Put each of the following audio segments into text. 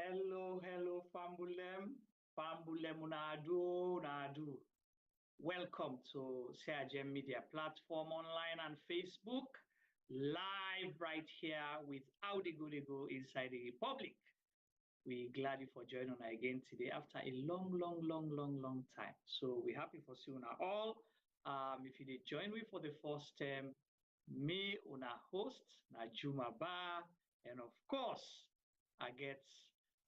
Hello, hello, Fambulem. Fambulem unadu, unadu. Welcome to Sierra Media platform online and Facebook, live right here with Audi Godigo inside the Republic. We glad you for joining us again today after a long time. So we're happy for seeing you all. If you did join me for the first time, me, una host, Najuma Ba, and of course, I get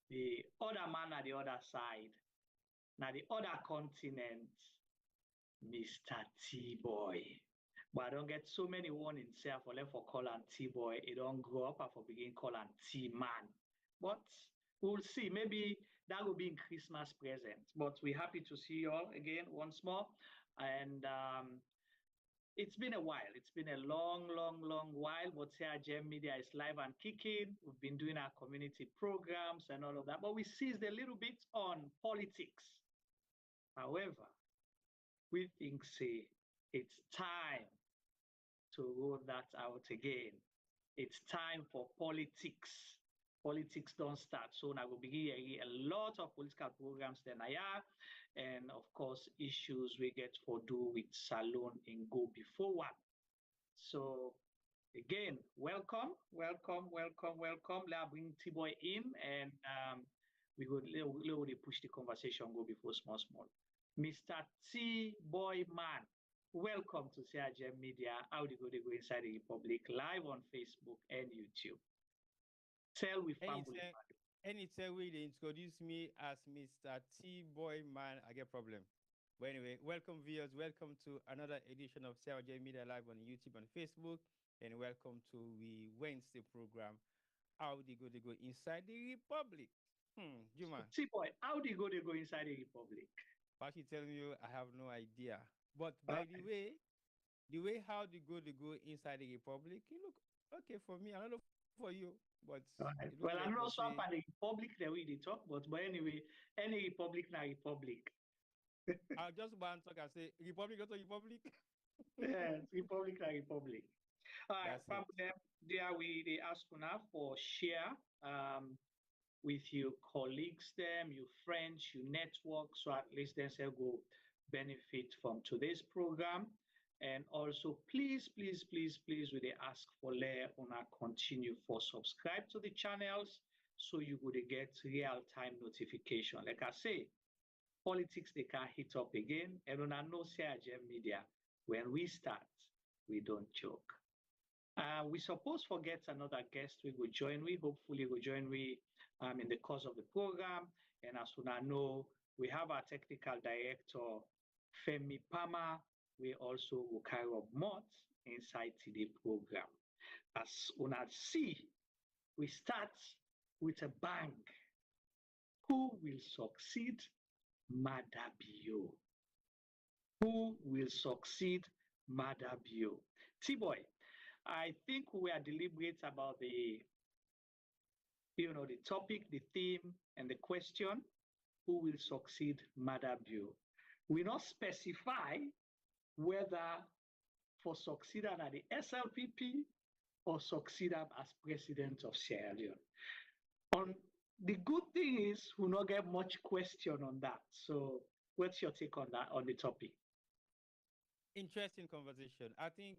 the other man at the other side, now the other continent, Mr. T-Boy. But I don't get so many one in self for left for call and T-Boy. It don't grow up for begin call and T-Man. But we'll see. Maybe that will be in Christmas present. But we're happy to see you all again once more. And it's been a while. It's been a long while. But Sierra Media is live and kicking. We've been doing our community programs and all of that. But we seized a little bit on politics. However, we think, say, it's time to roll that out again. It's time for politics. Politics don't start. So now we'll begin a lot of political programs then I have. And of course, issues we get for do with Salon and go before one. So again, welcome. Let's bring T-Boy in and we go push the conversation go before small. Mr. T-Boy Man, welcome to Sierra Media. How do you go inside the Republic live on Facebook and YouTube? Tell with family. Anytime we introduce me as Mr. T-Boy Man, I get problem. But anyway, welcome viewers. Welcome to another edition of Sierra Media Live on YouTube and Facebook. And welcome to the Wednesday program, How They Go Inside the Republic. Juma. T-Boy, how do you go inside the Republic? Actually telling you, I have no idea. But by the way how they go inside the Republic, you look okay for me. I don't know for you. But right. Well, I'm not sure about the Republic the way they talk, but anyway, any Republic na Republic. I'll just want to talk and say Republic to Republic. Yes, Republic na Republic. All right, family, there they ask now for share with your colleagues, your friends, your network, so at least they go benefit from today's program. And also, please, we ask for continue for subscribe to the channels so you would get real-time notification. Like I say, politics, they can hit up again. And when I know Sierra Media, when we start, we don't joke. We suppose forget another guest we will join we. Hopefully, we join we in the course of the program. And as soon as I know, we have our technical director, Femi Pama. We also will carry up more inside the program. As una see, we start with a bang. Who will succeed Maada Bio? Who will succeed Maada Bio? T-Boy, I think we are deliberate about the topic, the theme, and the question. Who will succeed Maada Bio? We not specify whether for succeeding at the SLPP or succeeding as President of Sierra Leone. The good thing is we not get much question on that. So what's your take on that, on the topic? Interesting conversation. I think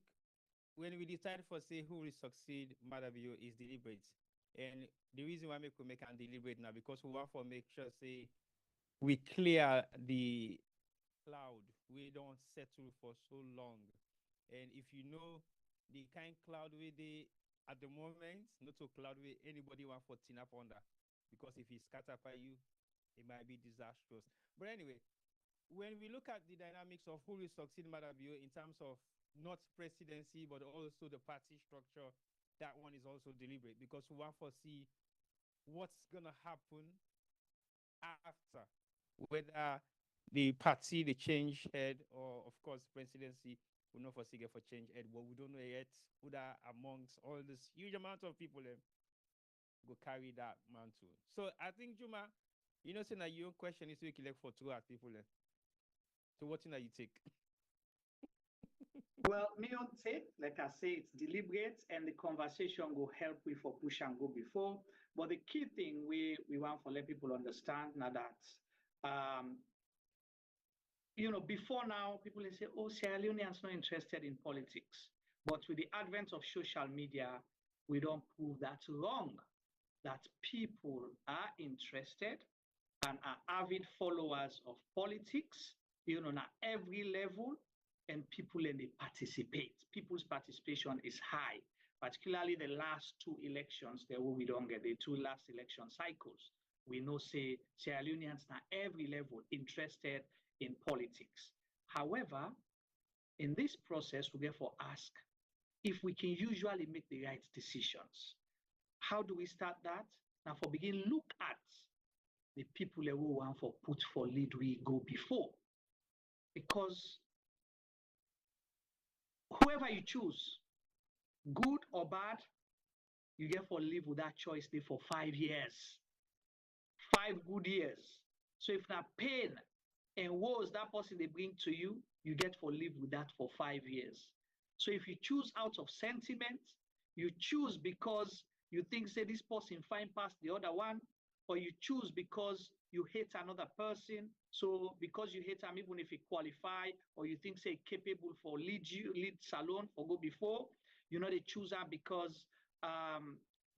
when we decide for say who will succeed Maada Bio is deliberate. And the reason why we make and deliberate now because we want to make sure say we clear the cloud. We don't settle for so long. And if you know the kind cloud we they at the moment, not so cloud way anybody want for tin up under. Because if he scatter by you, it might be disastrous. But anyway, when we look at the dynamics of who will succeed Maada Bio in terms of not presidency, but also the party structure, that one is also deliberate because we want to see what's gonna happen after, whether the party, the change head, or of course presidency will not foresee for change head, but we don't know yet who that amongst all this huge amount of people go carry that mantle. So I think Juma, saying that your question is we collect for two at people. So what thing that you take? Well, me on take, like I say, it's deliberate and the conversation will help we for push and go before. But the key thing we want to let people understand now that before now, people say, oh, Sierra Leoneans not interested in politics. But with the advent of social media, we don't prove that wrong, that people are interested and are avid followers of politics, at every level, and people and they participate. People's participation is high, particularly the last two elections, we don't get the two last election cycles. We know, say, Sierra Leoneans at every level interested in politics. However, in this process, we therefore ask if we can usually make the right decisions. How do we start that? Now, for begin, look at the people who want for put for lead we go before. Because whoever you choose, good or bad, you get for live with that choice there for 5 years. 5 good years. So if not pain and woes that person they bring to you, you get for live with that for 5 years. So if you choose out of sentiment, you choose because you think, say, this person fine past the other one, or you choose because you hate another person. So because you hate him, even if he qualify, or you think, say, capable for lead salon or go before, they choose him because,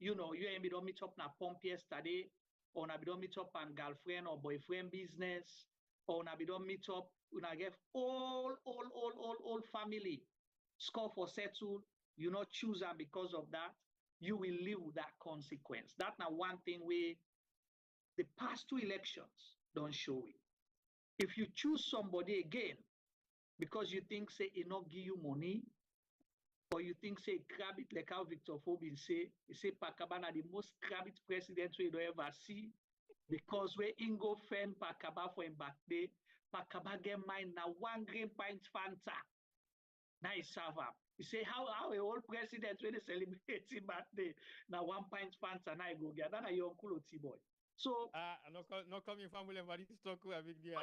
you and me don't meet up na pump yesterday, or na don't meet up and girlfriend or boyfriend business, or na don't meet up, get all family score for settle, choose her because of that, you will live with that consequence. That's not one thing where the past 2 elections don't show it. If you choose somebody again because you think, say, he not give you money, or you think, say, grab it like how Victor Fobin say, he say Pakabana the most grab it president we don't ever see, because we Ingo fend Pakaba for him back day, Pakaba get mine now 1 green pint Fanta. Nice serve up. You say how a old president when they celebrate his birthday now 1 pint Fanta now go get that your uncle boy. So not coming from William this talk with a big deal.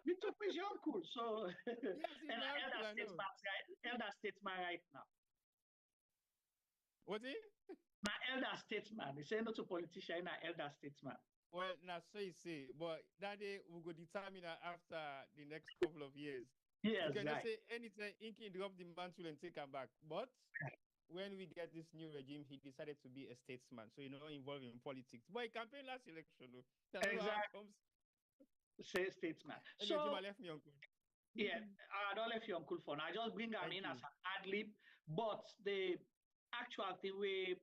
Victor is your uncle, so yes, he's my uncle, elder statesman right now. What's he? My elder statesman. They say not to politician, an elder statesman. Well, now so you say, but that day we go determine after the next couple of years. Yes, you can right. just say anything, he can drop the mantle and take him back. But when we get this new regime, he decided to be a statesman, so involved in politics. But he campaigned last election, though. Exactly. Say statesman. And so I left me uncle. Yeah, I don't left your uncle for now. I just bring him in as an ad lib. But the actual thing we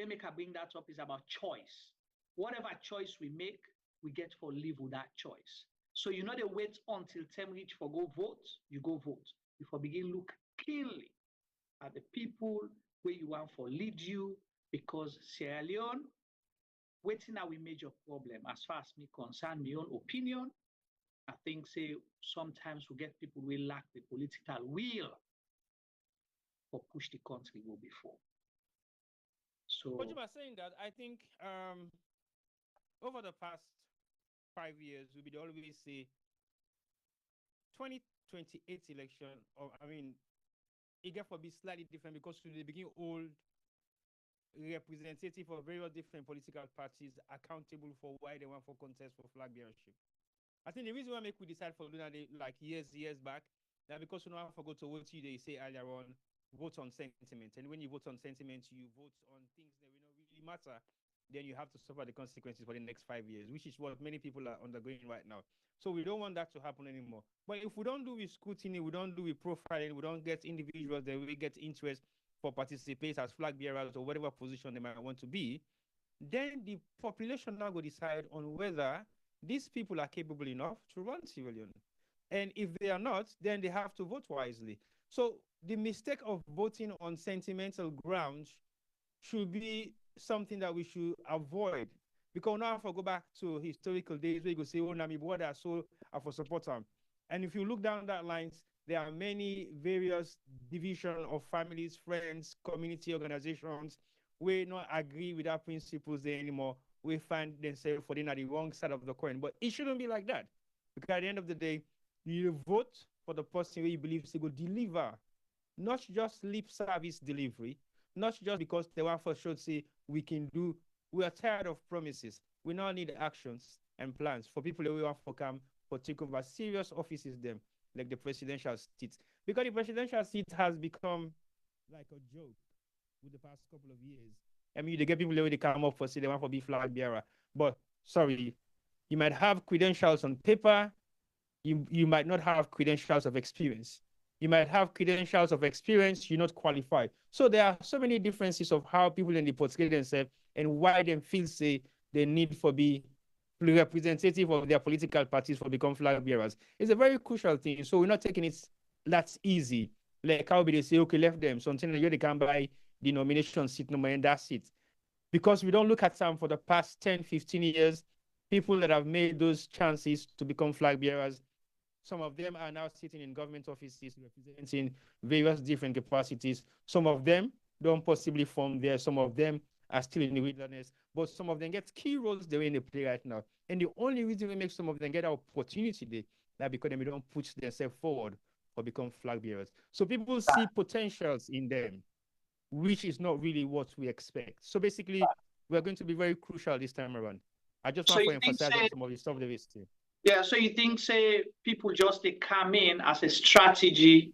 make her bring that up is about choice. Whatever choice we make, we get for live with that choice. So they wait until time reach for go vote, you go vote. Before begin look keenly at the people where you want for lead you, because Sierra Leone, waiting our major problem as far as me concern, my own opinion. I think say sometimes we get people who lack the political will for push the country go before. So but you were saying that I think over the past 5 years, we would always say 2028 election, or it get for be slightly different because to the beginning old representative of various different political parties accountable for why they want for contest for flag bearership. I think the reason why we decide for doing that like years back, that because you don't forgot to vote you, they say earlier on, vote on sentiment. And when you vote on sentiment, you vote on things that really matter. Then you have to suffer the consequences for the next 5 years, which is what many people are undergoing right now. So we don't want that to happen anymore. But if we don't do with scrutiny, we don't do with profiling, we don't get individuals that we get interest for participate as flag bearers or whatever position they might want to be, then the population now go decide on whether these people are capable enough to run Sierra Leone. And if they are not, then they have to vote wisely. So the mistake of voting on sentimental grounds should be something that we should avoid. Because now if I go back to historical days where you go say, oh, Nami Boda, so I for support them. And if you look down that lines, there are many various divisions of families, friends, community organizations. We not agree with our principles there anymore. We find themselves for the wrong side of the coin. But it shouldn't be like that. Because at the end of the day, you vote for the person where you believe they will deliver, not just lip service delivery, not just because they want for sure to say we can do We are tired of promises. We now need actions and plans for people who want to come for take over serious offices, them like the presidential seat, because the presidential seat has become like a joke with the past couple of years. I mean, they get people who they come up for say they want to be flag bearer, but sorry, you might have credentials on paper. You might not have credentials of experience. You might have credentials of experience, you're not qualified. So there are so many differences of how people in the portray themselves and why they feel say they need for be representative of their political parties for become flag bearers. It's a very crucial thing. So we're not taking it that easy. Like how they say, okay, left them. Something like they can buy the nomination seat number and that's it. Because we don't look at some for the past 10, 15 years, people that have made those chances to become flag bearers. Some of them are now sitting in government offices representing various different capacities. Some of them don't possibly form there. Some of them are still in the wilderness, but some of them get key roles the way they play right now. And the only reason we make some of them get an opportunity there, that because they don't push themselves forward or become flag bearers. So people see potentials in them, which is not really what we expect. So basically, we're going to be very crucial this time around. I just want to emphasize on some of the stuff that we see. Yeah, so you think, say, people just they come in as a strategy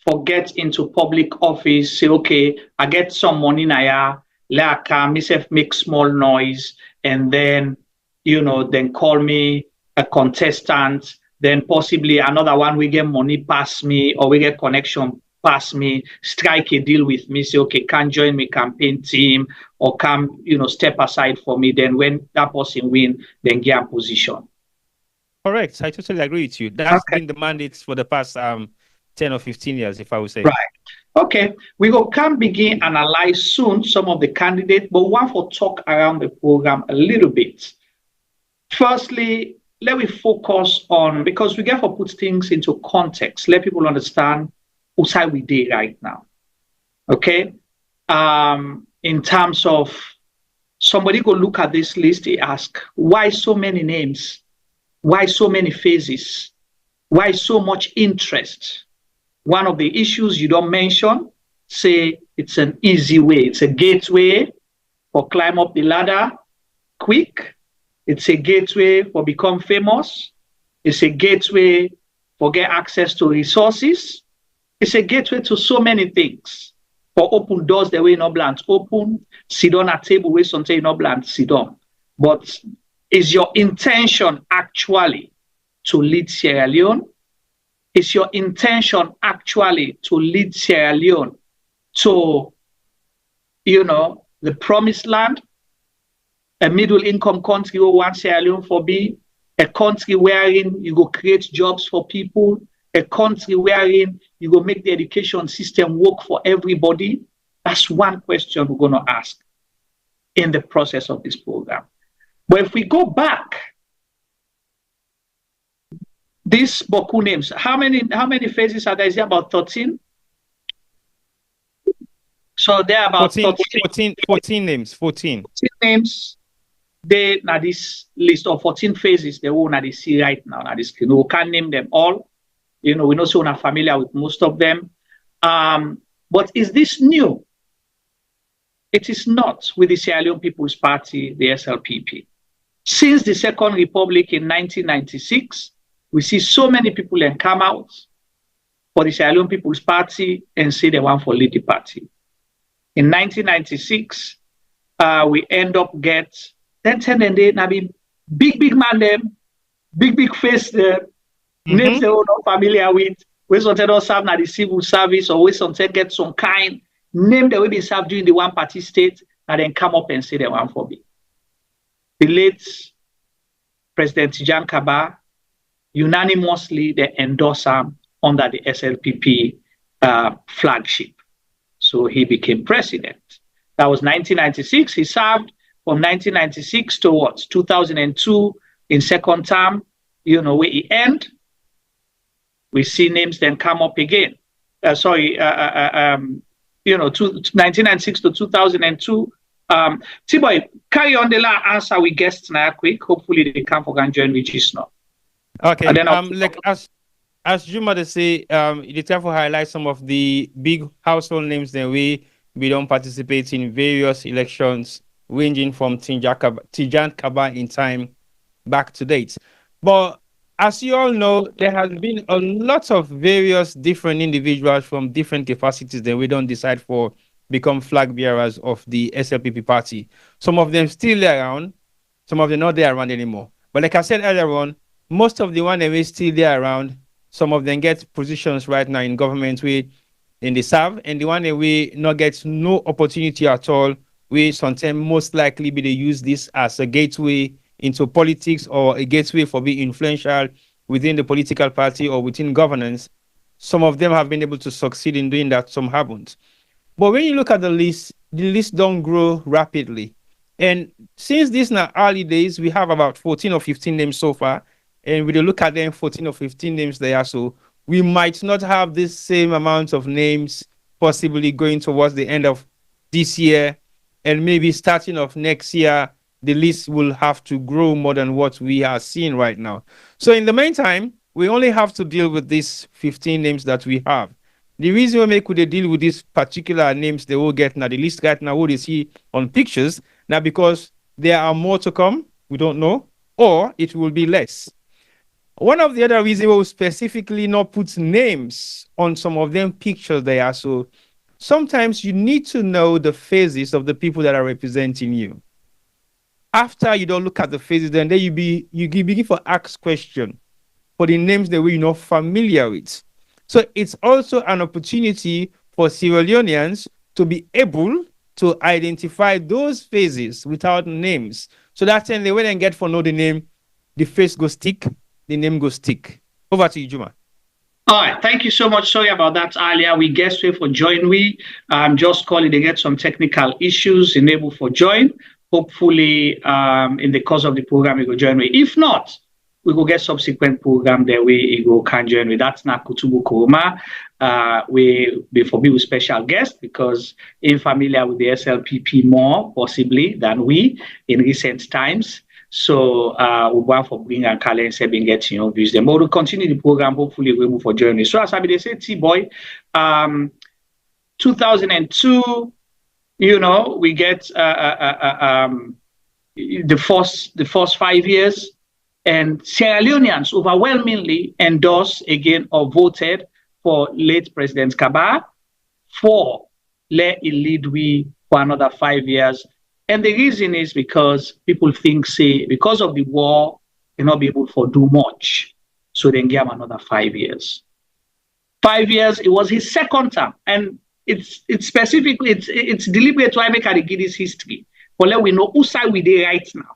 for get into public office, say, okay, I get some money now, let I come, myself make small noise, and then, then call me a contestant, then possibly another one we get money pass me, or we get connection pass me, strike a deal with me, say, okay, can join me campaign team, or come, step aside for me, then when that person win, then get a position. Correct. I totally agree with you. That's been the mandates for the past 10 or 15 years, if I would say. Right. Okay. We can begin analyze soon some of the candidates, but we want to talk around the program a little bit. Firstly, let me focus on, because we get to put things into context, let people understand whose side we did right now. Okay. In terms of somebody go look at this list, he ask, why so many names? Why so many phases? Why so much interest? One of the issues you don't mention, say it's an easy way. It's a gateway for climb up the ladder quick. It's a gateway for become famous. It's a gateway for get access to resources. It's a gateway to so many things. For open doors the way no bland open, sit on a table where something no bland sit on. But is your intention actually to lead Sierra Leone? Is your intention actually to lead Sierra Leone to, the promised land, a middle income country who wants Sierra Leone for be, a country wherein you go create jobs for people, a country wherein you go make the education system work for everybody? That's one question we're going to ask in the process of this program. But if we go back, these Boku names, how many phases are there? Is there about 13? So there are about 14 names. 14 names. They now this list of 14 phases, they will not see right now. Now this we can't name them all. We know so we're not familiar with most of them. But is this new? It is not with the Sierra Leone Peoples Party, the SLPP. Since the Second Republic in 1996, we see so many people then come out for the Sierra Leone Peoples Party and say they want to lead the party. In 1996, we end up get then they now be big man them, big face them, names they are not familiar with. We sometimes don't serve na the civil service, or we sometimes get some kind name that will be served during the one party state, and then come up and say they want for me. The late President Jan Kaba unanimously they endorse him under the SLPP flagship. So he became president. That was 1996. He served from 1996 towards 2002 in second term. Where he end, we see names then come up again. 1996 to 2002. T-Boy, carry on the last answer we guessed now quick. Hopefully they come for and join with us now. Okay. And then as Juma say, it's time to highlight some of the big household names that we don't participate in various elections ranging from Tijan Kaba in time back to date. But as you all know, there has been a lot of various different individuals from different capacities that we don't decide for become flag bearers of the SLPP party. Some of them still around, some of them not there around anymore. But like I said earlier on, most of the one that is still there around, some of them get positions right now in government in the South, and the one that we not get no opportunity at all, we sometimes most likely be they use this as a gateway into politics or a gateway for being influential within the political party or within governance. Some of them have been able to succeed in doing that, some haven't. But when you look at the list don't grow rapidly. And since this now early days, we have about 14 or 15 names so far. And when you look at them, 14 or 15 names there, so we might not have this same amount of names possibly going towards the end of this year. And maybe starting of next year, the list will have to grow more than what we are seeing right now. So in the meantime, we only have to deal with these 15 names that we have. The reason why could they deal with these particular names they will get now, the list right now, what they see on pictures, now because there are more to come, we don't know, or it will be less. One of the other reasons we will specifically not put names on some of them pictures there. So sometimes you need to know the faces of the people that are representing you. After you don't look at the faces, then you begin to ask questions for the names that we're not familiar with. So it's also an opportunity for Sierra Leoneans to be able to identify those faces without names. So that's when they went and get for know the name, the face goes stick, the name goes stick. Over to you, Juma. All right, thank you so much. Sorry about that earlier. We guest way for join. We just calling to get some technical issues enable for join. Hopefully, in the course of the program, we go join me. If not, we go get subsequent program that we go can join with. That's not Kutubu Kuruma. We before be with special guest because in familiar with the SLPP more possibly than we in recent times. So we want for bring and Kale and Sebin get views them. But we'll continue the program. Hopefully we move for journey. So as I they say, T-Boy, 2002, we get the first 5 years. And Sierra Leoneans overwhelmingly endorsed again or voted for late President Kaba for let it lead we for another 5 years. And the reason is because people think, say, because of the war, they're not be able to do much. So then give him another 5 years. 5 years, it was his second term. And it's specifically, it's deliberate to make a give this history. But let we know whose side we did right now.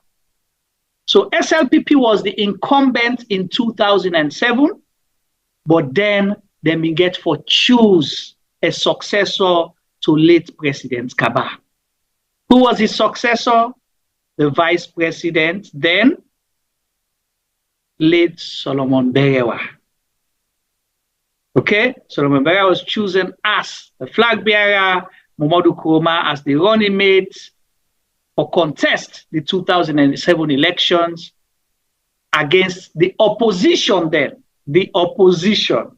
So SLPP was the incumbent in 2007, but then we get for choose a successor to late President Kaba. Who was his successor? The vice president, then late Solomon Berewa. Okay, Solomon Berewa was chosen as the flag bearer, Mamadou Kuruma as the running mate, or contest the 2007 elections against the opposition then. The opposition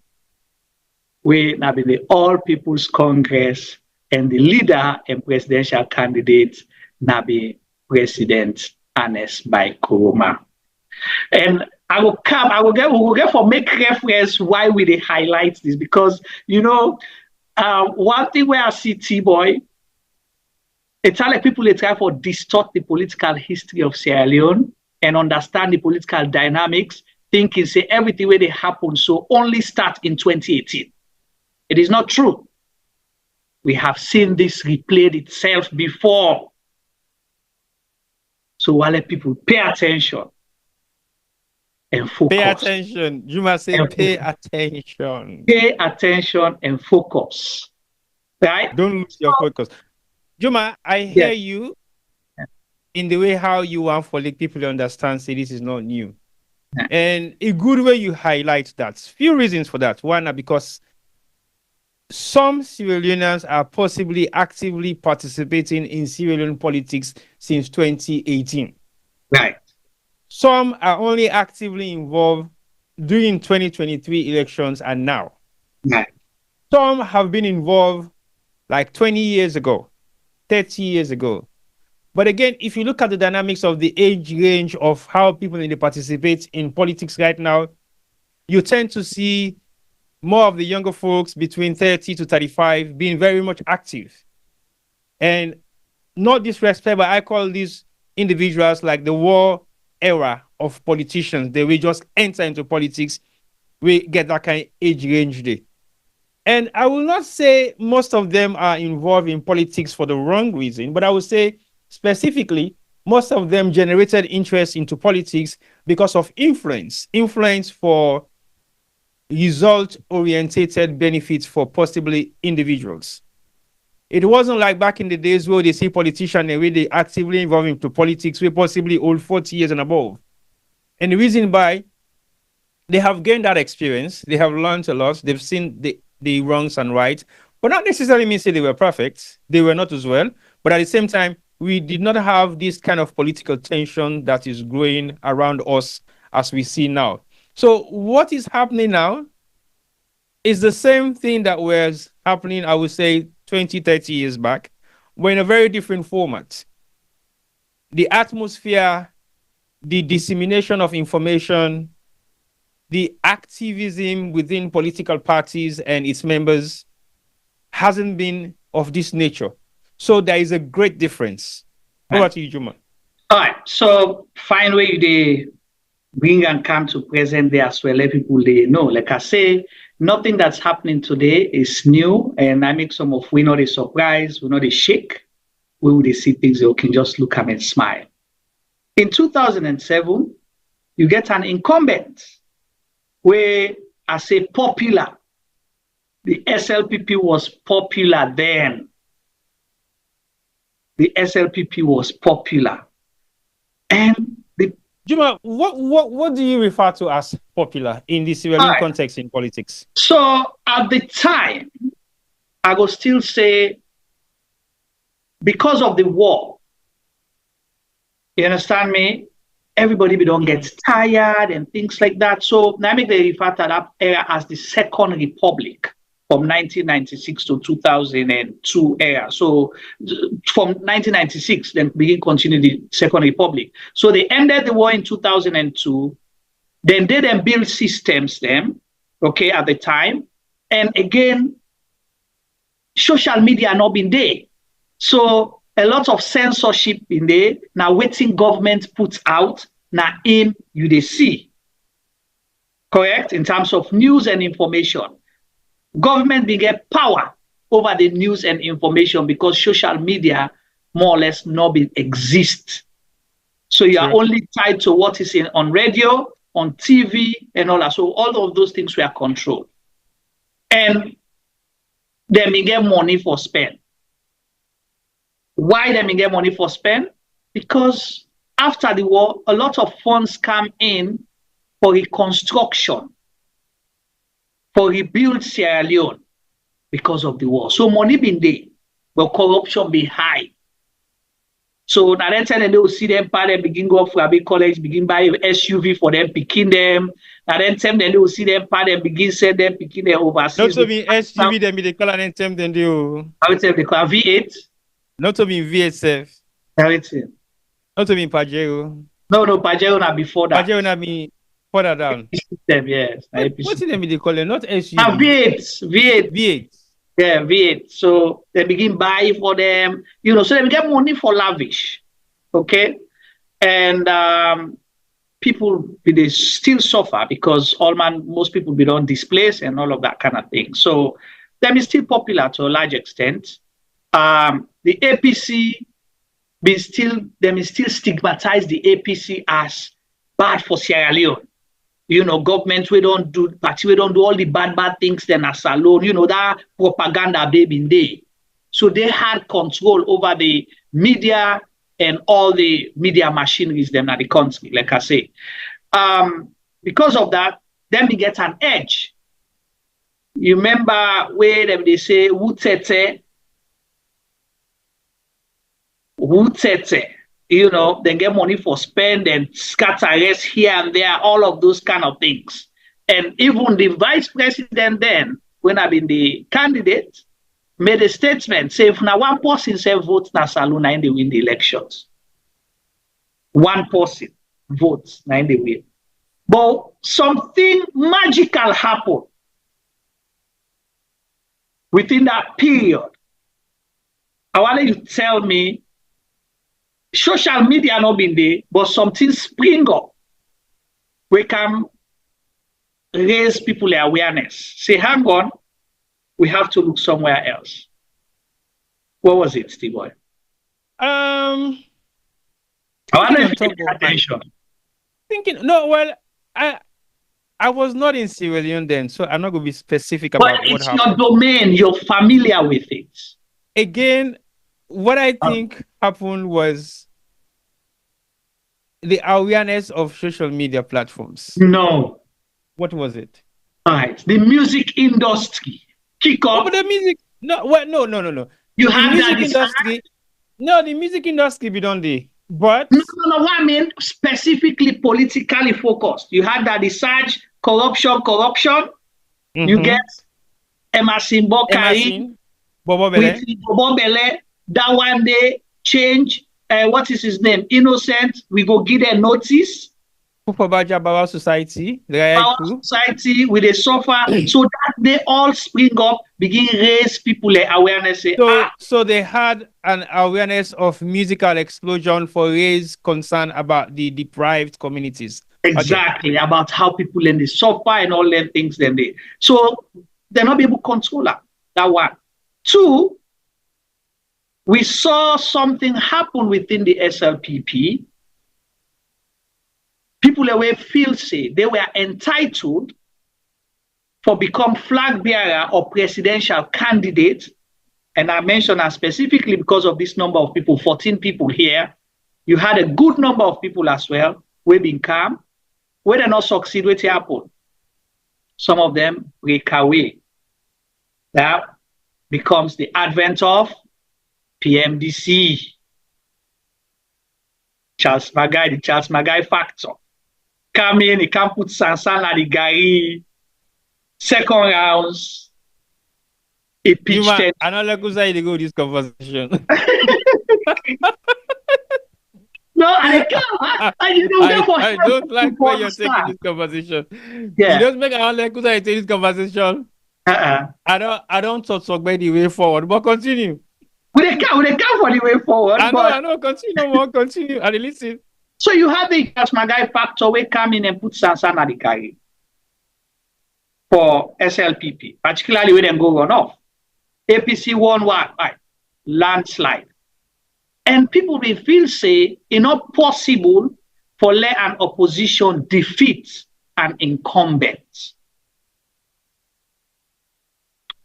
will now be the All People's Congress and the leader and presidential candidate now be President Ernest Bai Koroma. And we will get for make reference why we they highlight this because one thing where I see T-Boy, it's like people they try for distort the political history of Sierra Leone and understand the political dynamics, thinking say everything where they happen so only start in 2018. It is not true. We have seen this replayed itself before. So while let people pay attention and focus. Pay attention. You must say pay attention. Pay attention and focus. Right? Don't lose your focus. Juma, I hear you in the way how you want for like people to understand, say this is not new. And a good way you highlight that. Few reasons for that. One, because some Sierra Leoneans are possibly actively participating in Sierra Leone politics since 2018. Right. Some are only actively involved during 2023 elections and now. Right. Some have been involved like 20 years ago, 30 years ago. But again, if you look at the dynamics of the age range of how people participate in politics right now, you tend to see more of the younger folks between 30 to 35 being very much active. And not disrespect, but I call these individuals like the war era of politicians. They will just enter into politics, we get that kind of age range there. And I will not say most of them are involved in politics for the wrong reason, but I would say specifically, most of them generated interest into politics because of influence for result-oriented benefits for possibly individuals. It wasn't like back in the days where they see politicians and really actively involved into politics, where possibly old 40 years and above. And the reason why they have gained that experience, they have learned a lot, they've seen the wrongs and rights, but not necessarily means that they were perfect. They were not as well. But at the same time, we did not have this kind of political tension that is growing around us as we see now. So what is happening now is the same thing that was happening, I would say, 20, 30 years back. We're in a very different format. The atmosphere, the dissemination of information, the activism within political parties and its members hasn't been of this nature. So there is a great difference. Over to you, Juma. All right. So find way they bring and come to present day as well. Let people they know. Like I say, nothing that's happening today is new. And I make some of we not a surprise, we not a shake. We would see things you can just look at and smile. In 2007, you get an incumbent where I say popular. The SLPP was popular then. The SLPP was popular. And Juma, what do you refer to as popular in the Sierra Leone context in politics? So at the time, I will still say because of the war, you understand me? Everybody don't get tired and things like that. So now they refer to that era as the Second Republic from 1996 to 2002 era. So from 1996, then continue the Second Republic. So they ended the war in 2002. Then they then build systems then, okay, at the time. And again, social media not been there. So a lot of censorship in there. Now waiting government puts out, now aim you they see. Correct? In terms of news and information. Government will get power over the news and information because social media more or less not exist. So you are only tied to what is on radio, on TV, and all that. So all of those things were controlled. And then we get money for spend. Why then we get money for spend? Because after the war, a lot of funds come in for reconstruction, for rebuild Sierra Leone because of the war. So money been there, but corruption be high. So now then time they will see them part them begin go up for a big college, begin buy SUV for them, picking them. Now then time they will see them part them begin send them picking them overseas. Not to be SUV, them they call an time then do. I would say they call V8. Not to be VSF. Everything. Not to be Pajero. No, Pajero na before that. Pajero na me further down. System, yes. What's the name they call it? Not SUV. V8. Yeah, V8. So they begin buy for them, so they get money for lavish. Okay. And people they still suffer because most people be done displaced and all of that kind of thing. So them is still popular to a large extent. The APC is still stigmatize the APC as bad for Sierra Leone. Government we don't do all the bad things then as alone. That propaganda baby in there. So they had control over the media and all the media machineries them at the country, like I say. Because of that, then we get an edge. You remember where they say Wutete, they get money for spend and scatter rest here and there, all of those kind of things. And even the vice president then, when I've been the candidate, made a statement, say if now one person say vote na saloon, and they win the elections. One person votes, and they win. But something magical happened within that period. I want you to tell me, social media not been there, but something spring up. We can raise people awareness. Say, hang on, we have to look somewhere else. What was it, Steve Boy? I want to pay attention. I was not in Sierra Leone then, so I'm not going to be specific about what happened. But it's your domain. You're familiar with it. Again, what I think happened was the awareness of social media platforms. No. What was it? All right. The music industry. Kick off. But the music, no. You the have music that industry. No, the music industry be done there. But no, what I mean specifically politically focused. You had that research, corruption. You get Emerson Bokai Bobo Bele. That one day change. What is his name? Innocent. We go give them notice. Power Society, Society with a suffer. So that they all spring up, begin raise people awareness. So they had an awareness of musical explosion for raise concern about the deprived communities. Exactly, about how people in the suffer and all them things then they. So they're not able to control that one. Two, we saw something happen within the SLPP. People away feel say they were entitled for become flag bearer or presidential candidate. And I mentioned that specifically because of this number of people, 14 people here. You had a good number of people as well. We've been calm. Where they not succeed, what happen? Some of them break away. That becomes the advent of PMDC. The Charles Magai factor. Come in, he can put Sansan at the Gary. Second rounds, he pitched it. I don't like who's to go this conversation. No, I can't. I don't like where you're taking this conversation. Yeah. You don't make I don't like who's take this conversation. I don't talk about the way forward, but continue. We can't for the way forward. I know. Continue. And listen. So you have the Magai factor where come in and put Sansan at the carry for SLPP, particularly when they go run off. APC won what? Right. Landslide. And people will feel say it's not possible for let an opposition defeat an incumbent.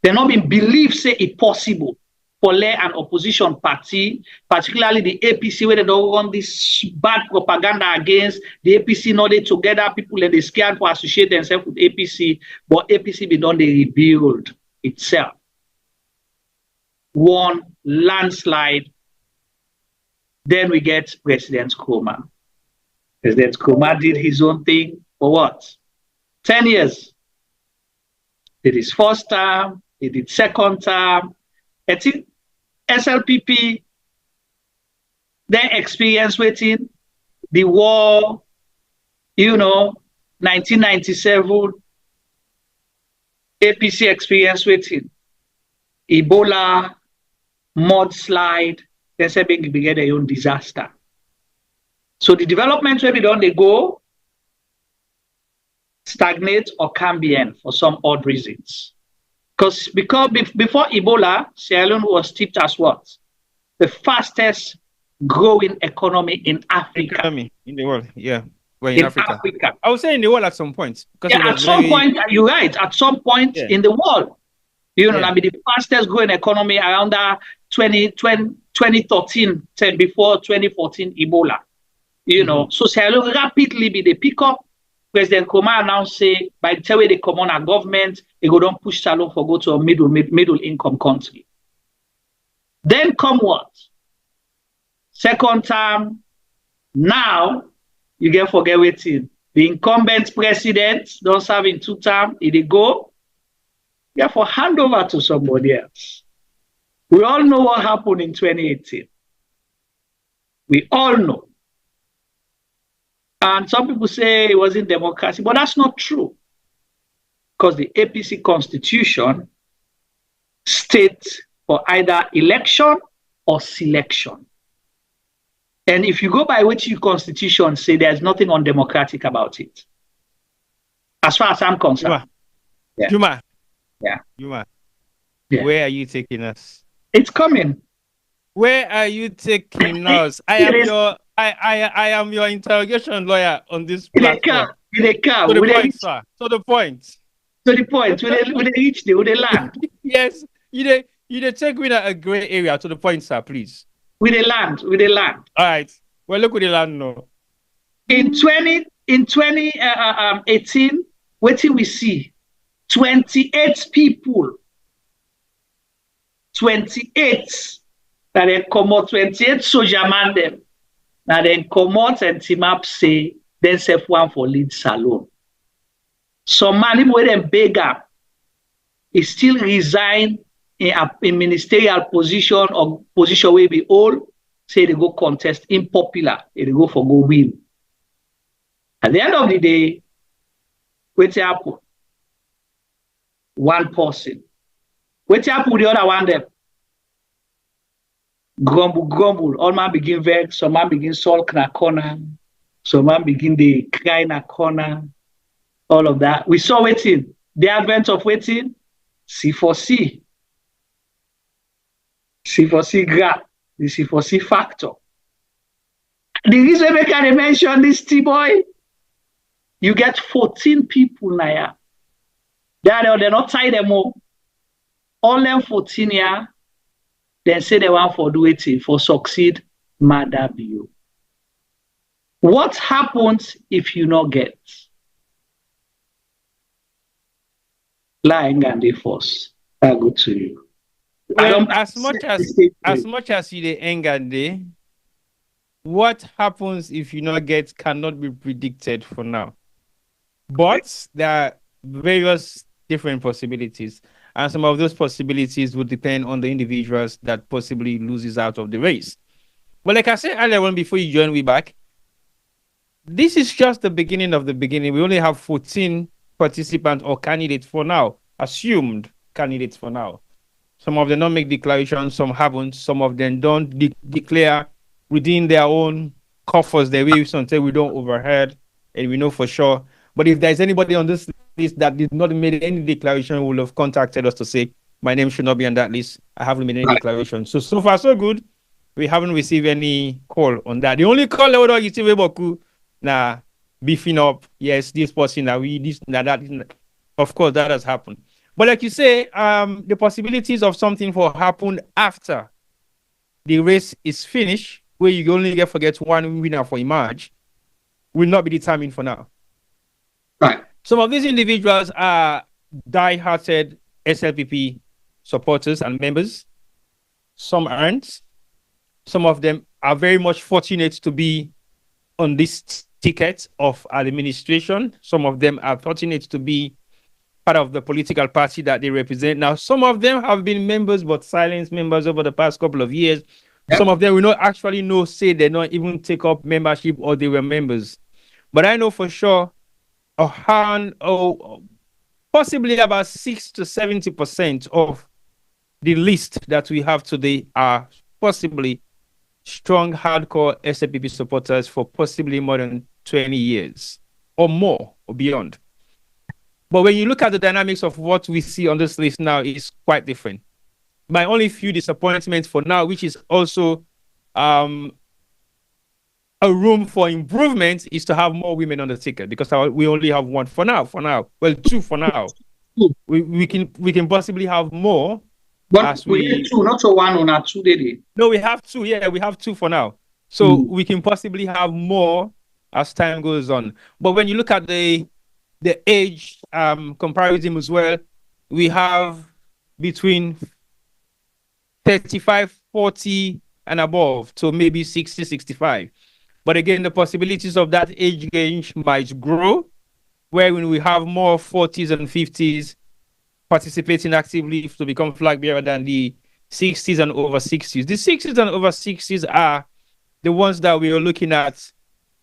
They not been believe say it's possible for let an opposition party, particularly the APC, where they don't run this bad propaganda against the APC, not they together, people and they scared to associate themselves with APC, but APC be done, they rebuild itself. One landslide. Then we get President Nkrumah. President Nkrumah did his own thing for what? 10 years. Did his first term, he did second term. I think SLPP then experience waiting the war, 1997, APC experience waiting Ebola, mudslide, they say they get their own disaster. So the development where we don't they go stagnate or can be end for some odd reasons. Because before Ebola, Sierra Leone was tipped as what? The fastest growing economy in Africa. Economy in the world, yeah. Well, in Africa. I would say in the world at some point. Yeah, at some point, you're right. At some point in the world. I mean, the fastest growing economy around 2013, before 2014 Ebola. So Sierra Leone rapidly be the pickup. President Nkrumah announced say by the time they come on our government, they go don't push Sierra Leone for go to a middle income country. Then come what? Second term. Now you get forget waiting. The incumbent president don't serve in 2 terms. If they go, you have to hand over to somebody else. We all know what happened in 2018. We all know. And some people say it wasn't democracy, but that's not true. Because the APC constitution states for either election or selection. And if you go by what your constitution say, there's nothing undemocratic about it. As far as I'm concerned. Juma. Yeah. Juma. Yeah. Where are you taking us? It's coming. Where are you taking us? I am your interrogation lawyer on this platform. In a car. To the point, sir. To the point. To the point. When they reach there, when they land. Yes. You take me to a gray area. To the point, sir, please. With the land. All right. Well, look with the land now. In 2018, what did we see? 28 people. 28. That then come out 28 soldier man them. Now then come out and team up say then self one for lead salon. Some man even when them beg up, he still resign in a ministerial position or position where we all say they go contest unpopular, they go for go win. At the end of the day, what happen? One person. What happen with the other one them? Grumble. All man begin vex, some man begin sulk in a corner, some man begin they cry in a corner, all of that. We saw waiting. The advent of waiting, C4C. C4C grab, the C4C factor. The reason I can mention this T-boy, you get 14 people now. They're not tied them all. All them 14 here, then say they want for do it for succeed Maada Bio. What happens if you not get? Lying and the force. I go to you. Well, as much as you the anger, what happens if you not get cannot be predicted for now. But there are various different possibilities, and some of those possibilities would depend on the individuals that possibly loses out of the race. But like I said earlier on, before you join me back, this is just the beginning of the beginning. We only have 14 participants or candidates for now, assumed candidates for now. Some of them don't make declarations, some haven't. Some of them don't declare within their own coffers. They will until we don't overheard, and we know for sure. But if there's anybody on this list that did not make any declaration, will have contacted us to say, my name should not be on that list. I haven't made any declaration. So far, so good. We haven't received any call on that. The only call that we receive Boku, beefing up, yes, this person, that. Of course, that has happened. But like you say, the possibilities of something for happen after the race is finished, where you only forget one winner for emerge, will not be determined for now. Right. Some of these individuals are die-hearted SLPP supporters and members. Some aren't. Some of them are very much fortunate to be on this ticket of administration. Some of them are fortunate to be part of the political party that they represent. Now, some of them have been members, but silent members over the past couple of years. Yep. Some of them we not actually know, say they not even take up membership or they were members. But I know for sure, possibly about 60 to 70% of the list that we have today are possibly strong, hardcore SLPP supporters for possibly more than 20 years or more or beyond. But when you look at the dynamics of what we see on this list now, it's quite different. My only few disappointments for now, which is also a room for improvement, is to have more women on the ticket, because we only have one for now. Well, two for now. We can possibly have more. But we need two, not a one or two, did it? No, we have two. Yeah, we have two for now. So we can possibly have more as time goes on. But when you look at the age comparison as well, we have between 35, 40 and above to maybe 60, 65. But again, the possibilities of that age range might grow, where when we have more 40s and 50s participating actively to become flag bearer than the 60s and over 60s. The 60s and over 60s are the ones that we are looking at,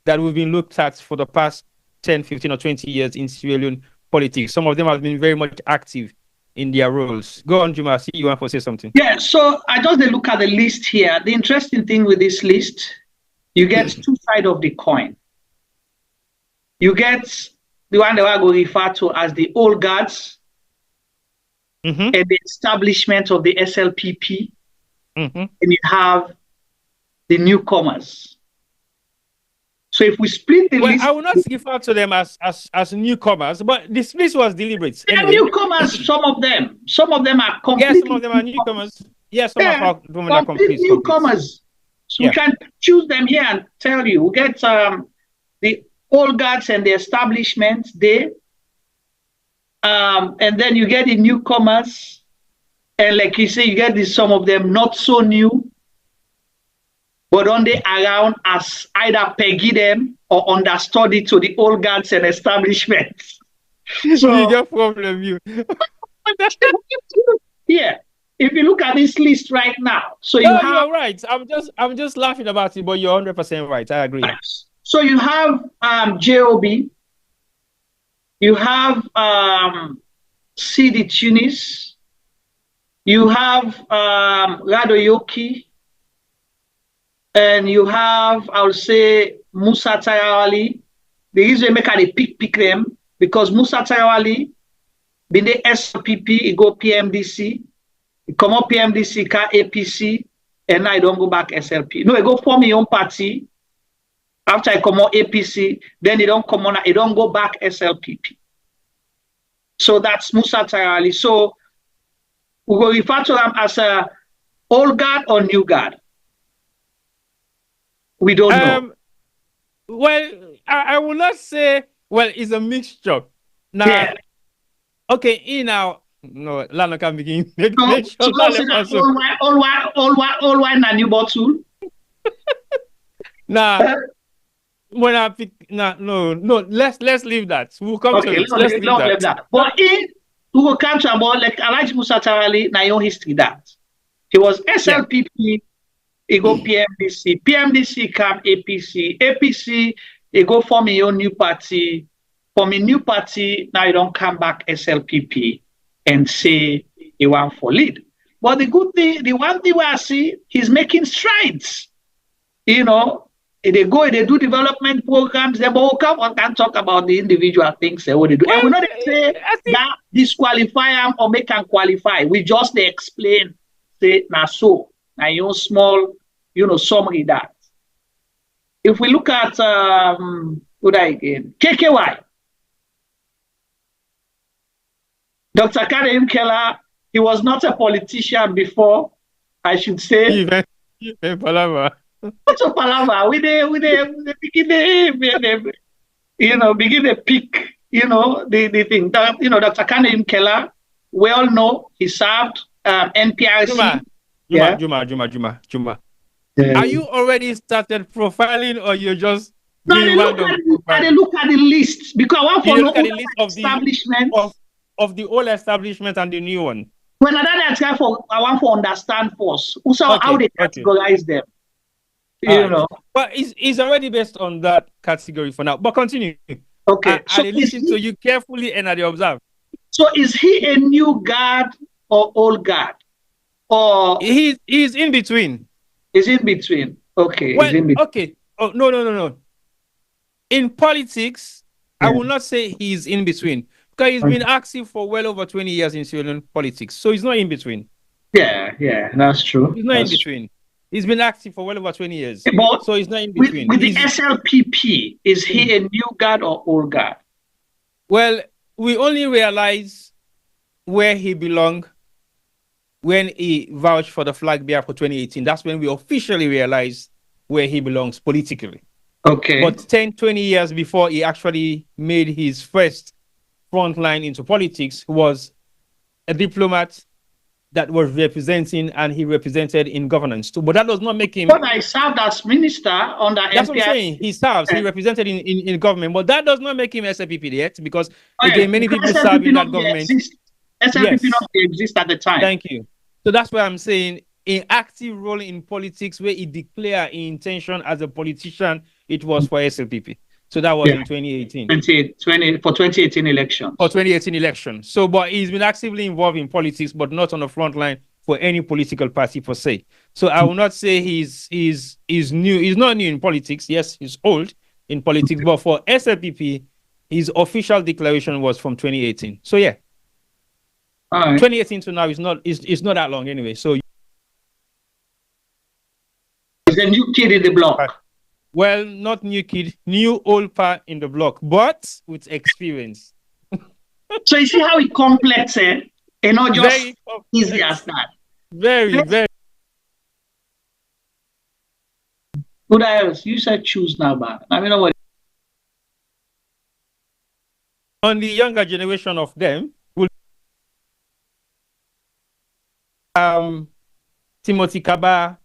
that we've been looked at for the past 10, 15, or 20 years in Sierra Leone politics. Some of them have been very much active in their roles. Go on, Juma. I see you want to say something. Yeah, so I just look at the list here. The interesting thing with this list, you get two sides of the coin. You get the one that I will refer to as the old guards and the establishment of the SLPP, and you have the newcomers. So if we split the list, I will not refer to them as newcomers, but this list was deliberate. They are newcomers, some of them. Some of them are completely. Yes, some of them are newcomers. Yes, some are complete newcomers. So we can choose them here and tell you. We get the old guards and the establishment there. And then you get the newcomers. And like you say, you get some of them not so new, but on they around as either peggy them or understudy to the old guards and establishments. So you get problem, you. Yeah. If you look at this list right now, so you're right. I'm just laughing about it, but you're 100% right. I agree. So you have JOB, you have CD Tunis, you have Radoyoki, and you have, I would say, Musa Tayawali. The reason I pick them because Musa Tayawali, been the SLPP, he go PMDC. Come up PMDC, APC, and I don't go back SLP. No, I go form my own party. After I come on APC, then it don't come on, it don't go back SLPP. So that's Musa Tayali. So we will refer to them as a old guard or new guard. We don't know. Well, I will not say. Well, it's a mixture. Now, okay, now. No, Lana can begin. All wine and new bottle. Nah, when I pick, no. Let's leave that. We'll come to it. Let's leave that. But we will come to about like Alhaji Musa Tayali, na your history that he was SLPP. He go PMDC. PMDC come APC. APC. He go form your new party. From a new party, now you don't come back SLPP. And say he want for lead. But the good thing, the one thing I see, he's making strides. You know, they do development programs, they will come and talk about the individual things they want to do. And we're not say that disqualify them or make them qualify. We just explain, say, now your small, summary that. If we look at KKY. Dr. Karim Keller, he was not a politician before, I should say. Palava. What's a palava? We begin to pick, the thing. Dr. Karim Keller, we all know he served NPRC. Juma. Are you already started profiling or you're just I look at the list because I want to know the list of establishment of the old establishment and the new one. When I want to understand first how they categorize them. But it's already based on that category for now. But continue. Okay. So I listen to you carefully and I observe. So is he a new guard or old guard? Or he's in between. He's in between. Okay. Well, okay. Oh no. In politics, I will not say he's in between. Because he's been active for well over 20 years in Sierra Leone politics. So he's not in between. Yeah, that's true. He's not in between. He's been active for well over 20 years. But so he's not in between. With the SLPP, is he a new guard or old guard? Well, we only realize where he belonged when he vouched for the flag bearer for 2018. That's when we officially realized where he belongs politically. Okay. But 10, 20 years before he actually made his first front line into politics, was a diplomat that was representing, and he represented in governance too. But that does not make him. But I served as minister under NPRC. That's what I'm saying. He serves. He represented in government, but that does not make him SLPP yet, because again, many people serve in that government. SLPP not exist at the time. Thank you. So that's why I'm saying an active role in politics where he declared intention as a politician, it was for SLPP. So that was in 2018. 2018 elections. For 2018 election. So, but he's been actively involved in politics, but not on the front line for any political party per se. So I will not say he's new. He's not new in politics. Yes, he's old in politics, but for SLPP, his official declaration was from 2018. So yeah. All right. 2018 to now is not that long anyway. So he's a new kid in the block. Well, not new kid, new old part in the block, but with experience. So you see how it complex, and not just easy as that. Very. Who else? You said choose now, but I mean, what? On the younger generation of them, will Timothy Kaba,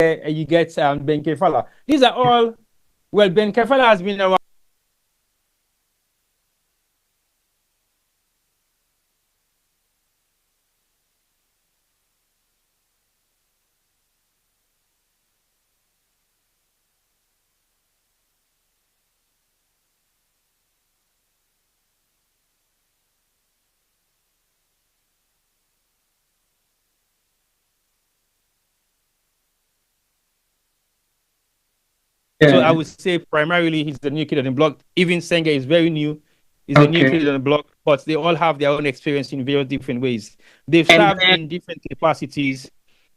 you get Ben Kefala. These are all, well, Ben Kefala has been around. So I would say primarily he's the new kid on the block. Even Senga is very new. He's a new kid on the block, but they all have their own experience in various different ways. They've served in different capacities,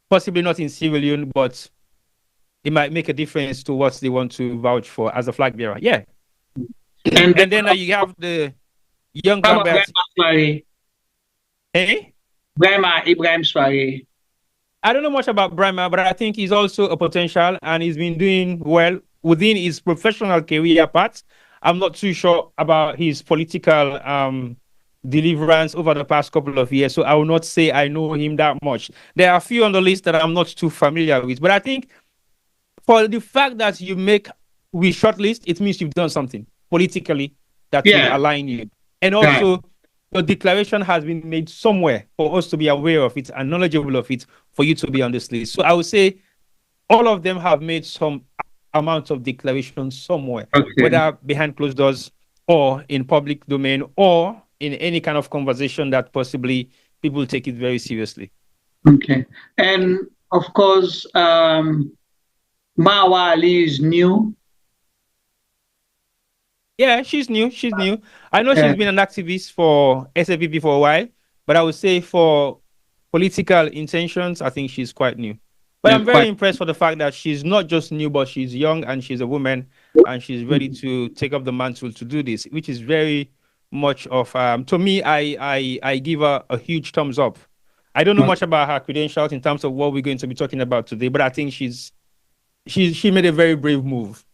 possibly not in Sierra Leone, but it might make a difference to what they want to vouch for as a flag bearer. Yeah. And then you have the young Gambert. Hey? Ibrahim Swari. I don't know much about Brahma, but I think he's also a potential and he's been doing well within his professional career path. I'm not too sure about his political deliverance over the past couple of years, so I will not say I know him that much. There are a few on the list that I'm not too familiar with, but I think for the fact that you make we shortlist, it means you've done something politically that will align you. And also, your declaration has been made somewhere for us to be aware of it and knowledgeable of it for you to be on this list. So I would say all of them have made some amount of declaration somewhere, whether behind closed doors or in public domain or in any kind of conversation that possibly people take it very seriously. Okay. And of course, Mawa Ali is new. Yeah, she's new. She's new. I know she's been an activist for SLPP for a while, but I would say for political intentions, I think she's quite new. But I'm very impressed for the fact that she's not just new, but she's young and she's a woman and she's ready to take up the mantle to do this, which is very much of, to me, I give her a huge thumbs up. I don't know much about her credentials in terms of what we're going to be talking about today, but I think she made a very brave move.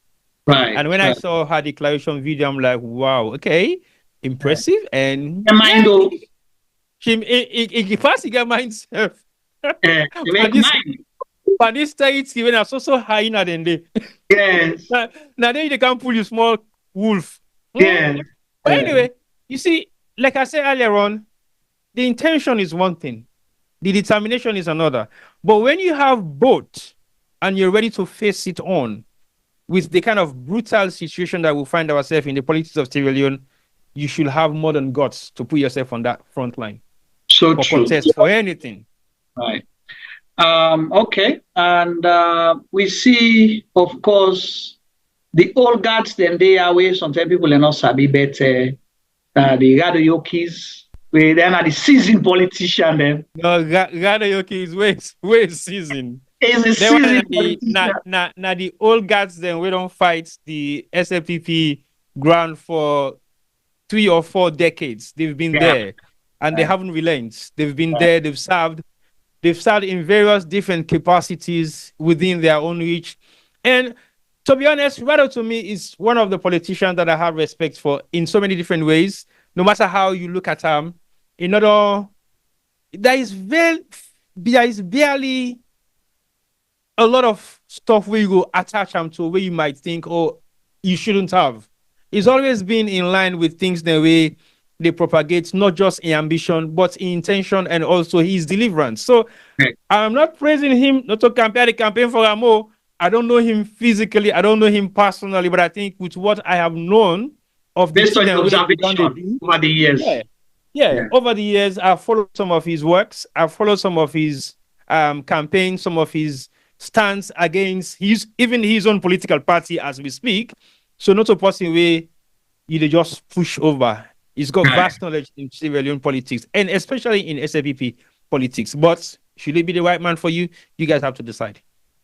Right. And when I saw her declaration video, I'm like, wow, okay, impressive. And she first get myself. But this states even are so high than they. Yes. Now they can't pull you small wolf. Yes. But anyway, you see, like I said earlier on, the intention is one thing, the determination is another. But when you have both and you're ready to face it on, with the kind of brutal situation that we find ourselves in the politics of Sierra Leone, you should have more than guts to put yourself on that front line. So for contest for anything. Right. Okay. And we see, of course, the old guards, then they are where sometimes people are not sabi, but the Radayokis, they're not the seasoned politician then. No, Radayokis is way seasoned. Now the old guards then we don't fight the SLPP ground for 3 or 4 decades. They've been there and they haven't relented. They've been there, they've served in various different capacities within their own reach. And to be honest, Rado to me is one of the politicians that I have respect for in so many different ways. No matter how you look at him, there is barely a lot of stuff where you go attach them to where you might think, oh, you shouldn't have. It's always been in line with things the way they propagate not just in ambition, but in intention and also his deliverance. So I'm not praising him not to compare the campaign for Amo. I don't know him physically, I don't know him personally, but I think with what I have known of the based on your observation over the years. Over the years, I've followed some of his works, I've followed some of his campaigns, some of his stance against even his own political party as we speak. So not a person way you just push over. He's got vast knowledge in Sierra Leone politics and especially in SLPP politics. But should it be the right man for you? You guys have to decide.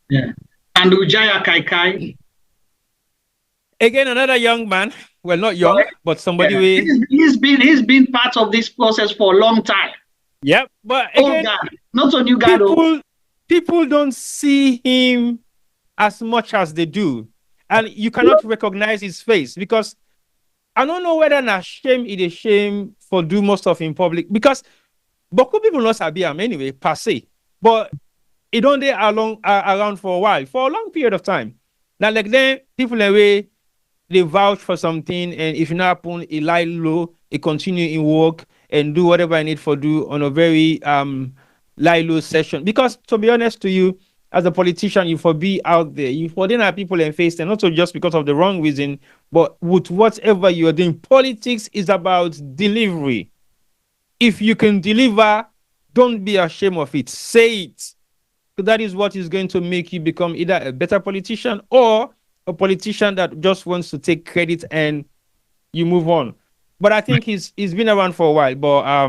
Yeah. And Ujaya Kaikai. Again, another young man. Well, not young, but somebody he's been part of this process for a long time. Yep. But again, not a new guy. People don't see him as much as they do. And you cannot recognize his face because I don't know whether na shame it is shame for do most of in public because Boku people not sabi him anyway, per se. But it don't they around for a while, for a long period of time. Now, like then people away, they vouch for something, and if it not happen, it lie low, it continue in work and do whatever I need for do on a very lie low session. Because to be honest to you, as a politician, you for be out there, you for then have people and face them, not so just because of the wrong reason, but with whatever you are doing. Politics is about delivery. If you can deliver, don't be ashamed of it. Say it. So that is what is going to make you become either a better politician or a politician that just wants to take credit and you move on. But I think he's been around for a while, but I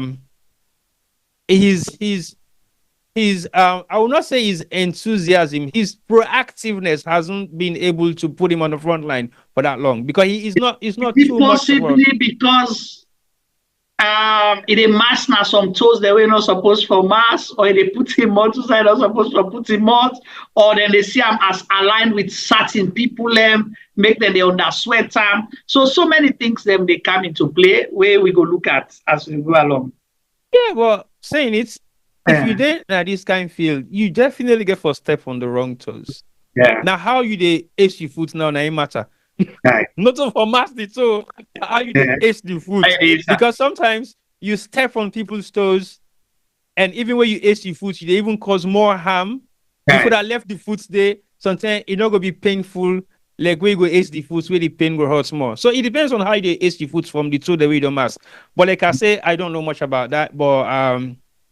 will not say his enthusiasm, his proactiveness hasn't been able to put him on the front line for that long because he's not too much. Possibly because they mass now some toes they were not supposed for mass, or they put him on to side not supposed to put him on, or then they see him as aligned with certain people, make them they under sweat time. So many things them they come into play where we go look at as we go along. Yeah, well, saying it, if you did this kind of field, you definitely get for step on the wrong toes. Yeah. Now how you they ace your foot now it matter. Not for master, so how you ace the foot because sometimes you step on people's toes, and even when you ace the foot, they even cause more harm. You could have left the foot there. Sometimes it's not gonna be painful, like where you go ace the foot, where the pain will hurt more. So it depends on how you ace the foot from the toe the way you don't mask. But like I say, I don't know much about that, but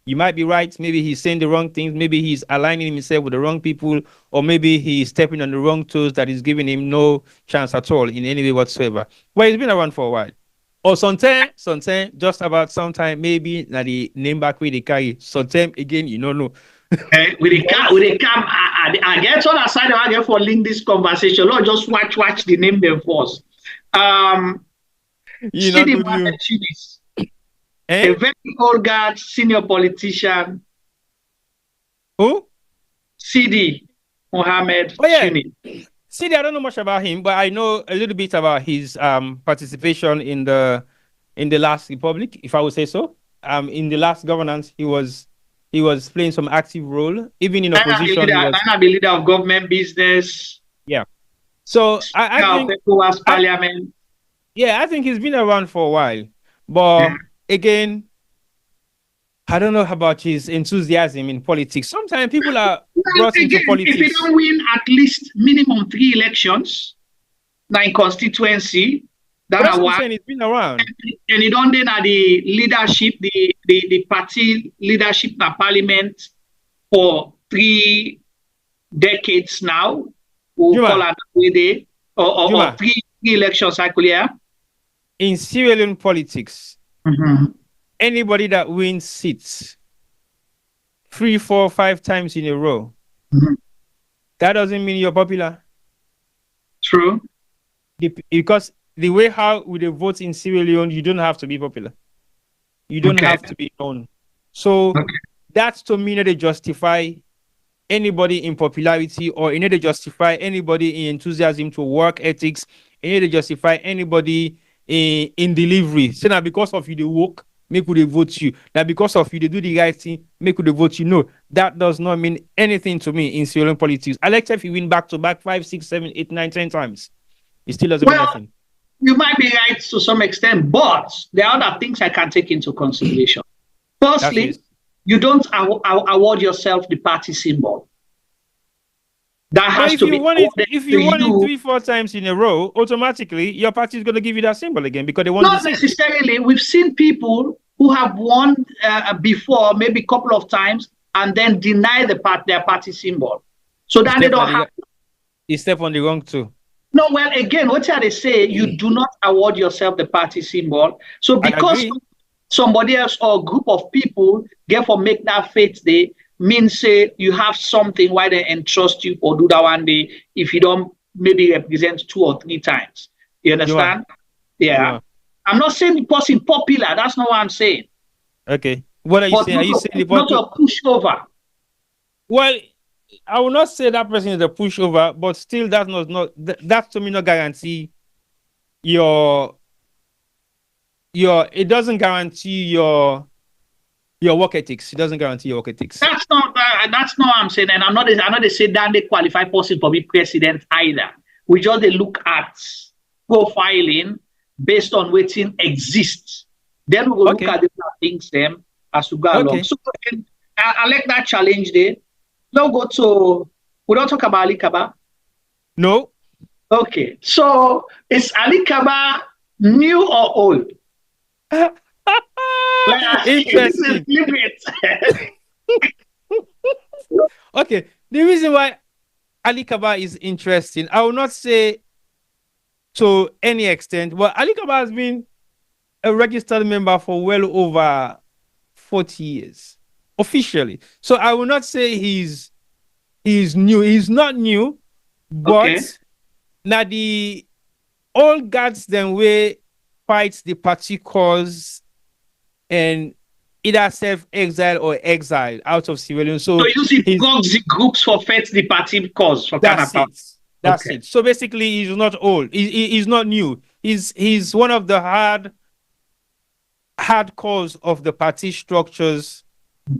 you might be right. Maybe he's saying the wrong things. Maybe he's aligning himself with the wrong people, or maybe he's stepping on the wrong toes that is giving him no chance at all in any way whatsoever. Well, he's been around for a while. Or sometime, just about sometime, maybe na the name back where they carry. Sometime again, you don't know. With the cam, I get on aside. I get for link this conversation. Lord, just watch the name them first. You know, a very old guard, senior politician. Who? CD Mohammed. CD, I don't know much about him, but I know a little bit about his participation in the last republic, if I would say so. In the last governance, he was playing some active role, even in opposition. He be leader of government business. Yeah. So I think parliament. I think he's been around for a while, but again, I don't know about his enthusiasm in politics. Sometimes people are brought into politics. If you don't win at least minimum 3 elections, in constituency, that's what he's been around. And you don't then at the leadership, the party leadership in parliament for 3 decades now. We'll call it way day, or 3 election cycle, in Sierra Leone politics. Anybody that wins seats 3, 4, 5 times in a row, that doesn't mean you're popular. True. Because the way how we vote in Sierra Leone, you don't have to be popular. You don't have to be known. So that's to me that they justify anybody in popularity, or in order to justify anybody in enthusiasm to work ethics, in order to justify anybody in delivery. So now because of you they work, make they vote you. Now because of you they do the right thing, make they vote you. No, that does not mean anything to me in Sierra Leone politics. I like if you win back to back 5, 6, 7, 8, 9, 10 times. It still doesn't mean nothing. You might be right to some extent, but there are other things I can take into consideration. Firstly, you don't award yourself the party symbol. That has to be. If you won it 3-4 times in a row, automatically your party is going to give you that symbol again because they want. Not necessarily. We've seen people who have won before, maybe a couple of times, and then deny their party symbol. So that they don't have. You step on the wrong too. No, well, again, what they say, you do not award yourself the party symbol. So because somebody else or a group of people get for make that faith day, means say you have something why they entrust you or do that one day if you don't maybe represent 2 or 3 times. You understand? Yeah. I'm not saying the person popular. That's not what I'm saying. Okay. What are you saying? Are you saying the not a pushover? Well, I will not say that person is a pushover, but still that to me not guarantee it doesn't guarantee your work ethics. It doesn't guarantee your work ethics. That's not what I'm saying. And I'm not saying that they qualify person for be president either. We just they look at profiling based on what exists. Then we will look at the things them as we go along. So I like that challenge there. Now we don't talk about Ali Kaba. No. Okay. So is Ali Kaba new or old? Interesting. Okay. The reason why Ali Kaba is interesting, I will not say to any extent, but Ali Kaba has been a registered member for well over 40 years officially. So I will not say he's new. He's not new, but now the old guards then way fights the party cause and either self-exile or exile out of Sierra Leone. So you see the groups for fight the party cause for Canada. That's it. So basically, he's not old. He's not new. He's one of the hard cores of the party structures,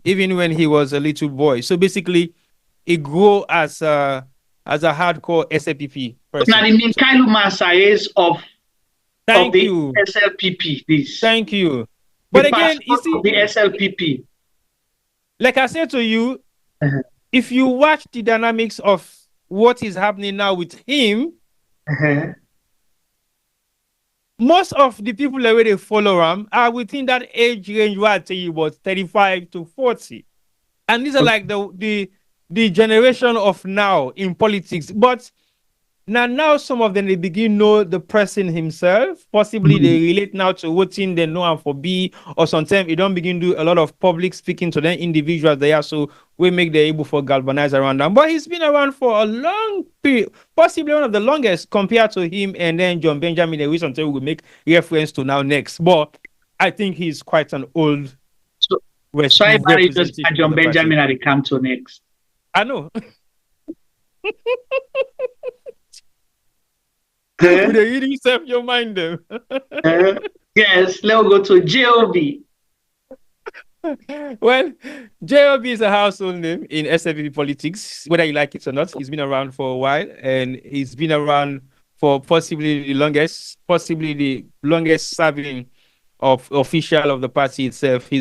even when he was a little boy. So basically, he grew as a hardcore SLPP person. Now, the Minkailu Masayes of the SLPP. This. Thank you. But again, you see, the SLPP. Like I said to you, if you watch the dynamics of what is happening now with him, most of the people that they follow him are within that age range where I tell you was 35 to 40. And these are like the generation of now in politics. But now some of them, they begin know the person himself. Possibly they relate now to what thing they know and for B, or sometimes you don't begin to do a lot of public speaking to them individuals they are, so we make them able for galvanize around them. But he's been around for a long period, possibly one of the longest compared to him and then John Benjamin, which until we will make reference to now next. But I think he's quite an old. So I just John Benjamin at the Canto next. I know. Would you really self your mind them? Yes, let's go to JOB. Well, JOB is a household name in SLPP politics, whether you like it or not. He's been around for a while, and he's been around for possibly the longest serving of official of the party itself. He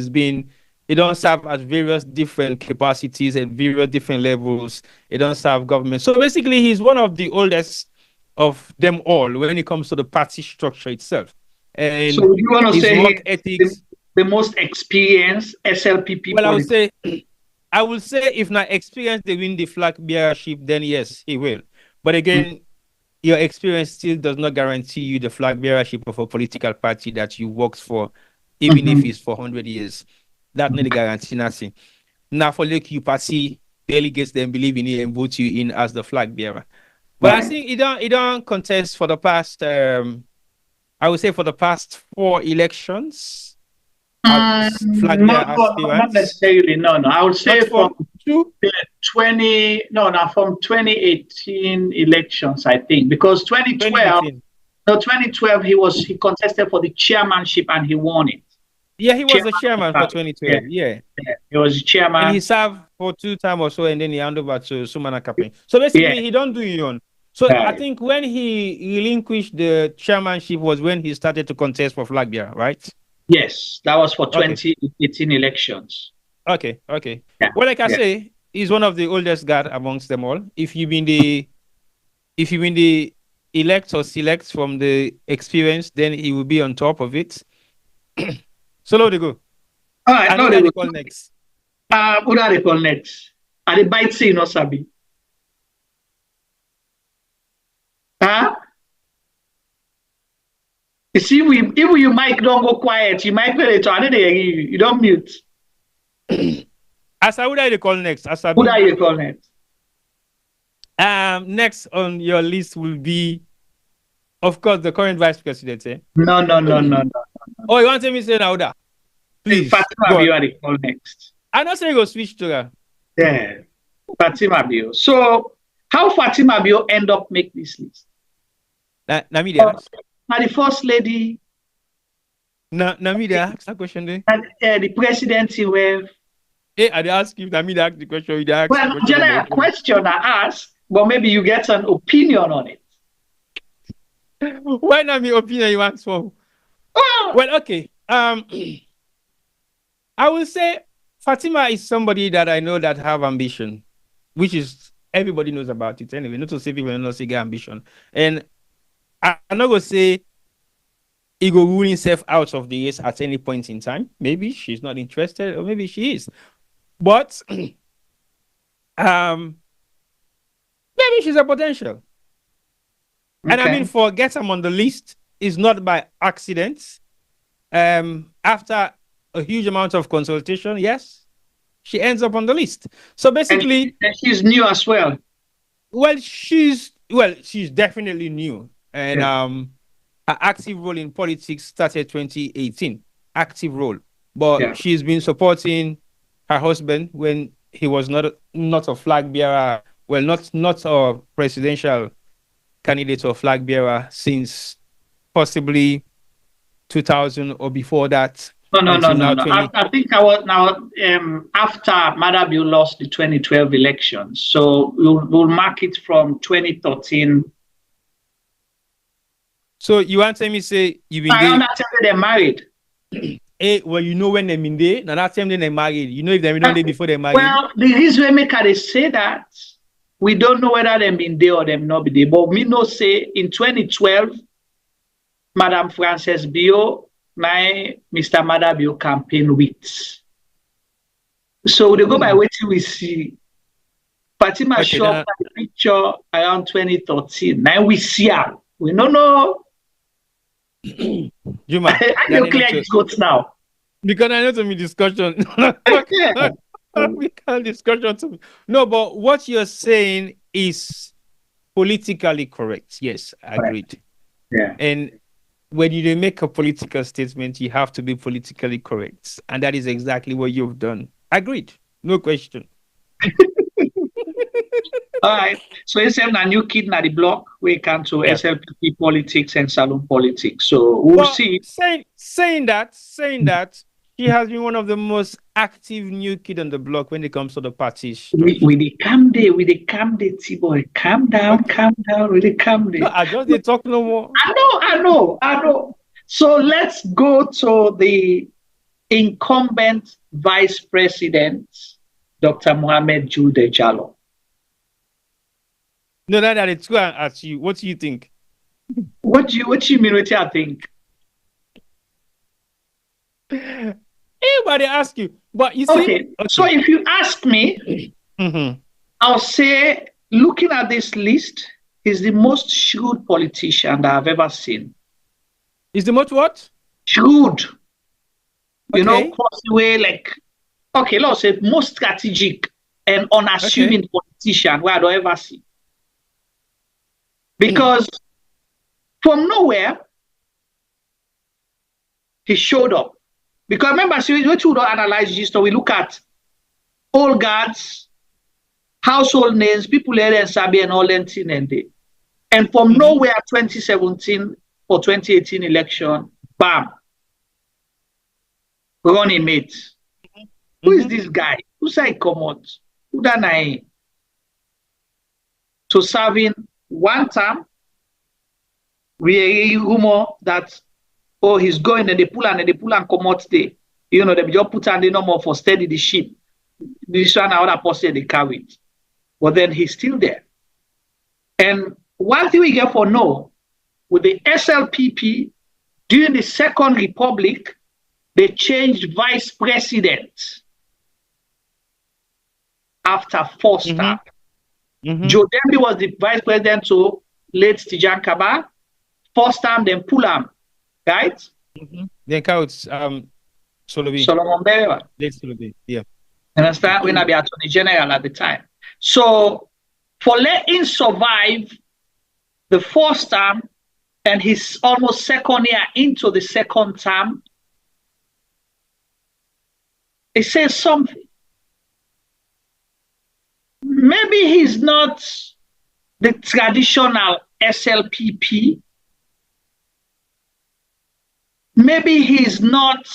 don't serve at various different capacities at various different levels. He don't serve government. So basically, he's one of the oldest of them all when it comes to the party structure itself. And so you want to say ethics, the most experienced SLPP? Well, I will say if not experienced they win the flag bearership, then yes, he will. But again, your experience still does not guarantee you the flag bearership of a political party that you worked for, even if it's for 100 years. That's not a guarantee, nothing. Now for you party delegates then believe in it and vote you in as the flag bearer. But I think it don't contest for the past, I would say for the past 4 elections. Not necessarily. No. I would say from 2018 elections, I think, because 2012 he contested for the chairmanship and he won it. Yeah, he was the chairman for 2012. Yeah, he was the chairman. And he served for 2 times or so, and then he handed over to Sumana Kapin. So basically, he don't do it on. So I think when he relinquished the chairmanship was when he started to contest for flag bearer, right? Yes, that was for 2018 elections. Okay. Yeah. Well, like I say, he's one of the oldest guard amongst them all. If you've been the elect or select from the experience, then he will be on top of it. So now they go. All right, I know that they call next. Who do they call next? Are they biting no sabi? Huh? You see, if your mic don't go quiet, you might play it. You don't mute. Asa, who do they call next? Asa, who do you call next? Next on your list will be, of course, the current vice president. Eh? No. Oh, you want me to say now that? Please. Fatima Bio they call next. I'm not saying go switch to her. Yeah, Fatima Bio. So, how Fatima Bio end up make this list? Now the first lady. Namida ask that question there. And the presidency where. Hey, I ask you, Namida ask the question. Well, general question I ask, but maybe you get an opinion on it. Why not my opinion you want for? Well, okay. I will say Fatima is somebody that I know that have ambition, which is everybody knows about it anyway. Not to say people not say ambition, and I'm not gonna say he go rule himself out of the race at any point in time. Maybe she's not interested, or maybe she is, but maybe she's a potential. Okay. And I mean, for get him on the list is not by accident. After a huge amount of consultation, yes, she ends up on the list. So basically, and she's new as well. Well, she's definitely new, and her active role in politics started 2018. Active role, but she's been supporting her husband when he was not a flag bearer. Well, not a presidential candidate or flag bearer since possibly 2000 or before that. No. I think I was after Maada Bio lost the 2012 elections. So we'll mark it from 2013. So you want to tell me say you been there? That time they're married. Hey, well, you know when they've been there. Now that time they're married. You know if they've been there before they're married. Well, the reason they say that we don't know whether they've been there or they've not been there. But me no say in 2012, Madam Frances Bio, Mr. Maada Bio campaign with. So they go by what we see. Fatima showed up the picture around 2013. Now we see her. We don't know. Juma, I can clear it goes now. Because I know to me discussion. We can't discussion to me. No, but what you're saying is politically correct. Yes, agreed. Yeah. And when you make a political statement, you have to be politically correct. And that is exactly what you've done. Agreed. No question. All right. So you said a new kid na the block we come to SLPP politics and saloon politics. So we'll see. Saying that, she has been one of the most active new kid on the block when it comes to the party. With the calm day, T-boy. Calm down, with the calm day. No, I just didn't talk no more. I know. So let's go to the incumbent vice president, Dr. Mohamed Jude Jallow. No, that it's going to ask you. What do you think? What do you mean? What do you think? Everybody ask you, but you see. Okay. So if you ask me, I'll say, looking at this list, he's the most shrewd politician that I've ever seen. Is the most what? Shrewd. You know, way like. Okay, let's say most strategic and unassuming politician where I don't ever see. Because from nowhere, he showed up. Because remember, so we don't analyze this, so we look at old guards, household names, people there and Sabi and all that thing and they. And from nowhere, 2017 or 2018 election, bam, running mate. Who is this guy? Who say come out? Who that I? So serving one time, we rumor that, oh, he's going and they pull and come out there. You know, they just put on the number for steady the ship. This one, another person they carry it. But then he's still there. And one thing we get for know, with the SLPP, during the Second Republic, they changed vice president after 4 stars. JMBB was the vice president to late Tijan Kaba. 1st time, then pull him, right? Then counts Solomon Bereva. Late Solobi, yeah. Understand? When I be Attorney General at the time. So, for letting survive the 1st term and his almost 2nd year into the 2nd term, it says something. Maybe he's not the traditional SLPP. Maybe he's not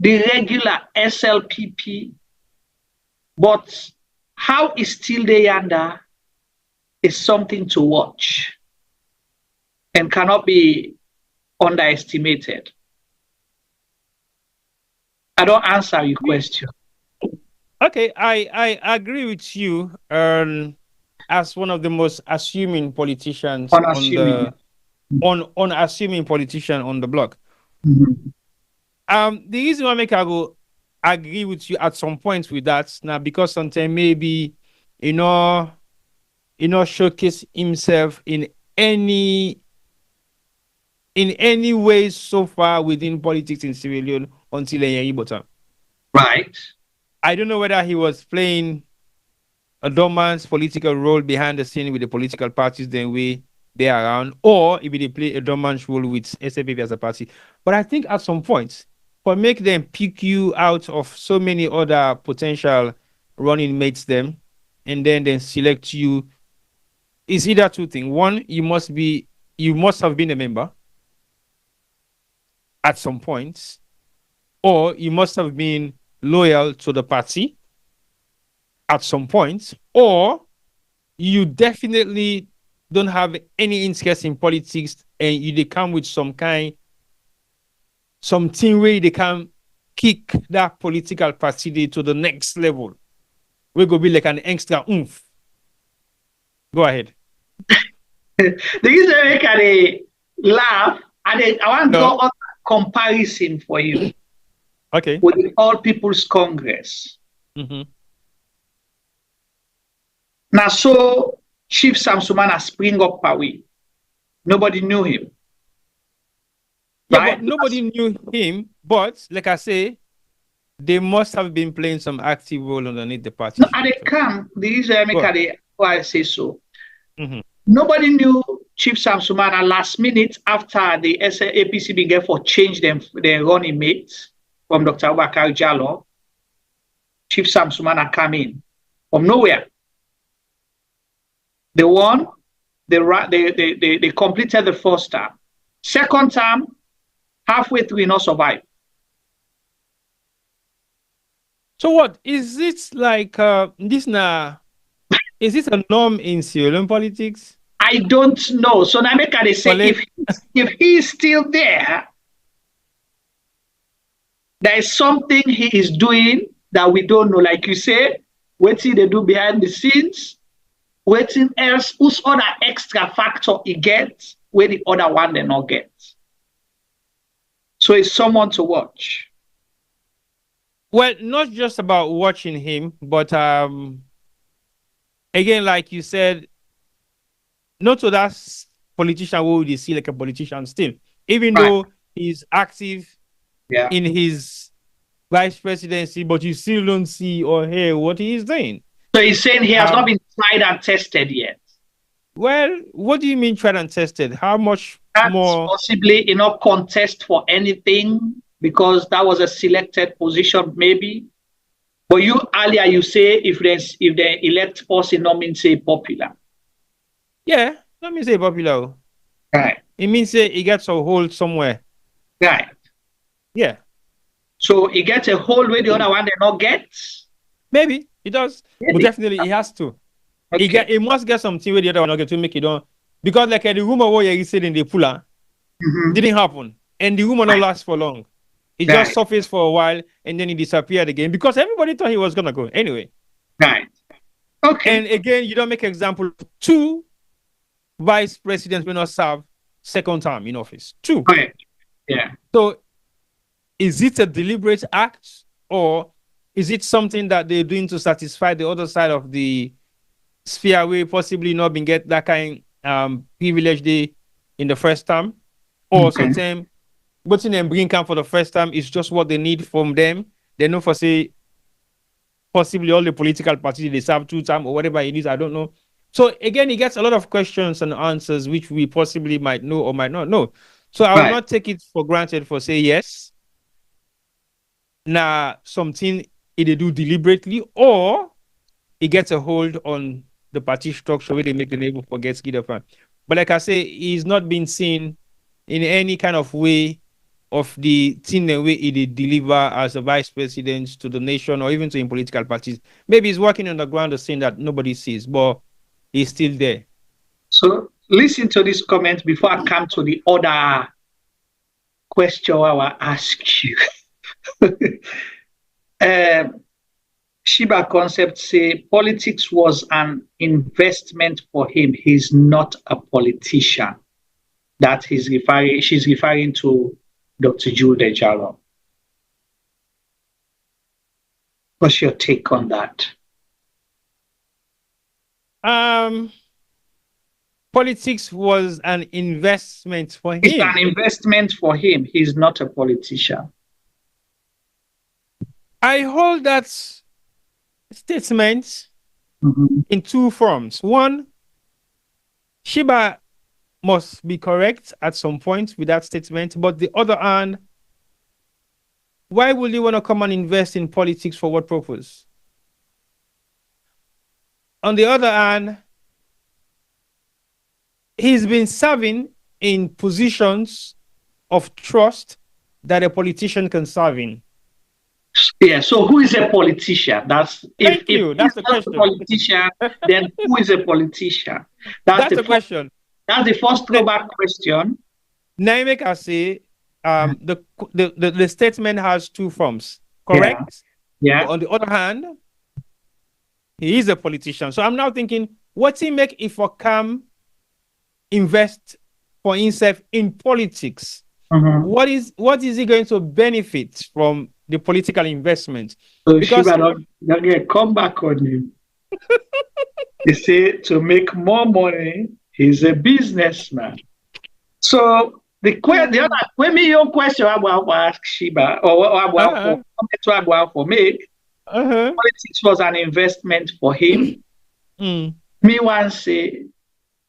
the regular SLPP, but how is still there under is something to watch and cannot be underestimated. I don't answer your question. Okay, I agree with you. As one of the most assuming politicians unassuming politician on the block. The reason why I go agree with you at some point with that now, because sometimes maybe showcase himself in any way so far within politics in Sierra Leone until a bottom. Right. I don't know whether he was playing a dormant political role behind the scene with the political parties then they are around, or if they play a dormant role with SLPP as a party. But I think at some point, for make them pick you out of so many other potential running mates them, and then select you, is either two things. One, you must have been a member at some point, or you must have been loyal to the party at some point, or you definitely don't have any interest in politics and they come with something where they can kick that political party to the next level. We're going to be like an extra oomph. Go ahead. The reason I make a laugh, and I want to draw a comparison for you. Okay. With the All People's Congress. Now, so Chief Samsumana spring up away. Nobody knew him. Yeah, right? but nobody knew him. But like I say, they must have been playing some active role underneath the party. No, and they can. The reason I make why I say so. Nobody knew Chief Samsumana last minute after the APC began for change them their running mates from Dr. Abubakar Jallo. Chief Samsumana came in from nowhere. They won. They completed the 1st term. 2nd term, halfway through, not survive. So what is it like? This now is this a norm in Sierra Leone politics? I don't know. So now make they say if he's still there, there is something he is doing that we don't know. Like you say, what they do behind the scenes. Waiting else, whose other extra factor he gets, where the other one they not get. So it's someone to watch. Well, not just about watching him, but again, like you said, not to that politician who you see like a politician still, even though he's active in his vice presidency, but you still don't see or hear what he is doing. So he's saying he has not been tried and tested yet. Well, what do you mean tried and tested? How much more? Possibly enough contest for anything, because that was a selected position, maybe. But you earlier you say if they elect us, it not mean say popular. Yeah, not mean say popular. Right. It means say he gets a hold somewhere. Right. Yeah. So he gets a hold where the other one they not get. Maybe he does, but definitely he has to. Okay. He must get something where the other one not get to make it on Because like the rumor what you said in the Pula didn't happen. And the rumor not last for long. It just surfaced for a while and then it disappeared again because everybody thought he was gonna go. Anyway. Right. Okay. And again, you don't make example. 2 vice presidents will not serve second term in office. 2. Okay. Yeah. So is it a deliberate act or is it something that they're doing to satisfy the other side of the sphere where possibly not being get that kind privilege day in the first term? Or sometimes what's in them bring camp for the first time is just what they need from them. They know for say possibly all the political parties they serve 2 terms or whatever it is, I don't know. So again, it gets a lot of questions and answers which we possibly might know or might not know. So I will not take it for granted for say yes. Now something either do deliberately or it gets a hold on the party structure where they make the neighbor forget Skidafan. But like I say, he's not been seen in any kind of way of the thing the way he did deliver as a vice president to the nation or even to in political parties. Maybe he's working on the ground of saying that nobody sees, but he's still there. So listen to this comment before I come to the other question I will ask you. Shiba Concept say politics was an investment for him. He's not a politician. That she's referring to Dr. Jude Jalo. What's your take on that? Politics was an investment for him. It's an investment for him. He's not a politician. I hold that statement in 2 forms. One, Shiba must be correct at some point with that statement, but the other hand, why would you want to come and invest in politics for what purpose? On the other hand, he's been serving in positions of trust that a politician can serve in. Yeah, so who is a politician? That's Thank you. That's the question. A politician, then who is a politician? That's the question. That's the first throwback question. Naimek, I say, the statement has 2 forms, correct? Yeah. But on the other hand, he is a politician. So I'm now thinking, what's he make if I come invest for himself in politics? What is he going to benefit from the political investment? So because don't come back on him. They say to make more money, he's a businessman. So the other when me your question about ask Shiba or about for me, politics was an investment for him. Me want say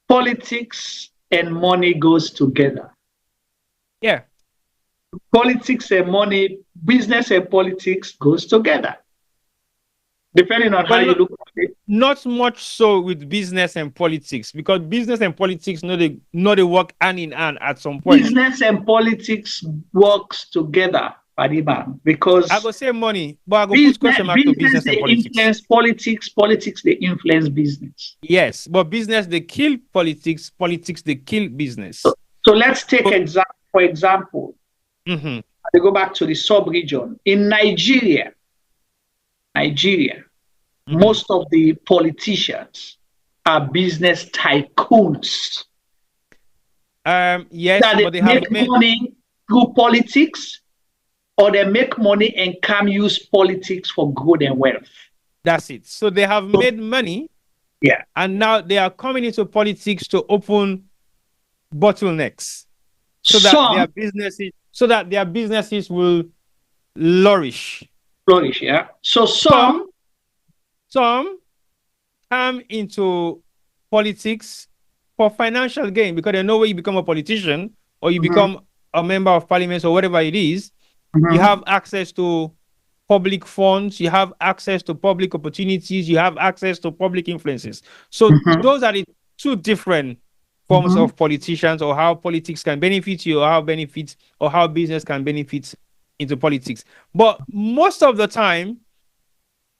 politics and money goes together. Yeah. Politics and money, business and politics goes together. Depending on how you look at it. Not much so with business and politics, because business and politics know they work hand in hand at some point. Business and politics works together, Padiba, because I go say money, but I go put question mark to business and politics. Influence politics they influence business. Yes, but business they kill politics, politics they kill business. So let's take for example. I go back to the sub-region. In Nigeria, most of the politicians are business tycoons. Yes, that but they have make money through politics, or they make money and can use politics for good and wealth. That's it. So they have made money. Yeah. And now they are coming into politics to open bottlenecks so that their businesses will flourish. Yeah. So some come into politics for financial gain because they know when you become a politician or you become a member of parliament or whatever it is, you have access to public funds, you have access to public opportunities, you have access to public influences. So those are the 2 different forms of politicians, or how politics can benefit you, or how business can benefit into politics. But most of the time,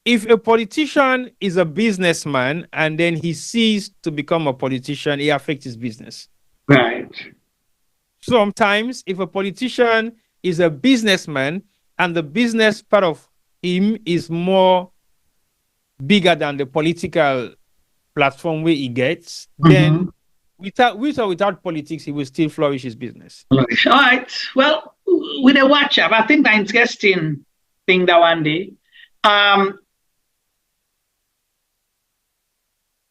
if a politician is a businessman and then he ceases to become a politician, it affects his business. Right. Sometimes, if a politician is a businessman and the business part of him is more bigger than the political platform where he gets, then without politics, he will still flourish his business. All right. Well, with a watch up, I think the interesting thing that one day,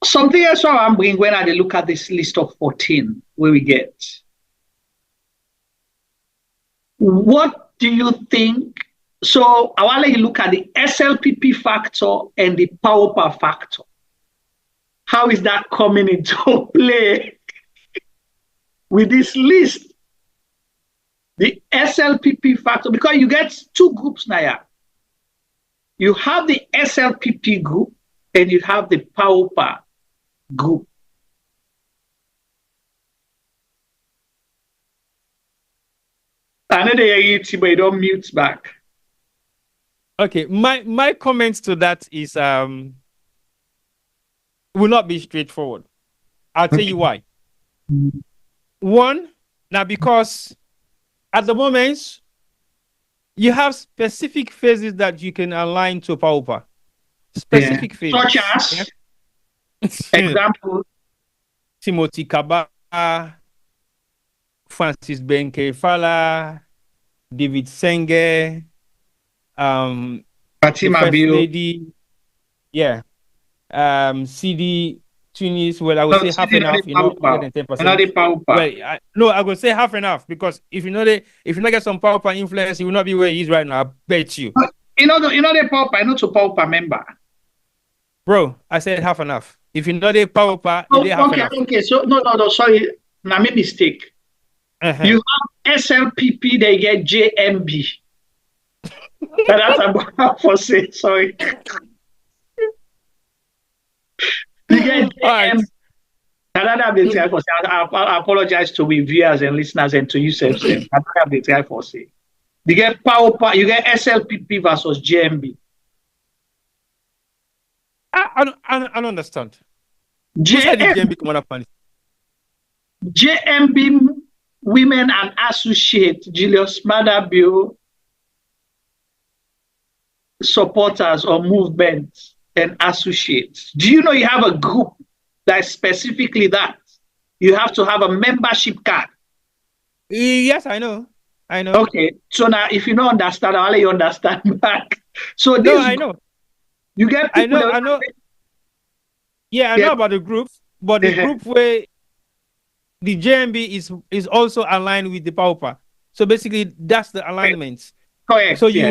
something else I'm bringing when I look at this list of 14 where we get. What do you think? So I want to look at the SLPP factor and the power factor. How is that coming into play with this list? The SLPP factor, because you get two groups now. You have the SLPP group and you have the power group. I know they hear you, but you don't mute back. Okay, my comments to that is will not be straightforward. I'll tell you why. One, now because at the moment you have specific phases that you can align to power. Specific phases. Such as example Timothy Kaba, Francis Benke Fala, David Senge, Fatima Bio. Lady, yeah, CD Tunis. Well, I would say half enough, you know, more than 10%. Well, no, I would say half enough because if you not get some power influence, he will not be where he is right now. I bet you. You know the power, not to power member. Bro, I said half enough. If you know the power, half enough. Okay. So no, sorry, I made a mistake. You have SLPP, they get JMB. That's about for say. Sorry. You get JMB. I apologize to we viewers and listeners and to you, I don't have the try for say. You get power. You get SLPP versus JMB. I don't understand. JMB Women and Associate Julius Maada Bio supporters or movements and associates. Do you know you have a group that is specifically that? You have to have a membership card. Yes, I know. Okay. So now if you don't understand, I'll let you understand back. So this I know. You get I know. Yeah, I know about the group, but the group where the JMB is also aligned with the power. So basically, that's the alignment. Correct. So you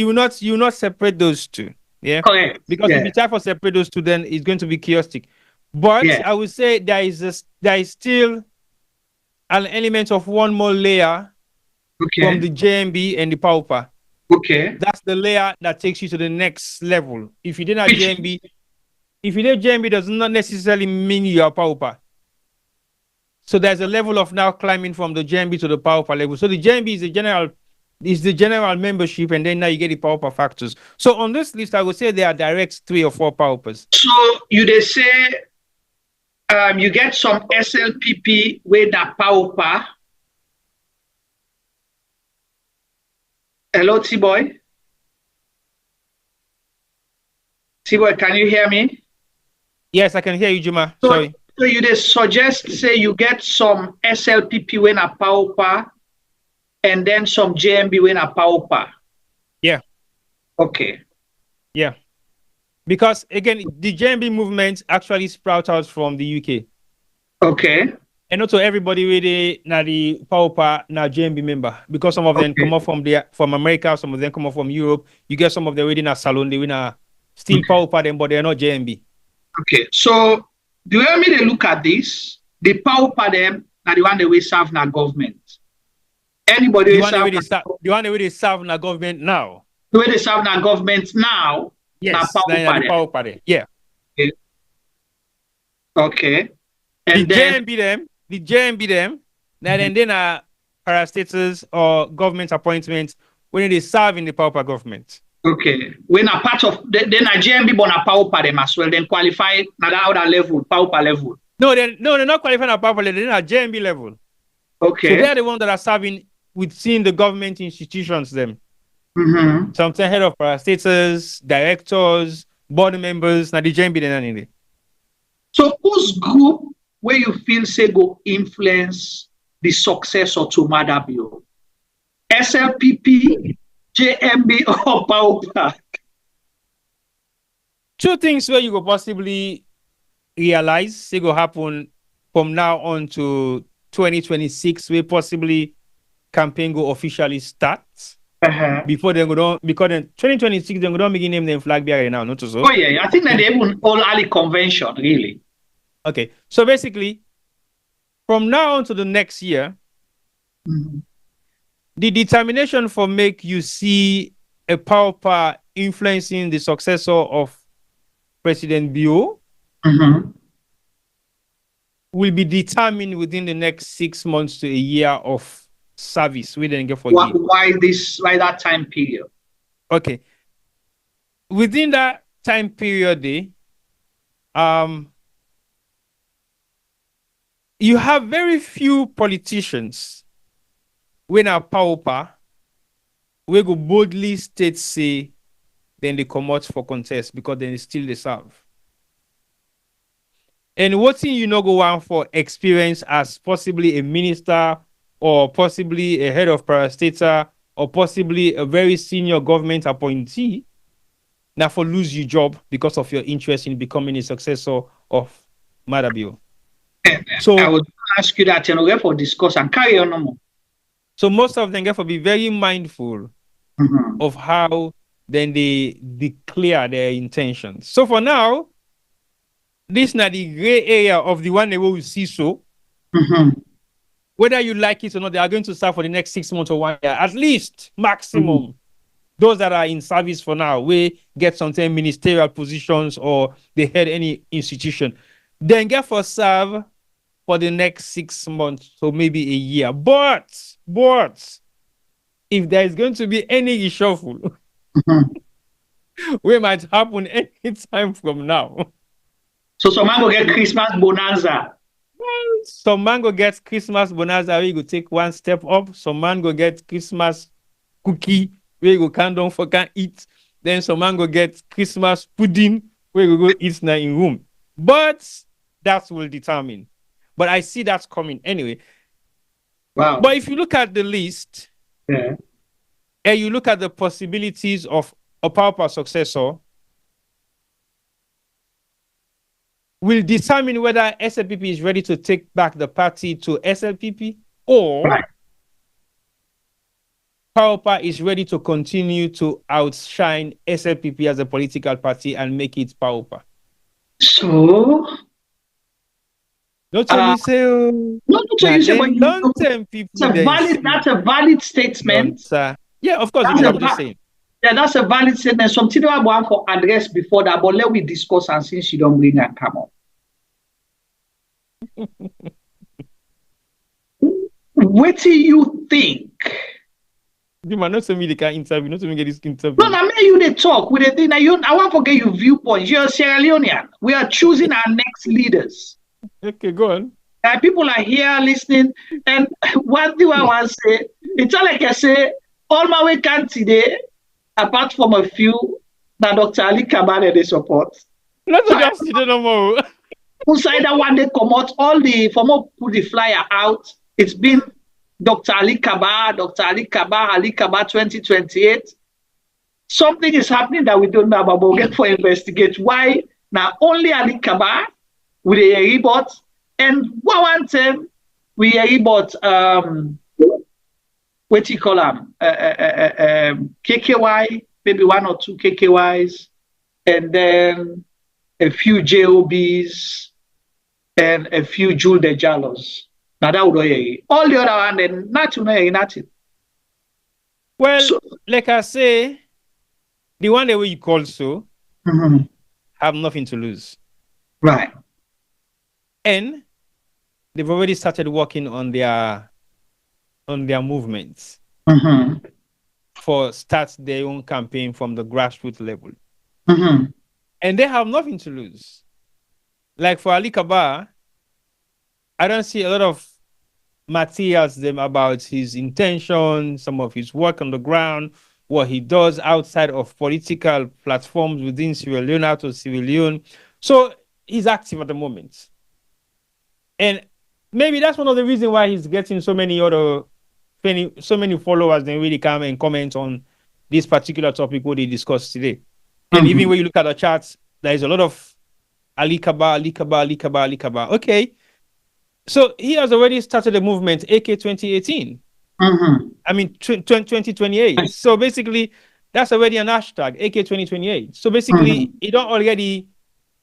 will not separate those two. Yeah. Correct. Because if you try to separate those two, then it's going to be chaotic. But I would say there is still an element of one more layer from the JMB and the power. Okay. That's the layer that takes you to the next level. If you didn't have JMB, does not necessarily mean you are power. So there's a level of now climbing from the JMB to the power level. So the JMB is the general membership, and then now you get the power factors. So on this list, I would say there are direct 3 or 4 powers. So they say you get some SLPP with that power. Hello, T-Boy. T-Boy, can you hear me? Yes, I can hear you, Juma. Sorry. So you just suggest, say, you get some SLPP when a power and then some JMB when a power. Yeah. Okay. Yeah. Because, again, the JMB movement actually sprouts out from the UK. Okay. And also everybody really now the power now JMB member, because some of them come up from America, some of them come up from Europe. You get some of them within a salon, they win still power them, but they're not JMB. Okay. So do you want me to look at this? The power them are the one that we serve now government. Anybody the one that we serve now government now. The way they serve now government now. Yes, power party. Yeah. Okay. And the JMB them, then parastatals or government appointments when they serve in the power government. Okay. When a part of then a JMBB on a power them as well, then qualify na that other level, power level. No, they're not qualifying at power level, they're at JMB level. Okay. So they are the ones that are serving within the government institutions, them. Sometimes head of parastatals, directors, board members, now the JMB then anything. So whose group where you feel say go influence the successor to Maada Bio? SLPP, JMB or Power? Two things where you could possibly realize say go happen from now on to 2026, where possibly campaign go officially start. Before they go down, because in 2026 they go down begin name them flag bearer now, not so. Oh yeah, I think that they even all early convention really. Okay, so basically, from now on to the next year, the determination for make you see a power influencing the successor of President Bio will be determined within the next 6 months to a year of service. We didn't get for why that time period? Okay, within that time period, you have very few politicians when a power we go boldly state say then they come out for contest because then still they serve. And what thing you know go on for experience as possibly a minister or possibly a head of parastatal or possibly a very senior government appointee now for lose your job because of your interest in becoming a successor of Maada Bio. So I would ask you that for discuss and carry on no more. So most of them get to be very mindful of how then they declare their intentions. So for now, this is not the gray area of the one they will see so. Whether you like it or not, they are going to serve for the next 6 months or 1 year, at least maximum. Those that are in service for now, we get sometimes ministerial positions or they head any institution, then get for serve for the next 6 months, so maybe a year. But if there is going to be any reshuffle, we might happen any time from now. So some man go get Christmas bonanza. Some man go get Christmas bonanza where you go take one step up. Some man go get Christmas cookie where you go count down for can eat. Then some man go get Christmas pudding where you go eat now in room. But that will determine. But I see that's coming anyway. Wow. But if you look at the list, and you look at the possibilities of a power successor, will determine whether SLPP is ready to take back the party to SLPP or Power is ready to continue to outshine SLPP as a political party and make it Power. So don't tell me say long-term people. That's a valid statement. Yeah, of course, I'm just saying. Yeah, that's a valid statement. Something I want for address before that, but let me discuss and since you don't bring and come up. What do you think? You might not send me the kind interview, not to get this interview. No, I mean you they talk with the thing. I want to forget your viewpoints. You're a Sierra Leonean. We are choosing our next leaders. Okay, go on. People are here listening, and one thing I want to say, it's all like I say, all my way can today, apart from a few that Dr. Ali Kabane they support. Not so just see no more. Inside that one they come out, all the former put the flyer out. It's been Dr. Ali Kaba 2028. Something is happening that we don't know about, but we'll get for investigate why now only Ali Kaba with a report and one time we report what do you call them KKY, maybe 1 or 2 KKYs, and then a few JOBs and a few Jules de Jalos. Now that would all the other one then nothing. Well, so, like I say, the one that we call so have nothing to lose. Right. And they've already started working on their movements for for start their own campaign from the grassroots level. Mm-hmm. And they have nothing to lose. Like for Ali Kaba, I don't see a lot of materials them about his intention, some of his work on the ground, what he does outside of political platforms within Sierra Leone, out of Sierra Leone. So he's active at the moment. And maybe that's one of the reasons why he's getting so many followers that really come and comment on this particular topic what they discussed today. And even when you look at the charts, there is a lot of Ali Kaba, Ali Kaba, Ali Kaba, Ali Kaba. Okay. So he has already started a movement, AK 2018. I mean, 2028. So basically, that's already an hashtag, AK 2028. So basically, he don't already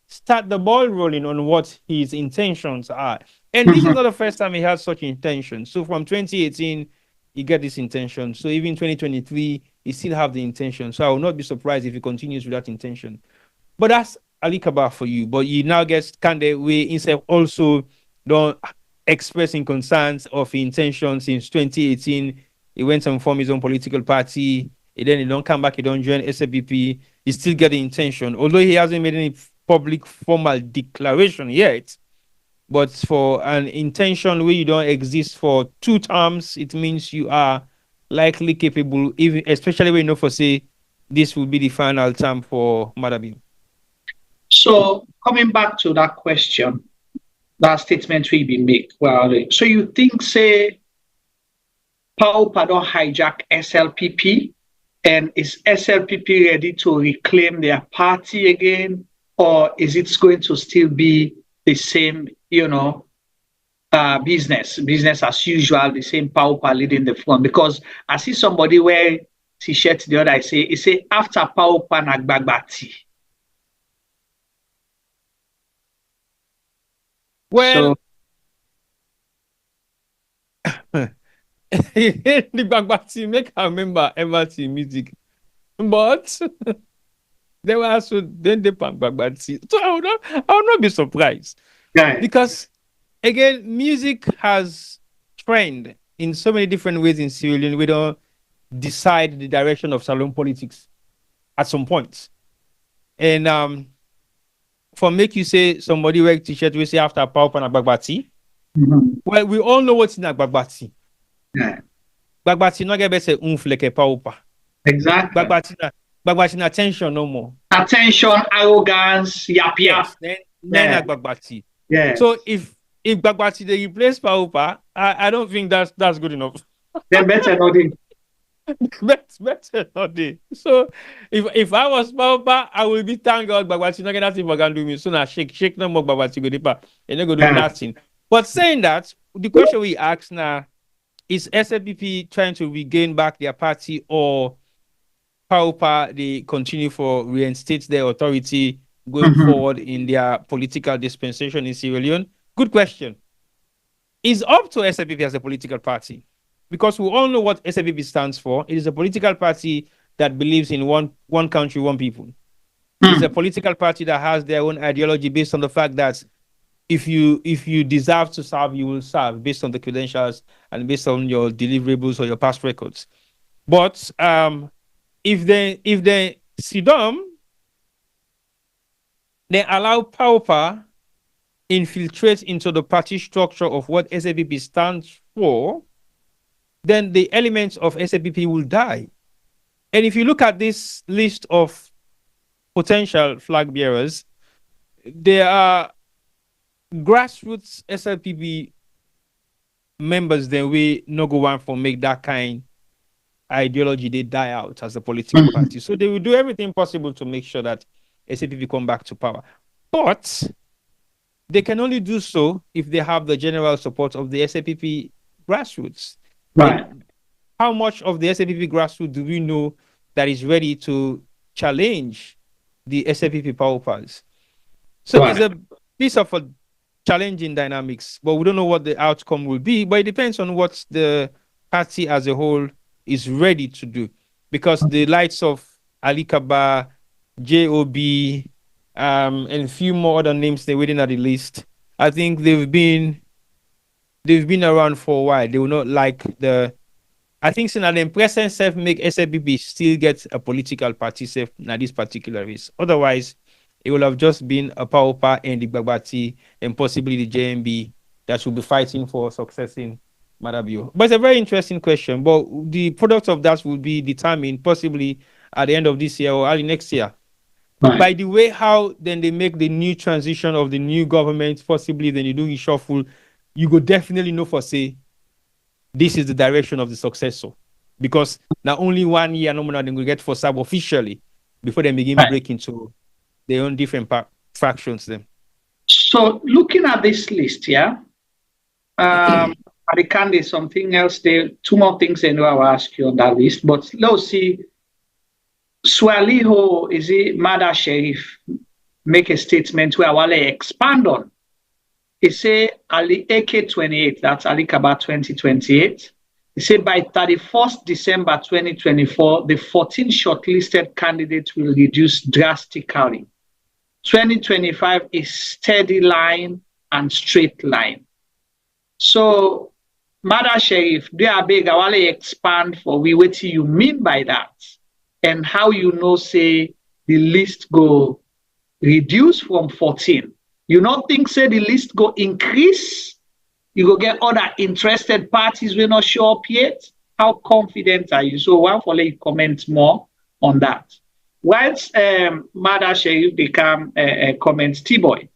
start the ball rolling on what his intentions are. And this is not the first time he has such intentions. So from 2018, he get this intention. So even 2023, he still have the intention. So I will not be surprised if he continues with that intention. But that's Ali Kaba for you. But you now get Kande way Insai also don't expressing concerns of intention since 2018. He went and formed his own political party. And then he don't come back, he don't join SLPP. He still get the intention. Although he hasn't made any public formal declaration yet. But for an intention where you don't exist for 2 terms, it means you are likely capable, even especially when you know for say this will be the final term for Maada Bio. So coming back to that question, that statement we be make. Well, so you think say Paupa don't hijack SLPP, and is SLPP ready to reclaim their party again, or is it going to still be the same, business as usual, the same Paupa leading the front? Because I see somebody wear t-shirt the other, he say after Paupa Nagbagbati. Well, the Bagbati make I remember Everton music, but they were also then the Bagbati. So I would not be surprised, because again, music has trend in so many different ways in Sierra Leone. We don't decide the direction of Salon politics at some point, and for make you say somebody wear t-shirt we say after Paupa and Bagbati. Well, we all know what's in Bagbati. Yeah. Bagbati not get better like Paupa. Exactly. Bagbati na attention no more. Attention, arrogance, yap. Yes, then Bagbati. Yeah. So if Bagbati they replace Paupa, I don't think that's good enough. They better not it. better not they. So if I was Paupa, I will be thank God Bagbati not get nothing for can do me. So now shake no more Bagbati go deeper. And they go do nothing. But saying that, the question we ask now is SLPP trying to regain back their party, or Paupa they continue for reinstate their authority going forward in their political dispensation in Sierra Leone? Good question. It's up to SLPP as a political party, because we all know what SLPP stands for. It is a political party that believes in one country, one people. It's a political party that has their own ideology based on the fact that if you deserve to serve, you will serve based on the credentials and based on your deliverables or your past records. But if they Sidom, they allow Paupa infiltrate into the party structure of what SLPP stands for, then the elements of SLPP will die. And if you look at this list of potential flag bearers, there are grassroots SLPP members, then we no go on for make that kind ideology they die out as a political party. So they will do everything possible to make sure that SLPP come back to power. But they can only do so if they have the general support of the SLPP grassroots. Right. And how much of the SLPP grassroots do we know that is ready to challenge the SLPP powers? So it's a piece of a challenging dynamics, but we don't know what the outcome will be. But it depends on what the party as a whole is ready to do, because the likes of Ali Kaba, JOB, and a few more other names they're waiting at the list. I think they've been around for a while. They will not like the I think so now the present self make SLPP still get a political party self now this particular race. Otherwise, it will have just been a Paupa and the Babati and possibly the JMB that will be fighting for successing Maada Bio. But it's a very interesting question. But the product of that will be determined possibly at the end of this year or early next year. Right. By the way, how then they make the new transition of the new government, possibly then you do reshuffle, you go definitely know for say this is the direction of the successor. Because now only 1 year no more they will get for sub officially before they begin breaking into their own different factions then. So looking at this list, yeah, at the candidates, something else there, 2 more things I know I will ask you on that list, but let's see. Swaliho, is it Maada Sheriff, make a statement where I want to expand on. He say Ali AK28, that's Ali Kaba 2028. He said by 31st December 2024, the 14 shortlisted candidates will reduce drastically. 2025 is steady line and straight line. So, Maada Sheriff, do you beg I want to expand for what you mean by that? And how you know, say, the list go reduce from 14. You not think, say, the list go increase? You go get other interested parties will not show up yet? How confident are you? So one for let you comment more on that. Whilst Maada Sheriff become comments, T-Boy,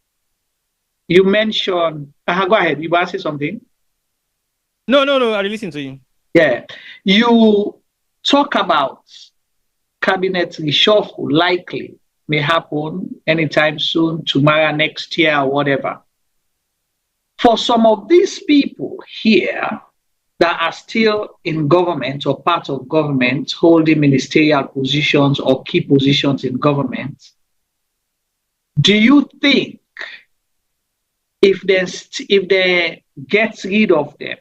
you mentioned, go ahead, you want to say something? No, I listen to you. Yeah, you talk about cabinet reshuffle likely may happen anytime soon, tomorrow, next year, or whatever. For some of these people here that are still in government or part of government, holding ministerial positions or key positions in government, do you think if they get rid of them,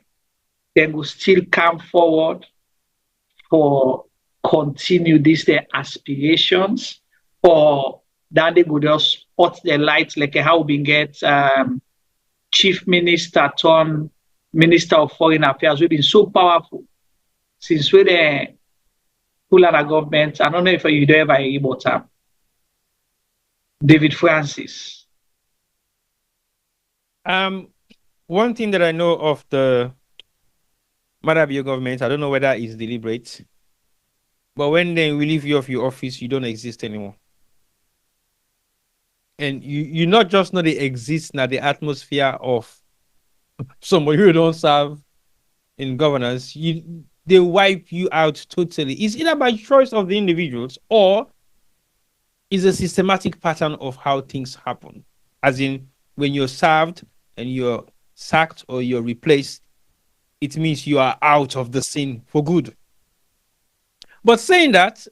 they will still come forward for continue their aspirations, or that they would just put their lights like how we get chief minister turned minister of foreign affairs? We've been so powerful since we the pull out of government. I don't know if you do ever hear about David Francis. One thing that I know of the Maada Bio government, I don't know whether it's deliberate, but when they relieve you of your office, you don't exist anymore. And you not just know they exist now, the atmosphere of somebody who don't serve in governance, they wipe you out totally. It's either by choice of the individuals or is a systematic pattern of how things happen. As in, when you're served and you're sacked or you're replaced, it means you are out of the scene for good. But saying that,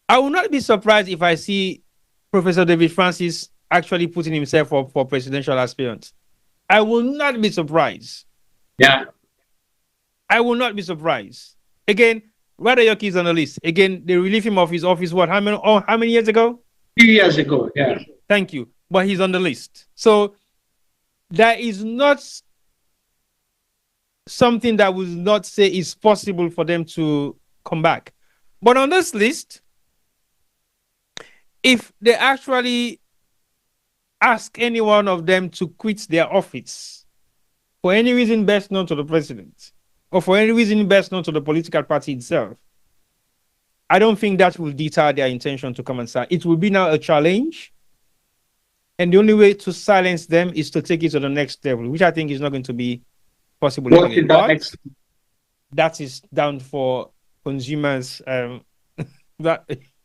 I will not be surprised if I see Professor David Francis actually putting himself up for presidential aspirant. I will not be surprised. Yeah. I will not be surprised. Again, Radayoki is on the list. Again, they relieved him of his office, what, how many years ago? 3 years ago, yeah. Thank you. But he's on the list. So there is not something that will not say it's possible for them to come back. But on this list, if they actually ask any one of them to quit their office for any reason best known to the president or for any reason best known to the political party itself, I don't think that will deter their intention to come and serve. It will be now a challenge. And the only way to silence them is to take it to the next level, which I think is not going to be possible. But that is down for consumers. That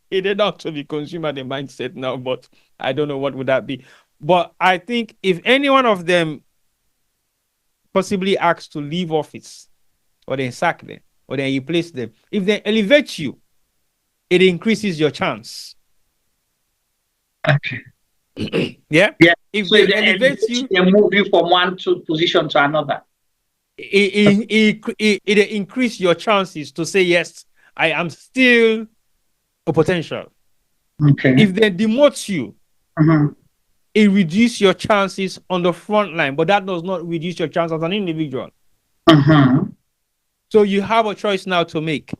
it is not to be consumer the mindset now, but I don't know what would that be. But I think if any one of them possibly asks to leave office, or they sack them, or they replace them, if they elevate you, it increases your chance. Okay. Yeah. If so they elevate you, they move you from one position to another. It increase your chances to say yes, I am still a potential. Okay. If they demote you, it reduces your chances on the front line, but that does not reduce your chance as an individual. So you have a choice now to make.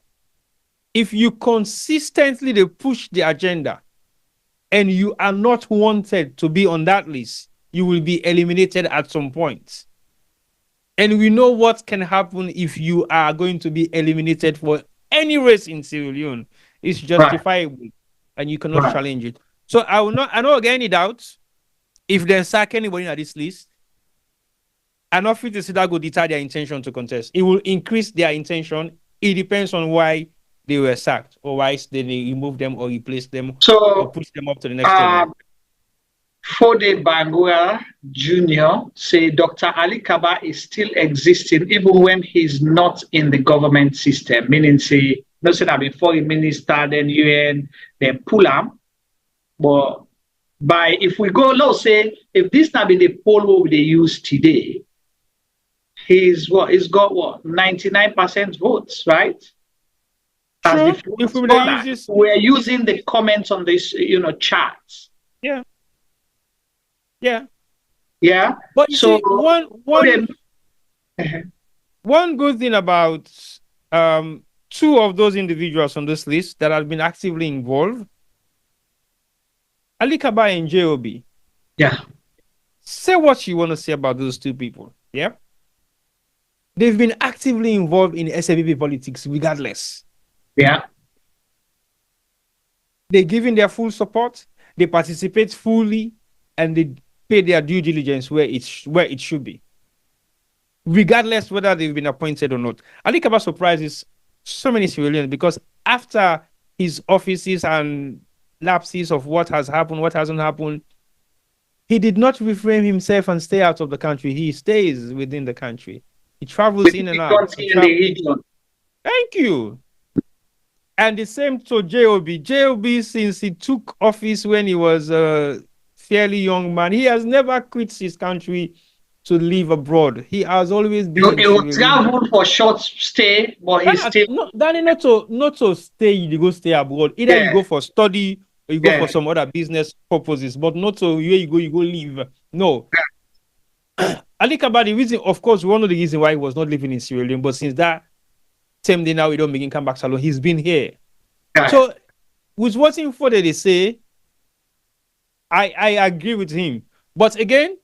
If you consistently push the agenda and you are not wanted to be on that list, you will be eliminated at some point. And we know what can happen if you are going to be eliminated for any race in Sierra Leone. It's justifiable and you cannot challenge it. So I will not get any doubts if they sack anybody on this list. And not fit that will deter their intention to contest. It will increase their intention. It depends on why they were sacked, or why they remove them or replace them, or push them up to the next level. Fode Bangura Jr. say Dr. Ali Kaba is still existing even when he's not in the government system. Meaning, say, no say that before he minister, then UN, then pull him. But if we go low, say if this now be the poll what they use today, he's got 99% votes, right? True. If we're using the comments on this, charts. Yeah. But you see, one good thing about two of those individuals on this list that have been actively involved, Ali Kaba and JOB. Yeah. Say what you want to say about those two people. Yeah. They've been actively involved in SLPP politics regardless. Yeah. They're giving their full support. They participate fully, and they pay their due diligence where it should be, regardless whether they've been appointed or not. Ali Kaba surprises so many Sierra Leoneans because after his offices and lapses of what has happened, what hasn't happened, he did not refrain himself and stay out of the country. He stays within the country. He travels in and out. Thank you. And the same to JOB. JOB, since he took office when he was a fairly young man, he has never quit his country to live abroad. He has always been. He will travel for short stay, but he's still. Not to stay. You go stay abroad. Either you go for study or you go for some other business purposes, but not to where you go live. No. Ali Kaba, the reason, of course, one of the reasons why he was not living in Sierra Leone, but since that same day now, we don't make him come back salon. He's been here. So, with what info that they say, I agree with him. But again,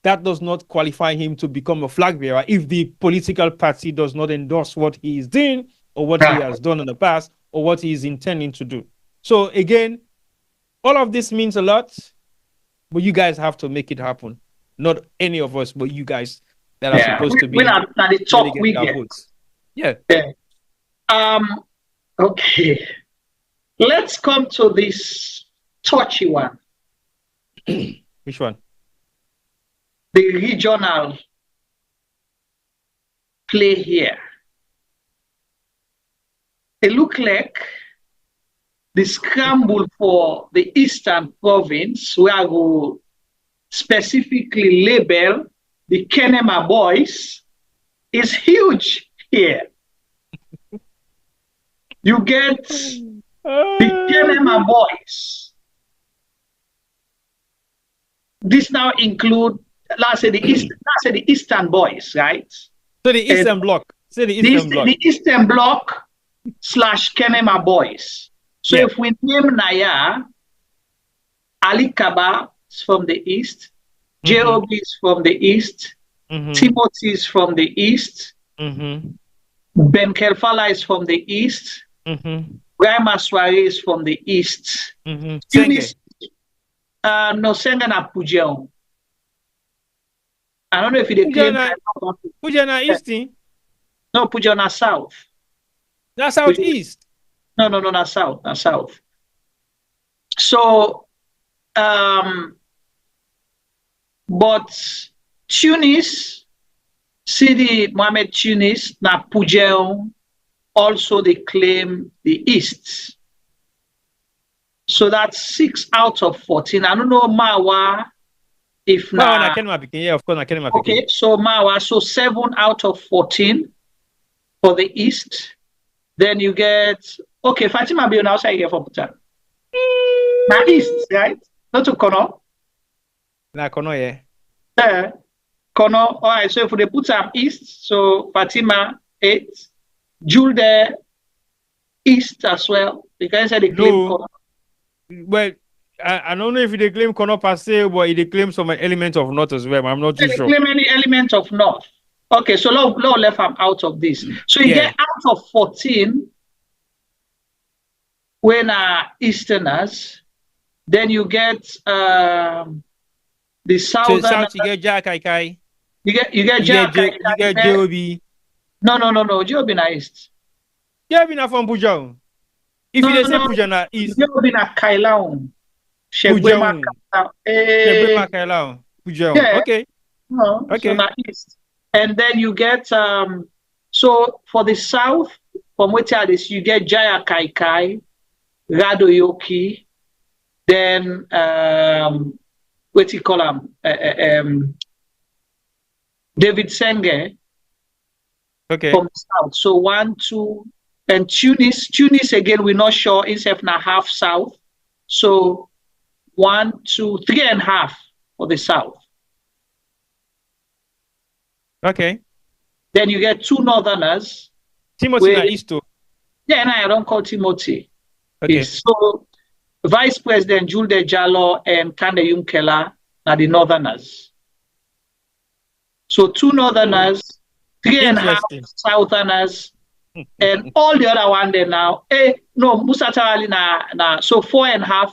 that does not qualify him to become a flag bearer if the political party does not endorse what he is doing or what he has done in the past or what he is intending to do. So again, all of this means a lot, but you guys have to make it happen. Not any of us, but you guys that are supposed to be. We're not the top we get. Yeah. Okay. Let's come to this touchy one. Which one? The regional play here. It looks like the scramble for the Eastern Province, where I will specifically label the Kenema boys, is huge here. You get the Kenema boys. This now include, let's say the Eastern boys, right? So the Eastern Bloc. So the Eastern Bloc. The Eastern Bloc / Kenema boys. So if we name Naya, Ali Kaba is from the East, JOB is from the East, Timothy is from the East, Ben Kelfala is from the East, Grandma Swari is from the East. Tunis, no, Senga na Pujeon. I don't know if they claim Pujeon East. No, Pujeon South. That's Southeast. No, not South, not South. So, but Tunis, Sidi Mohamed Tunis, na Pujeon, also they claim the East. So that's 6 out of 14. I don't know Mawa. If not, yeah, of course, I can. Okay, so Mawa, so 7 out of 14 for the East. Then you get Fatima Bio now say here for Bhutan. Now East, right? Not to Kono. Na Kono, yeah. Kono. All right. So if they put some East, so Fatima 8. Julde East as well. You can say they claim. No. Well, I don't know if they claim Kono per se, but they claim some element of North as well. I'm not too sure. They claim any element of North. Okay, so low left I'm out of this. So you get out of 14 when Easterners, then you get the Southern. So South you get Jack Kai. You get Jack. You get JOB. No. JOB na East. JOB na from Pujao. If you say Pujao na East. JOB na Kailao. Pujao. Pujao. Yeah. Okay. No, okay. So na East. And then you get so for the South, from which you get Jaya Kai, Radoyoki, then what you call him? David Senge. Okay. From the South. So 1, 2, and Tunis again, we're not sure, except now half South. So 1, 2, 3.5 for the South. Okay. Then you get 2 Northerners. Timothy na East. Yeah, no, I don't call Timothy. Okay. So Vice President Julde Jallo and Kande Yunkela are the Northerners. So 2 Northerners, 3.5 Southerners, and all the other one there now. Musa Tarali na so 4.5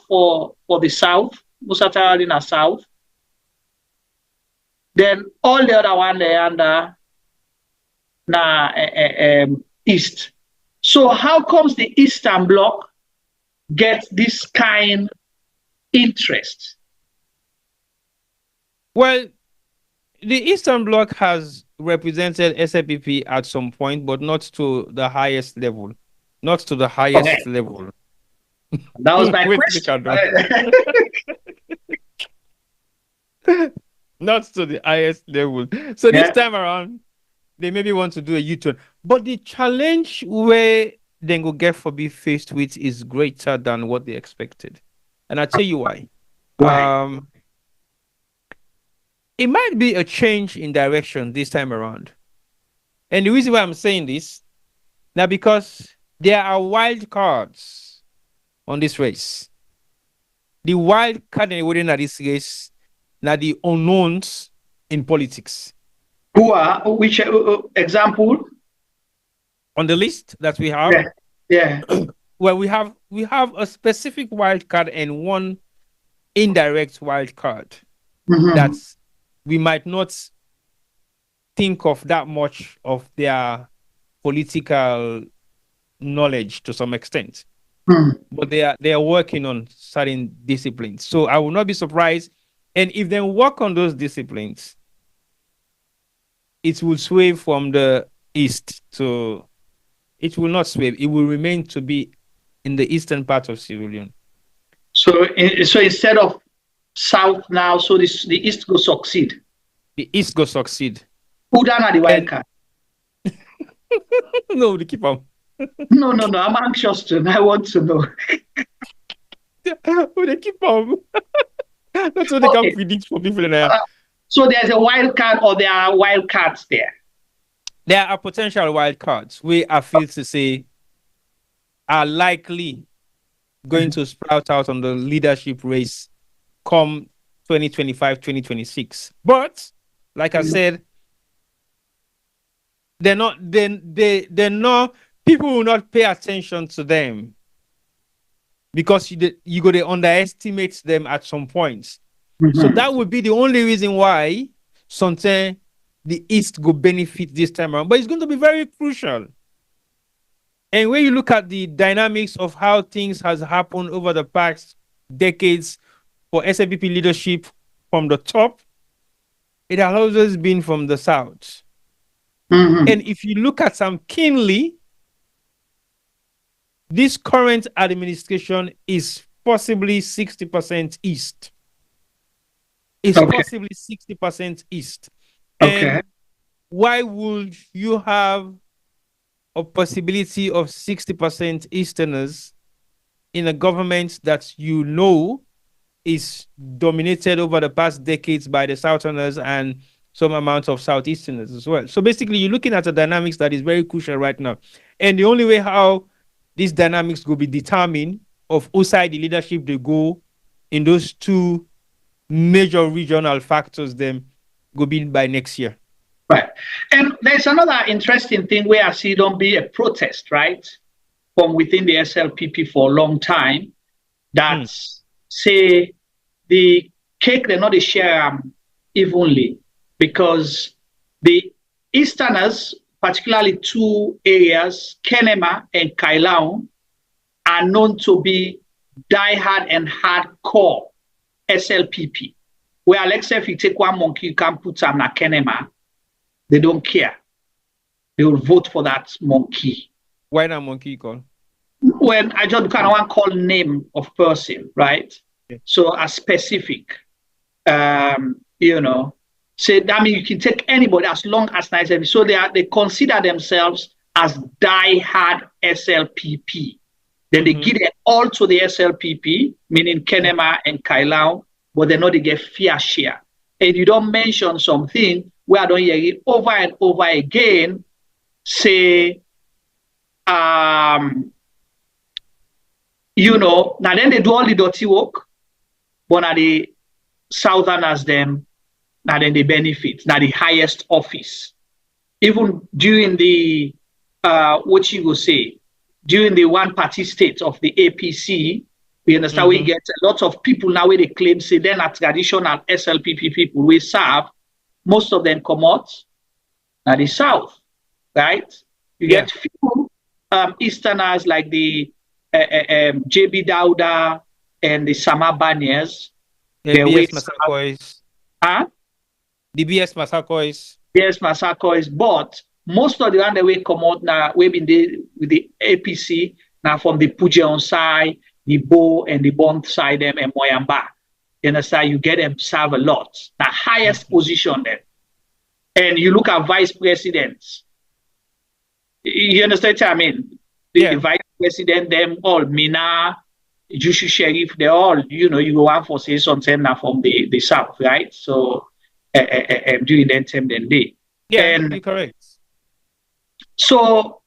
for the South. Musa Tarali na South. Then all the other one there under East. So how comes the Eastern Bloc get this kind interest? Well, the Eastern Bloc has represented SLPP at some point, but not to the highest level. Not to the highest level. That was my question. Not to the highest level. So this time around, they maybe want to do a U-turn. But the challenge where they go get for be faced with is greater than what they expected. And I'll tell you why. It might be a change in direction this time around. And the reason why I'm saying this, now because there are wild cards on this race. The wild card in this race, now the unknowns in politics. Who are? Which example? On the list that we have? Yeah. Well, we have a specific wild card and one indirect wild card that we might not think of that much of their political knowledge to some extent. But they are working on certain disciplines. So I will not be surprised. And if they work on those disciplines, it will sway from the east to, it will not sway. It will remain to be in the eastern part of Sierra Leone. So instead of south now, so the east go succeed. The east go succeed. Who down at the wild card? No, the keeper. No. I'm anxious to know. I want to know. Who the keeper? That's what they can predict for people in there. So there's a wild card, or there are wild cards there? There are potential wild cards we I feel to say are likely going to sprout out on the leadership race come 2025, 2026. But like I said, they're not people will not pay attention to them because you go to underestimate them at some points. So that would be the only reason why sometimes the East go benefit this time around. But it's going to be very crucial. And when you look at the dynamics of how things has happened over the past decades for SLPP leadership from the top, it has always been from the South. And if you look at some keenly, this current administration is possibly 60% East. It's possibly 60% East. And why would you have a possibility of 60% Easterners in a government that you know is dominated over the past decades by the Southerners and some amount of Southeasterners as well. So basically, you're looking at a dynamics that is very crucial right now. And the only way how these dynamics will be determined of whose side the leadership they go in those two major regional factors, them will be by next year. Right. And there's another interesting thing where I see don't be a protest, right, from within the SLPP for a long time that say the cake, they're not a share evenly because the Easterners, particularly two areas, Kenema and Kailao, are known to be diehard and hardcore SLPP. Where Alexa, if you take one monkey, you can put some na Kenema, they don't care. They will vote for that monkey. Why not monkey call? When I just kind of want to call name of person, right? Okay. So a specific, you know, say that means you can take anybody as long as nice. So they consider themselves as die-hard SLPP. Then they give it all to the SLPP, meaning Kenema and Kailao, but they know they get fair share. And you don't mention something where I don't hear it over and over again, say, you know, now then they do all the dirty work, but now the Southerners them, now then they benefit, now the highest office. Even during the, what you will say, during the one-party state of the APC, we understand we get a lot of people now where they claim, say, then are traditional SLPP people we serve, most of them come out now the South, right? You get few Easterners like the JB Dauda and the Sama Banyas. BS Masakois. Huh? The BS Masakois. BS Masakois, but most of the one that we come out now, we've been with the APC, now from the Pujeon side, the Bo and the Bond side, them and Moyamba. You understand? You get them serve a lot. The highest position then. And you look at vice presidents. You understand what I mean? The vice president, them all, Mina, Jushu Sheriff, they all, you know, you go out for say something now from the South, right? So during that time, then they. Yeah, and, you're correct. So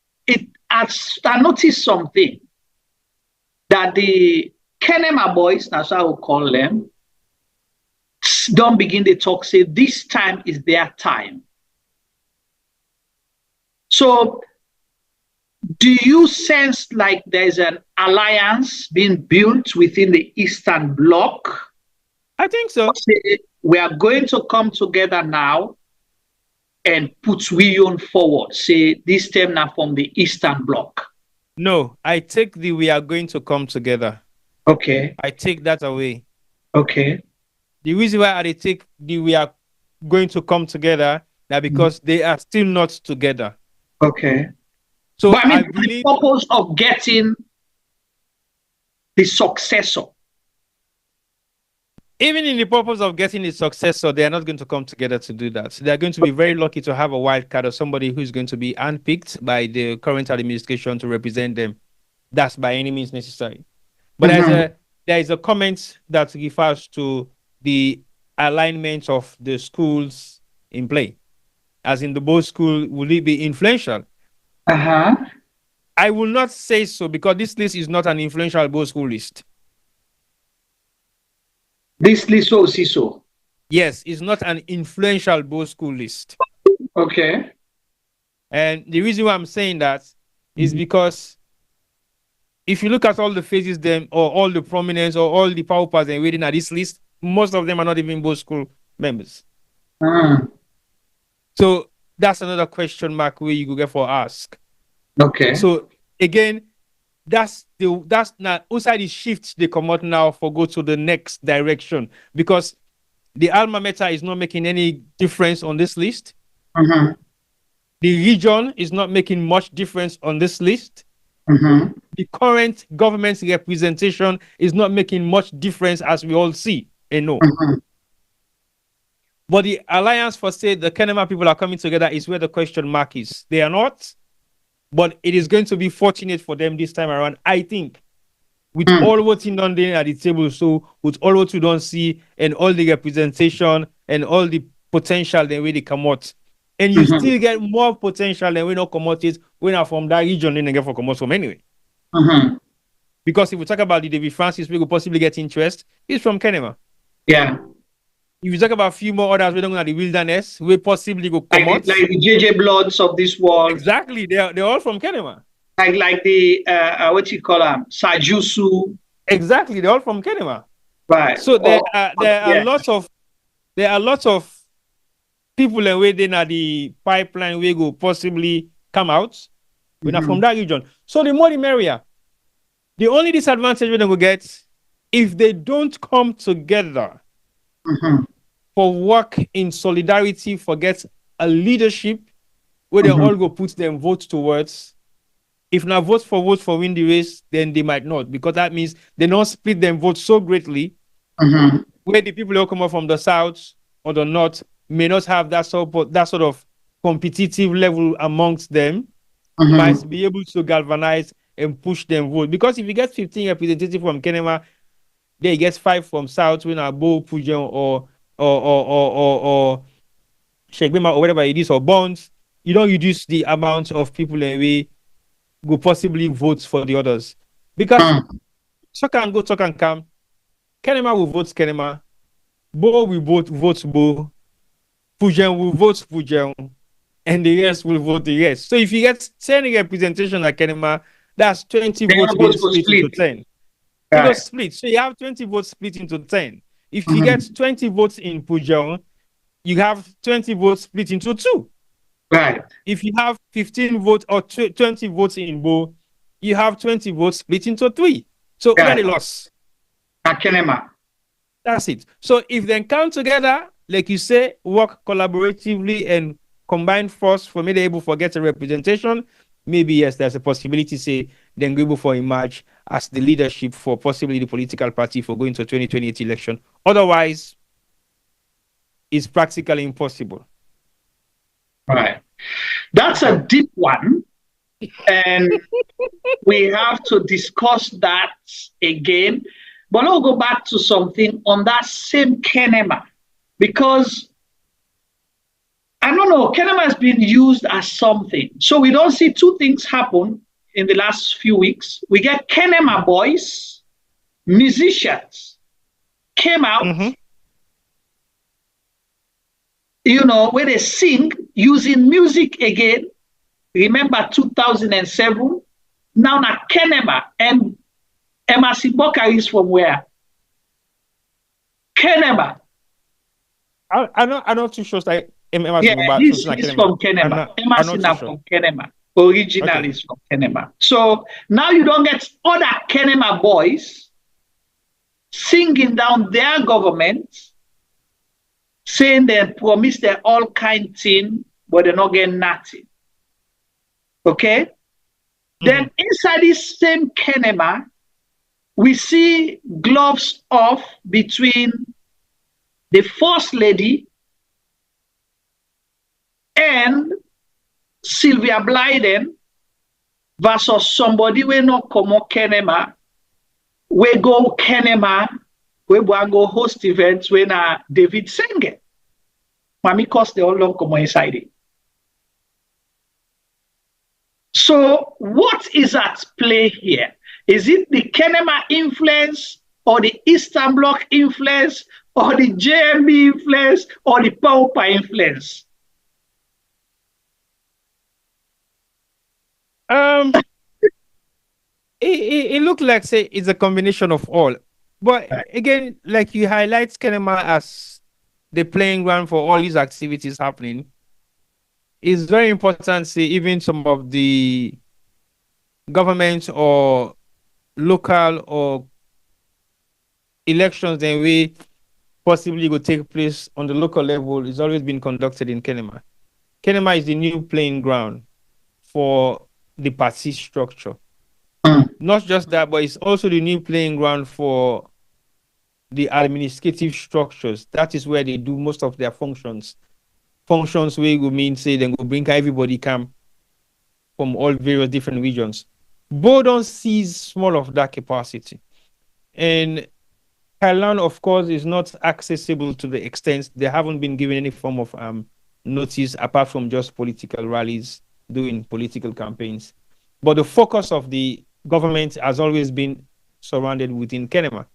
I noticed something that the Kenema boys, that's how I would call them, don't begin to talk, say this time is their time. So do you sense like there's an alliance being built within the Eastern Bloc? I think so. We are going to come together now and put we on forward, say this time now from the Eastern Bloc. No, I take the we are going to come together. Okay. I take that away. Okay. The reason why I take the we are going to come together now because they are still not together. Okay. So but I believe the purpose of getting the successor. Even in the purpose of getting the successor, they are not going to come together to do that. So they are going to be very lucky to have a wild card or somebody who's going to be handpicked by the current administration to represent them. That's by any means necessary. But there is a comment that refers to the alignment of the schools in play. As in the both school, will it be influential? I will not say so because this list is not an influential both school list. This list will see so. Yes, it's not an influential both school list. Okay. And the reason why I'm saying that is because if you look at all the faces them or all the prominence or all the power powers and waiting at this list, most of them are not even both school members. So that's another question mark where you go get for ask. Okay. So again, that's now outside the shift they come out now for go to the next direction because the alma mater is not making any difference on this list. The region is not making much difference on this list. The current government's representation is not making much difference as we all see and know. But the alliance for say the Kenema people are coming together is where the question mark is. They are not. But it is going to be fortunate for them this time around, I think, with all what in London at the table. So with all what we don't see and all the representation and all the potential than where they come out. And you still get more potential than we not commodities when are from that region, then they get for commodities from anyway. Because if we talk about the David Francis, we could possibly get interest, he's from Kenema. Yeah. If you talk about a few more others, we don't know the wilderness, we possibly go come out. Like the JJ Bloods of this world. Exactly, they're all from Kenema. Like the what you call them, Sajusu. Exactly, they're all from Kenema. Right. So there are lots of people and waiting at the pipeline we go possibly come out. We're not from that region. So the more the merrier. The only disadvantage we're going to get if they don't come together for work in solidarity, forget a leadership where they all go put them votes towards. If not vote for win the race, then they might not, because that means they don't split them votes so greatly where the people who come up from the south or the north may not have that sort of competitive level amongst them, might be able to galvanize and push them vote. Because if you get 15 representatives from Kenema, then you get 5 from South, when Abo, Pujan, or Shegbema, or whatever it is, or Bonds, you don't reduce the amount of people and we go possibly vote for the others. Because talk and go, talk and come. Kenema will vote Kenema. Bo will vote Bo. Pujan will vote Pujan. And the rest will vote the rest. So if you get 10 representation at Kenema, that's 20 votes being split into 10. Right. Split. So you have 20 votes split into 10. If you get 20 votes in Pujan, you have 20 votes split into 2. Right. If you have 15 votes or 20 votes in Bo, you have 20 votes split into 3. So right. Already lost. At Kenema. That's it. So if they come together, like you say, work collaboratively and combine force for me to able to get a representation, maybe yes, there's a possibility, say, then go for emerge as the leadership for possibly the political party for going to 2028 election. Otherwise, it's practically impossible. Right. That's a deep one. And we have to discuss that again. But I'll go back to something on that same Kenema, because I don't know, Kenema has been used as something. So we don't see two things happen in the last few weeks. We get Kenema boys, musicians, came out, you know, where they sing using music again. Remember 2007? Now Kenema, and Emasi Bokari is from where? Kenema. I'm not too sure. Like, he's from Kenema. Emasi from Kenema. Originally is from Kenema. So now you don't get other Kenema boys singing down their government, saying they promise them all kind thing, but they're not getting nothing. Okay? Then inside this same Kenema, we see gloves off between the First Lady and Sylvia Blyden versus somebody we not come on Kenema, we go Kenema, we go host events when David Senge. Mami cause they all long come inside it. So what is at play here? Is it the Kenema influence or the Eastern Bloc influence or the JMB influence or the Paupa influence? It looked like, say, it's a combination of all. But again, like you highlight Kenema as the playing ground for all these activities happening, it's very important to see even some of the government or local or elections that we possibly will take place on the local level is always been conducted in Kenema. Kenema is the new playing ground for the party structure. Not just that, but it's also the new playing ground for the administrative structures. That is where they do most of their functions. Functions where will mean, say, then go bring everybody come from all various different regions. Bodon sees small of that capacity. And Thailand, of course, is not accessible to the extent they haven't been given any form of notice apart from just political rallies, doing political campaigns. But the focus of the government has always been surrounded within Kenema.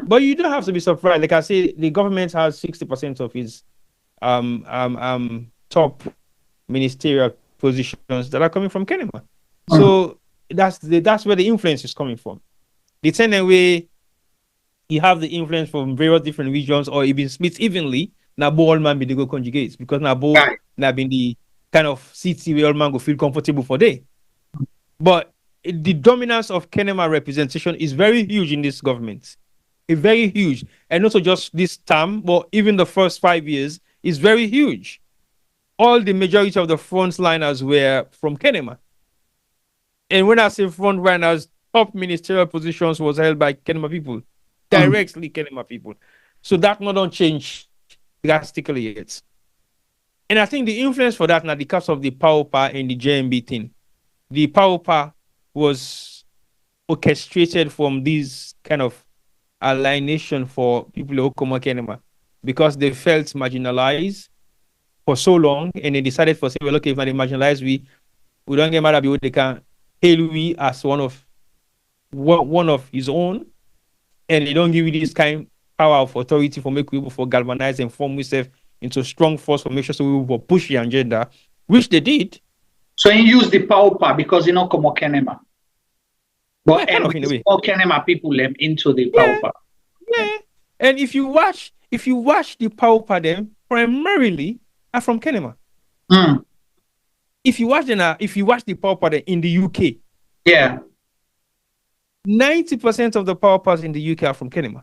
But you don't have to be surprised. Like I say, the government has 60% of its top ministerial positions that are coming from Kenema. So that's where the influence is coming from. The same way you have the influence from various different regions or even split evenly, now all man be the go conjugates because now both now been the kind of city where all man go feel comfortable for day. But the dominance of Kenema representation is very huge in this government. It's very huge. And also just this term, but even the first 5 years is very huge. All the majority of the frontliners were from Kenema. And when I say frontliners, top ministerial positions was held by Kenema people. Directly Kenema people. So that not don't change drastically yet. And I think the influence for that now because of the power and the JMB thing. The power was orchestrated from this kind of alienation for people who come to Kenema because they felt marginalized for so long and they decided for say, well, okay, if they marginalized, we don't get mad at people, they can hail we as one of his own. And they don't give you this kind of power of authority for make people for galvanize and form yourself into strong force for make sure so we will push the agenda, which they did. So he used the power because you know come Kenema. But and all Kenema people them into the power. Yeah. And if you watch the power them primarily are from Kenema. If you watch the power in the UK, yeah. 90% of the power powers in the UK are from Kenema.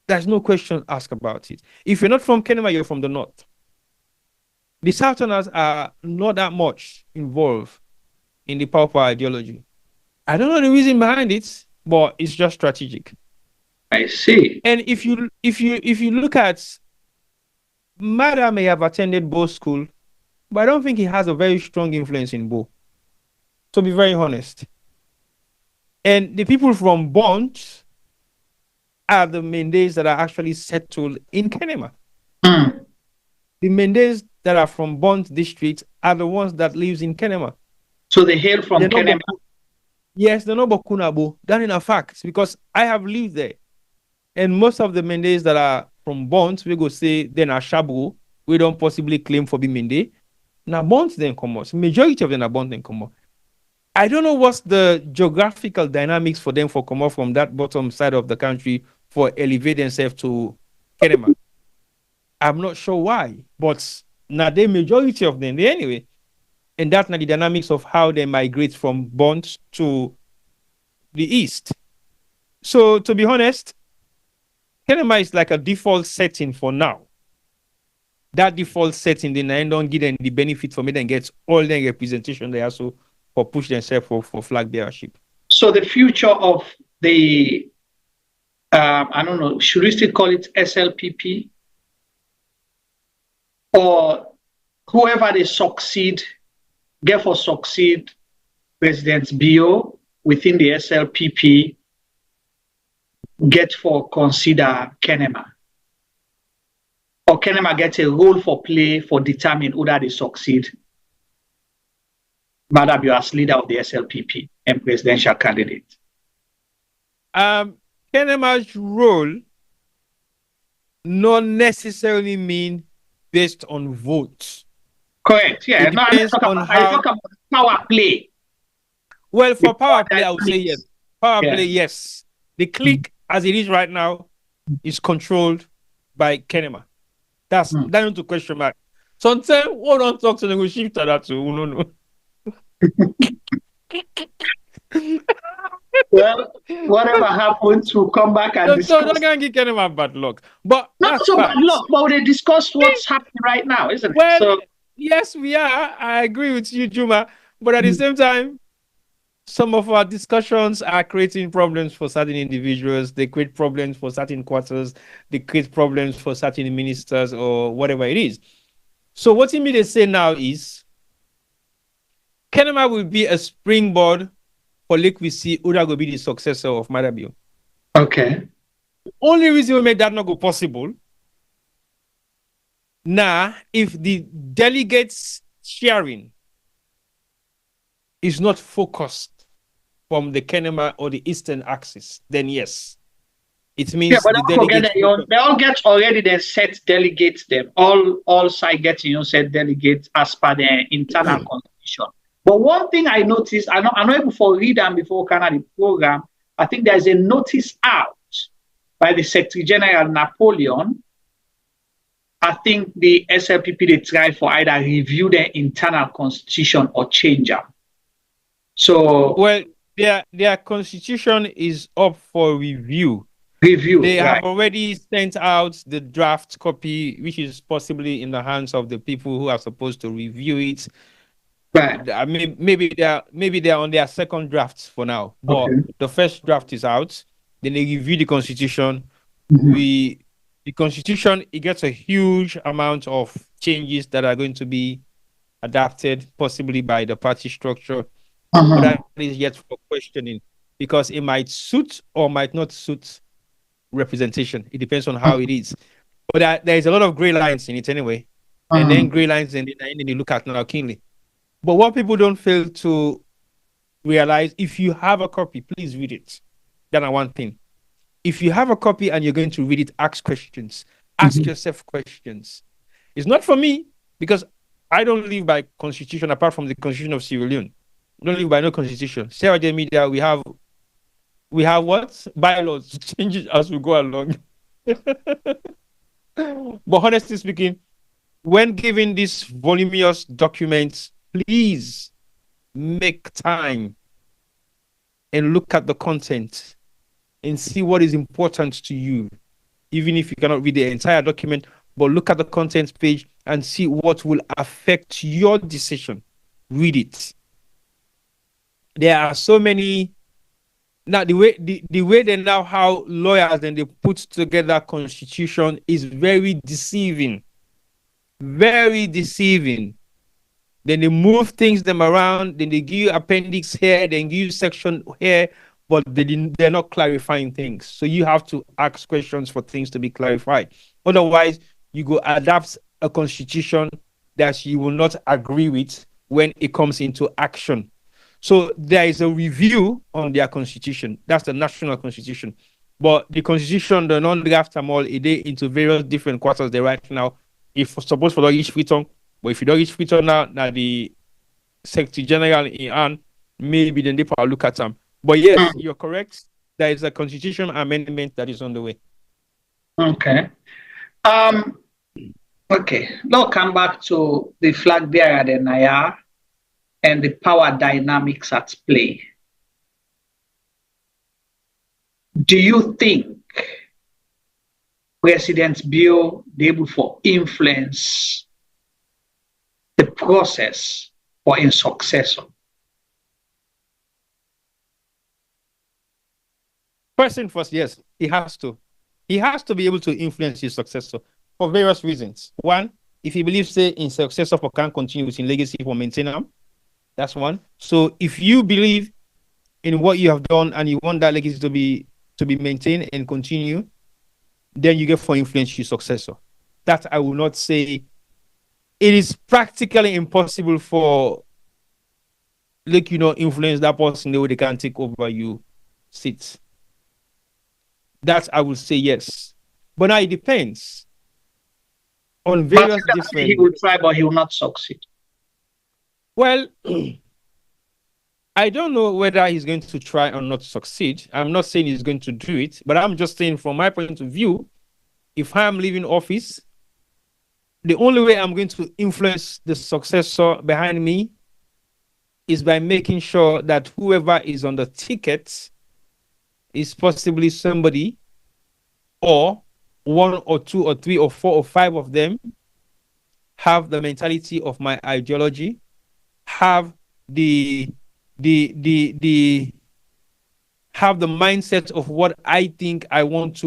There's no question asked about it. If you're not from Kenema, you're from the north. The Southerners are not that much involved in the power ideology. I don't know the reason behind it, but it's just strategic. I see. And if you look at Maada may have attended Bo school, but I don't think he has a very strong influence in Bo. To be very honest. And the people from Bont are the Mendes that are actually settled in Kenema. The Mendes that are from Bont district are the ones that lives in Kenema. So they hail from Kenema? Yes, they're not Bokunabo. That is a fact because I have lived there. And most of the Mendes that are from Bont, we go say then are Shabu. We don't possibly claim for being Mende. Now Bont then come out. Majority of them are Bont then come out. I don't know what's the geographical dynamics for them for come off from that bottom side of the country for elevate themselves to Kenema. I'm not sure why, but now the majority of them, anyway. And that's not the dynamics of how they migrate from Bont to the east. So to be honest, Kenema is like a default setting for now. That default setting, then don't give them the benefit from it and get all the representation they also for push themselves for flag bearership. So the future of the, I don't know, should we still call it SLPP? Or whoever they succeed, therefore succeed President Bio within the SLPP, get for consider Kenema? Or Kenema gets a role for play for determine whether they succeed Maada Bio as leader of the SLPP and presidential candidate? Kenema's role not necessarily mean based on votes. Correct. Yeah. No, I talk about power play. Well, for power play, I would say yes. Power play, yes. The clique as it is right now is controlled by Kenema. That's not to question mark. Sometimes we don't talk to them, we shift to that too. No. Well, whatever happens, we'll come back and discuss. Don't give Kenema bad luck. But not so bad luck, but they discuss what's happening right now, isn't it? Well, so, yes, we are. I agree with you, Juma. But at the same time, some of our discussions are creating problems for certain individuals. They create problems for certain quarters. They create problems for certain ministers or whatever it is. So what you mean to say now is Kenema will be a springboard for like we see Uda will be the successor of Maada Bio. Okay. Only reason we made that not go possible. Now, if the delegates sharing is not focused from the Kenema or the Eastern axis, then yes, it means but the don't forget delegates. that they all get already the set delegates. Them all side get set delegates as per the internal constitution. But one thing I noticed, I know before read and before kind of the program, I think there's a notice out by the Secretary General Napoleon. I think the SLPP they try for either review the internal constitution or change them. So well, their constitution is up for review. They right. have already sent out the draft copy, which is possibly in the hands of the people who are supposed to review it. Right. I mean, maybe they're on their second draft for now, but the first draft is out. Then they review the constitution. The constitution, it gets a huge amount of changes that are going to be adapted, possibly by the party structure. But that is yet for questioning, because it might suit or might not suit representation. It depends on how it is. But there's a lot of gray lines in it anyway. And then gray lines, and then you look at now keenly. But what people don't fail to realize, if you have a copy, please read it. That's one thing. If you have a copy and you're going to read it, ask questions. Ask yourself questions. It's not for me, because I don't live by constitution apart from the Constitution of Sierra Leone. We don't live by no constitution. Sierra Leone Media, we have what? Bylaws, changes as we go along. But honestly speaking, when giving these voluminous documents, please make time and look at the content and see what is important to you. Even if you cannot read the entire document, but look at the content page and see what will affect your decision. Read it. There are so many. Now, the way they now how lawyers and they put together constitution is very deceiving. Very deceiving. Then they move them around. Then they give you appendix here. Then give you section here. But they're not clarifying things. So you have to ask questions for things to be clarified. Otherwise, you go adapt a constitution that you will not agree with when it comes into action. So there is a review on their constitution. That's the national constitution. But the constitution, the non-draft them all, it into various different quarters they right now. If suppose for each freeton, but if you don't reach freeton now the Secretary General in hand, maybe then they probably look at them. But yes, you're correct. There is a constitution amendment that is on the way. Okay. Okay. Now come back to the flag bearer, the Naya, and the power dynamics at play. Do you think President Bio be able to influence the process for a successor? First and first, yes, he has to. He has to be able to influence his successor for various reasons. One, if he believes, say, in successor for can continue with his legacy for maintain them, that's one. So if you believe in what you have done and you want that legacy to be maintained and continue, then you get for influence your successor. That I will not say. It is practically impossible for, influence that person the way they can take over you seats. That I will say yes. But now it depends on various different. He will try, but he will not succeed. Well, I don't know whether he's going to try or not succeed. I'm not saying he's going to do it, but I'm just saying from my point of view, if I'm leaving office, the only way I'm going to influence the successor behind me is by making sure that whoever is on the ticket is possibly somebody, or one or two or three or four or five of them have the mentality of my ideology, have the mindset of what I think I want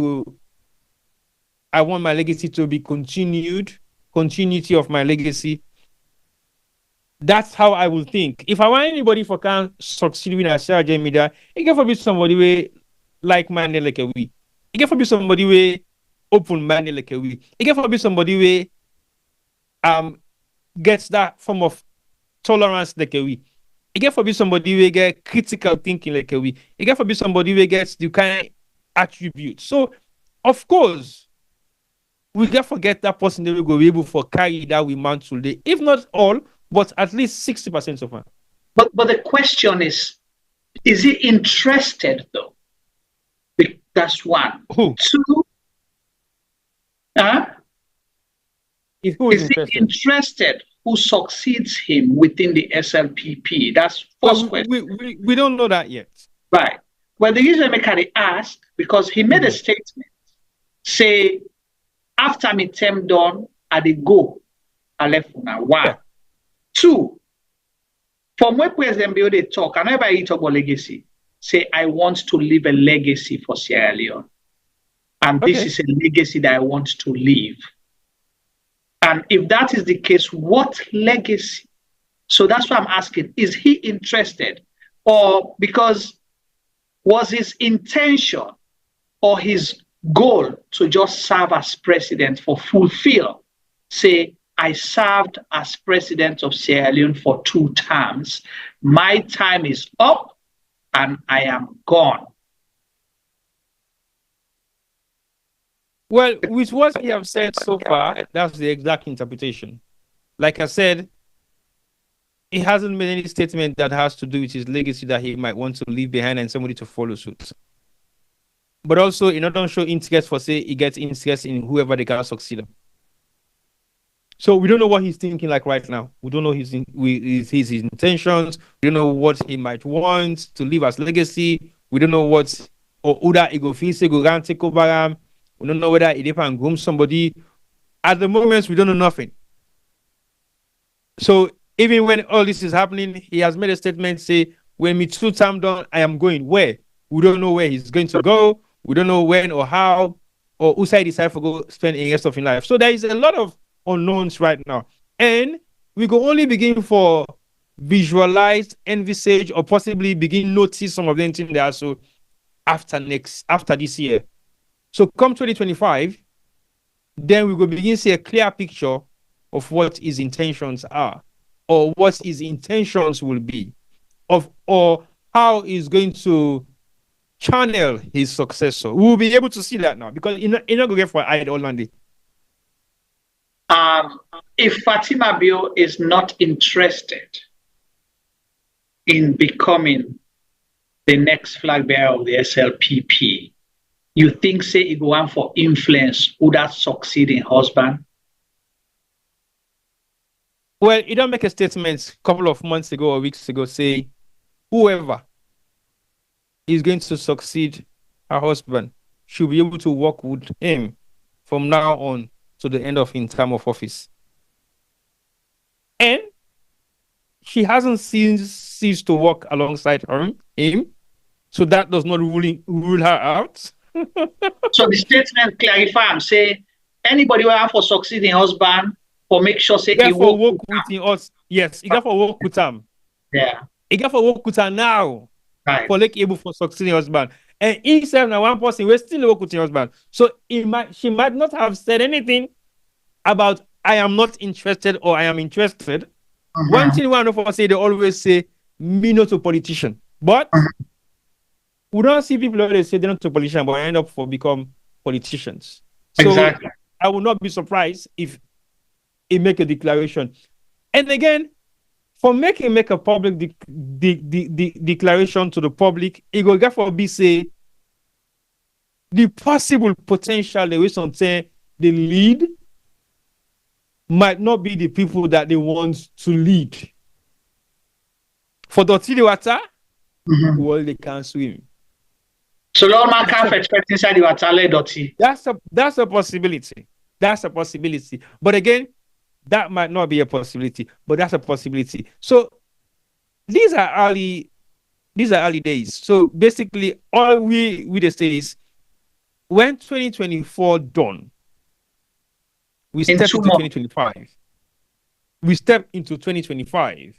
my legacy to be continuity of my legacy. That's how I will think. If I want anybody for can succeed with a Sierra Leone Media, it can be somebody way like minded like a we. It can be somebody way open-minded like we. It can be somebody way gets that form of tolerance like we. It can be somebody way get critical thinking like we. It can be somebody way gets the kind of attribute. So, of course, we can forget that person that we go able for carry that we mantle today. If not all, but at least 60% of them. But the question is he interested though? That's one. Who? Two, Who is he interested who succeeds him within the SLPP? That's first question. We don't know that yet. Right. Well, the reason I ask, because he made a statement, say, after my term done, I did go. I left now. One. Yeah. Two, from where President Bio they talk, and everybody talk about legacy, say, I want to leave a legacy for Sierra Leone. And this is a legacy that I want to leave. And if that is the case, what legacy? So that's why I'm asking, is he interested? Or because was his intention or his goal to just serve as president for fulfill? Say, I served as president of Sierra Leone for 2 terms. My time is up and I am gone. Well, with what he have said so far, that's the exact interpretation. Like I said, he hasn't made any statement that has to do with his legacy that he might want to leave behind and somebody to follow suit. But also, in order to show interest for, say, he gets interest in whoever they can succeed him. So we don't know what he's thinking like right now. We don't know his intentions. We don't know what he might want to leave as legacy. We don't know what or who that he go feel say go around take over him. We don't know whether he depend groom somebody. At the moment, we don't know nothing. So even when all this is happening, he has made a statement say, when me 2 term done, I am going where? We don't know where he's going to go. We don't know when or how or who side decide to go spend the rest of his life. So there is a lot of unknowns right now. And we can only begin for visualize, envisage, or possibly begin notice some of them things there. So after this year. So come 2025, then we will begin to see a clear picture of what his intentions are, or what his intentions will be, or how he's going to channel his successor. We will be able to see that now because you're not going to get for Ida Orlando. If Fatima Bio is not interested in becoming the next flag bearer of the SLPP, you think, say, it go on for influence, would that succeed in husband? Well, he don't make a statement a couple of months ago or weeks ago, say, whoever is going to succeed her husband should be able to work with him from now on to the end of his term of office. And she hasn't ceased to work alongside him, so that does not rule her out. So the statement clarify and say anybody who have for succeeding husband or make sure say he will work with us. Yes, he got for work with him. Yeah. He got for work with her now. Right. For like able for succeeding husband. And himself now one person will still work with your husband. So she might not have said anything about I am not interested or I am interested. One thing one of us say, they always say me not a politician. But we don't see people always say they're not a politician, but end up for become politicians. So exactly. I will not be surprised if he make a declaration. And again, for make a public declaration to the public, it will therefore be say the possible potential the way some say the lead might not be the people that they want to lead. For Dotty the water, well, they can't swim. So Lord man can't expect inside the water, let Dotty. That's a possibility. That's a possibility. But again, that might not be a possibility, but that's a possibility. So these are early days. So basically, all we say is when 2024 done, we step into 2025. We step into 2025.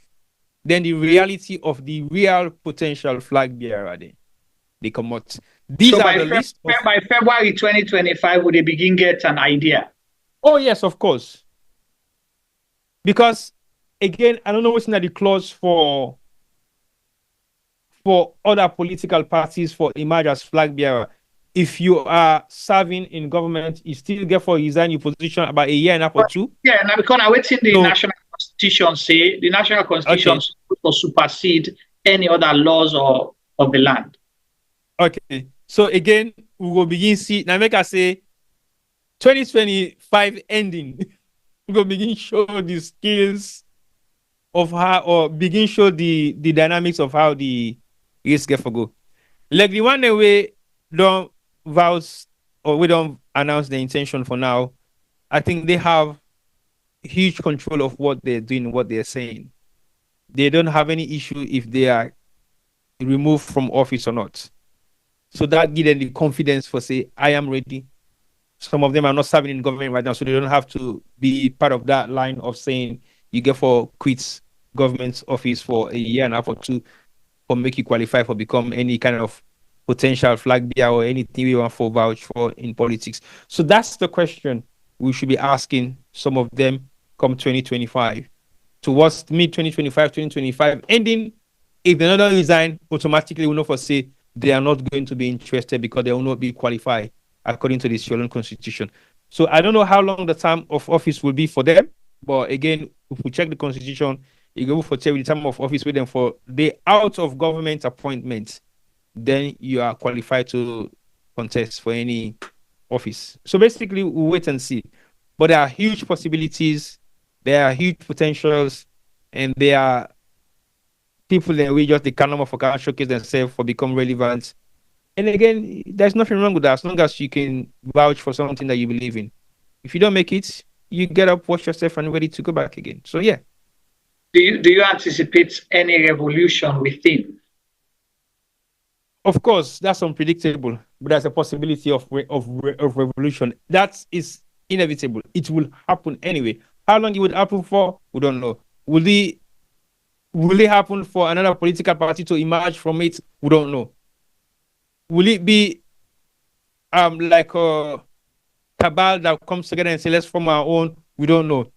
Then the reality of the real potential flag bearer they come out. These are the list of... by February 2025, would they begin get an idea? Oh, yes, of course. Because, again, I don't know what's in the clause for other political parties for emerge as flag bearer. If you are serving in government, you still get for resign your position about a year and a half or two. Yeah, now because I'm waiting the national constitution say the national constitution to supersede any other laws of the land. Okay. So again, we will begin see now make I say 2025 ending. We will begin show the skills of how or begin show the dynamics of how the race get for go. Like the one that we don't vows or we don't announce the intention for now, I think they have huge control of what they're doing, what they're saying. They don't have any issue if they are removed from office or not. So that gives them the confidence for say, I am ready. Some of them are not serving in government right now, so they don't have to be part of that line of saying you get for quits government office for a year and a half or two or make you qualify for become any kind of potential flag bearer or anything we want for vouch for in politics. So that's the question we should be asking some of them come 2025. Towards mid-2025, 2025 ending, if they don't resign, automatically we know for say they are not going to be interested because they will not be qualified according to the Sierra Leone Constitution. So I don't know how long the term of office will be for them, but again, if we check the Constitution, you go for the term of office with them for the out of government appointment, then you are qualified to contest for any office. So basically, we'll wait and see. But there are huge possibilities, there are huge potentials, and there are people that we just the canon for can showcase themselves for become relevant. And again, there's nothing wrong with that as long as you can vouch for something that you believe in. If you don't make it, you get up, wash yourself, and ready to go back again. So yeah. Do you anticipate any revolution within? Of course, that's unpredictable, but there's a possibility of revolution. That is inevitable. It will happen anyway. How long it would happen for, we don't know. Will it happen for another political party to emerge from it? We don't know. Will it be like a cabal that comes together and say, let's form our own? We don't know.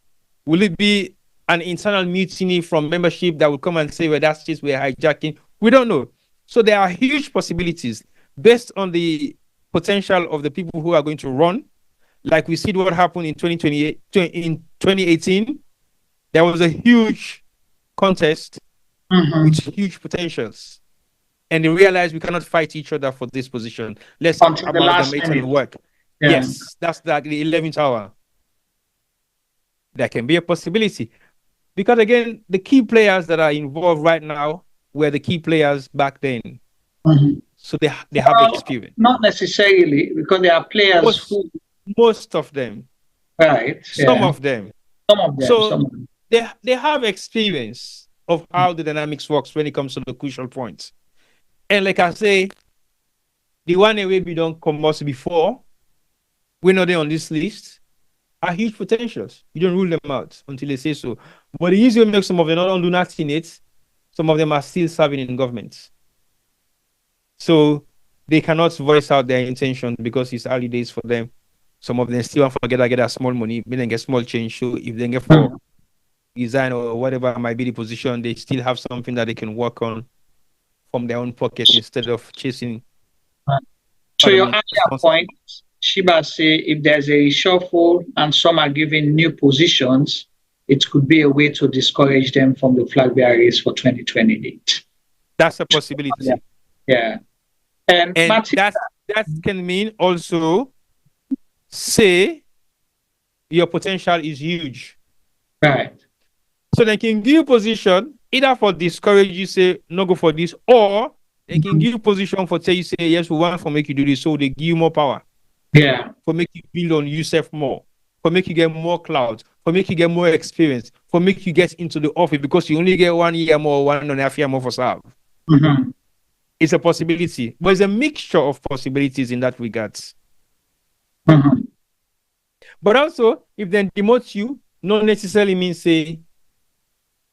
Will it be an internal mutiny from membership that will come and say, well, that's just we're hijacking? We don't know. So there are huge possibilities based on the potential of the people who are going to run. Like we see what happened in 2018. There was a huge contest with huge potentials. And they realized we cannot fight each other for this position. Let's amalgamate and work. Yeah. Yes, that's like the 11th hour. That can be a possibility. Because again, the key players that are involved right now were the key players back then. So they have experience. Not necessarily, because there are players most of them. Right. Some of them. So they have experience of how the dynamics works when it comes to the crucial points. And like I say, the one that we don't come us before, we're not there on this list, are huge potentials. You don't rule them out until they say so. But the easier make some of them not do nothing in it, some of them are still serving in government. So they cannot voice out their intention because it's early days for them. Some of them still want to get a small money, then get small change. So if they get for design or whatever might be the position, they still have something that they can work on from their own pocket instead of chasing. So your earlier point, Shiba say if there's a reshuffle and some are given new positions, it could be a way to discourage them from the flag bearer race for 2028. That's a possibility. Yeah. And that can mean also say your potential is huge. Right. So they can give you position either for discourage you say no go for this, or they can give you position for tell you say yes we want for make you do this, so they give you more power. Yeah. For make you build on yourself more, for make you get more clout, for make you get more experience, for make you get into the office because you only get 1 year more, 1.5 year more for serve. It's a possibility, but it's a mixture of possibilities in that regards. But also, if they demote you, not necessarily means say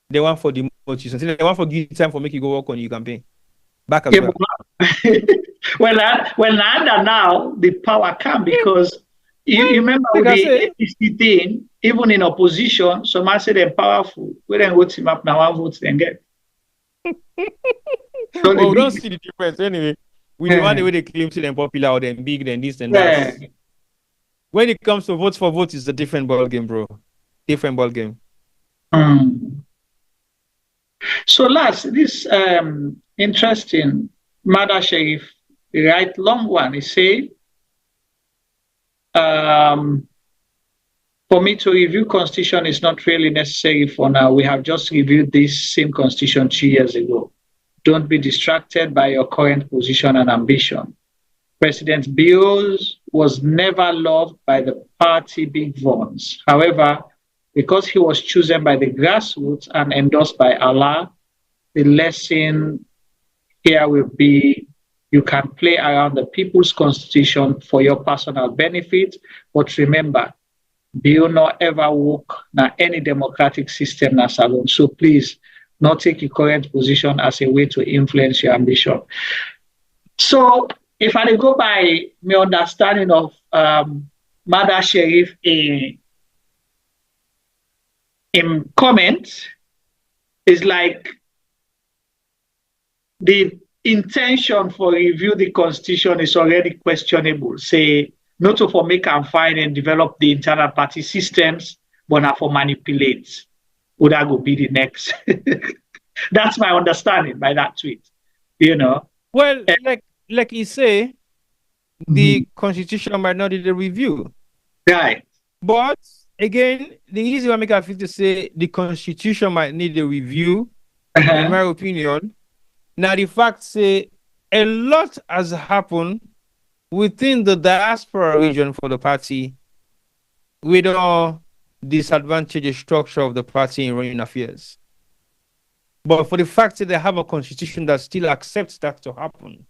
they want for demote you. They want for give time for make you go work on your campaign. back as well. Well, now the power come because you remember with the APC thing, even in opposition, some man say they're powerful. We then vote him up now, one vote then get. So well, we don't see the difference anyway. We the one the way they claim to them popular or them big, then this and that. When it comes to votes for votes, it's a different ball game, bro. Different ball game. So last, this interesting Maada Sheriff, the right long one, he say, for me to review constitution is not really necessary for now. We have just reviewed this same constitution 2 years ago. Don't be distracted by your current position and ambition. President Bio was never loved by the party big ones. However, because he was chosen by the grassroots and endorsed by Allah, the lesson here will be you can play around the people's constitution for your personal benefit, but remember, Bio not ever work na any democratic system na salon. So please, not take your current position as a way to influence your ambition. So if I go by my understanding of Maada Sheriff in comment, is like the intention for review the constitution is already questionable. Say, not to for make and find and develop the internal party systems, but not for manipulate. Would that go be the next? That's my understanding by that tweet. You know. Well, like you say, the constitution might not need a review. Right. But again, the easy one make I feel to say the constitution might need a review, in my opinion. Now the fact say a lot has happened within the diaspora region for the party with all disadvantaged structure of the party in running affairs. But for the fact that they have a constitution that still accepts that to happen,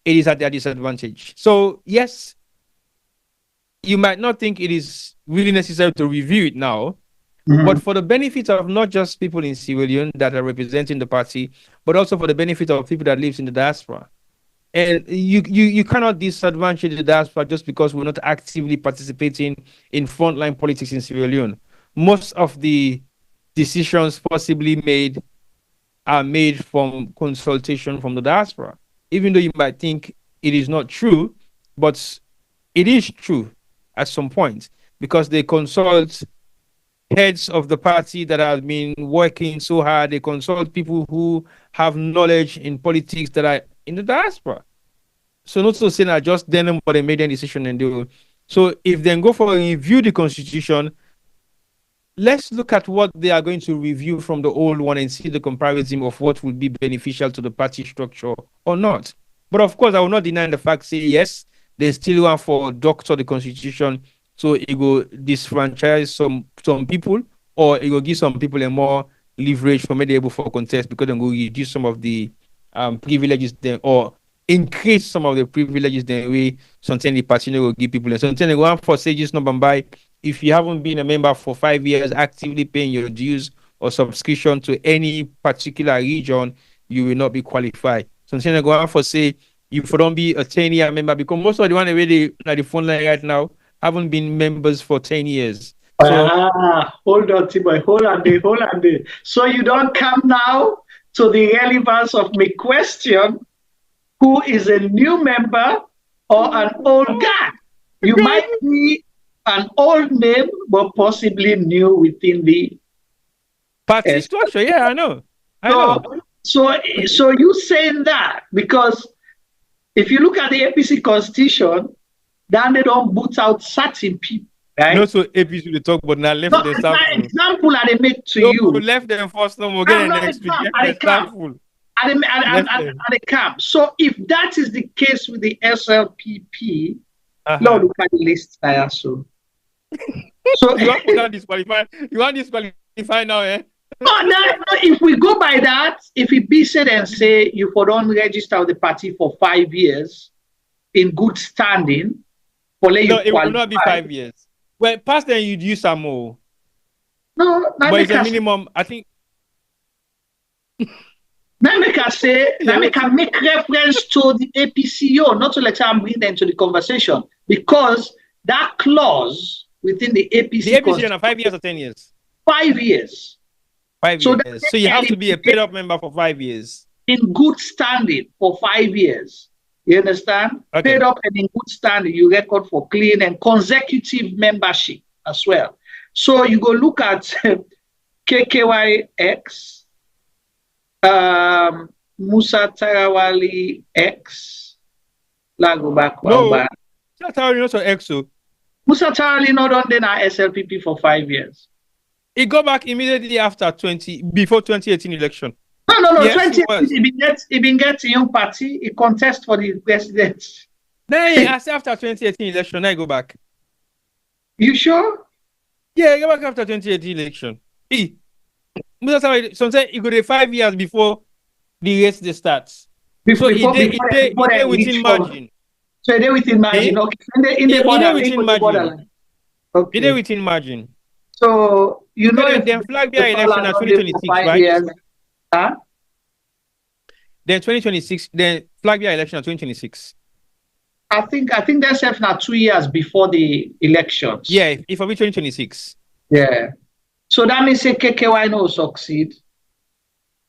it is at their disadvantage. So yes, you might not think it is really necessary to review it now, but for the benefit of not just people in Sierra Leone that are representing the party, but also for the benefit of people that lives in the diaspora. And you cannot disadvantage the diaspora just because we're not actively participating in frontline politics in Sierra Leone. Most of the decisions possibly made are made from consultation from the diaspora. Even though you might think it is not true, but it is true at some point because they consult heads of the party that have been working so hard. They consult people who have knowledge in politics that are in the diaspora. So not to say that just then but they made a decision and do. So if they go for a review the constitution, let's look at what they are going to review from the old one and see the comparison of what would be beneficial to the party structure or not. But of course, I will not deny the fact, say, yes, they still want for doctor the constitution, so it will disfranchise some people, or it will give some people a more leverage for maybe able for contest because they will reduce some of the privileges then, or increase some of the privileges then way something the party will give people. And something they go for say just number by if you haven't been a member for 5 years, actively paying your dues or subscription to any particular region, you will not be qualified. Something they go on for say if you don't be a 10-year member, because most of the one already like the phone line right now haven't been members for 10 years. So, hold on, T-boy, hold on there. So you don't come now to the relevance of my question, who is a new member or an old guy? You might be an old name, but possibly new within the party structure. Yeah, I know. So you saying that because if you look at the APC constitution, then they don't boot out certain people, right? Not so APC they talk, but now left them example. Example I make to you. Left them first, no more get next week. At the camp. So if that is the case with the SLPP, Lord, look at the list I so. So you want to disqualify? You want disqualify now, eh? No, if we go by that, if it be said and say you don't register the party for 5 years in good standing, it will not be 5 years. Well, past then you'd use some more. No, but it's a minimum. I think Now make I say, now make I make reference to the APCO, not to let I'm bring them to the conversation, because that clause within the APC The APC is 5 years or 10 years? 5 years. 5 years. So you have to be a paid up member for 5 years. In good standing for 5 years. You understand? Okay. Paid up and in good standing, you record for clean and consecutive membership as well. So you go look at KKYX, Musa Tarawali X. Go back. No, Musa Tarawali not so X. Musa Tarawali not on then SLPP for 5 years. He go back immediately after before 2018 election. No. Yes, 2018 he been getting young party. He contest for the president. Then I say after 2018 election, I go back. You sure? Yeah, I go back after 2018 election. Musa Tarawali, sometimes he go there 5 years before the race they starts. So he did within margin. So he did within margin. Okay. In the borderline. Okay. He did within margin. So you know then flag bearer election at 2026, right? Years. Huh? Then 2026, then flag bearer election at 2026. I think that's now 2 years before the elections. Yeah, if I be 2026. Yeah. So that means say KKY no succeed.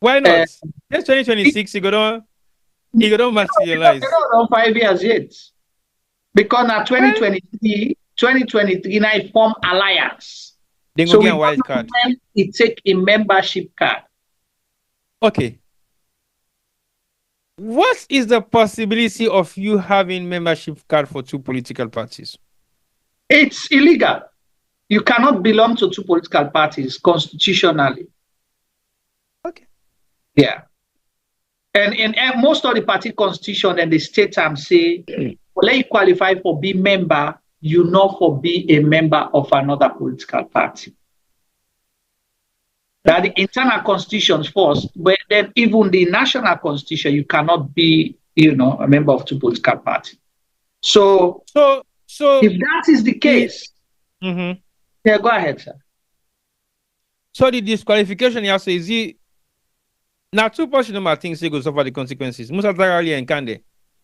Why not? That's 2026. You go down materialize. Not 5 years yet. Because now 2023 now it form alliance. Then go get a wild card. It take a membership card. Okay. What is the possibility of you having membership card for two political parties? It's illegal. You cannot belong to two political parties constitutionally. Okay. Yeah. And in most of the party constitution and the state say, let you qualify for be member, you not for be a member of another political party. That the internal constitutions first, but then even the national constitution, you cannot be, a member of two political parties. So if that is the case, yeah, go ahead, sir. So the disqualification you say is it now two personal things they go suffer the consequences. Musa Tarawali and Kande.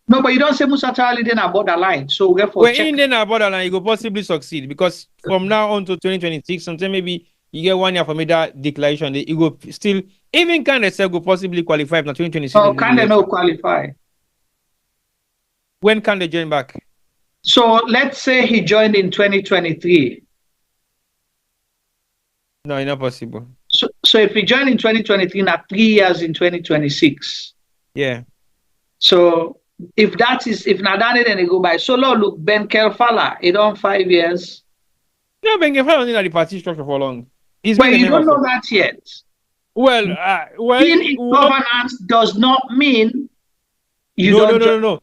No, but you don't say Musa Tarawali then a borderline. So therefore, when in then a borderline, you go possibly succeed because from now on to 2026, sometimes maybe you get 1 year for me that declaration. You go still even Kande say go possibly qualify for 2026. Oh, Kande no qualify. When can they join back? So let's say he joined in 2023. No, it's not possible. So if he joined in 2023, now 3 years in 2026. Yeah. So if Nadane then they go by. So look, Ben Kelfala, he done 5 years. No, Ben Kelfala was in the party structure for long. Well, you don't know that yet. Well, being in governance does not mean you don't. No.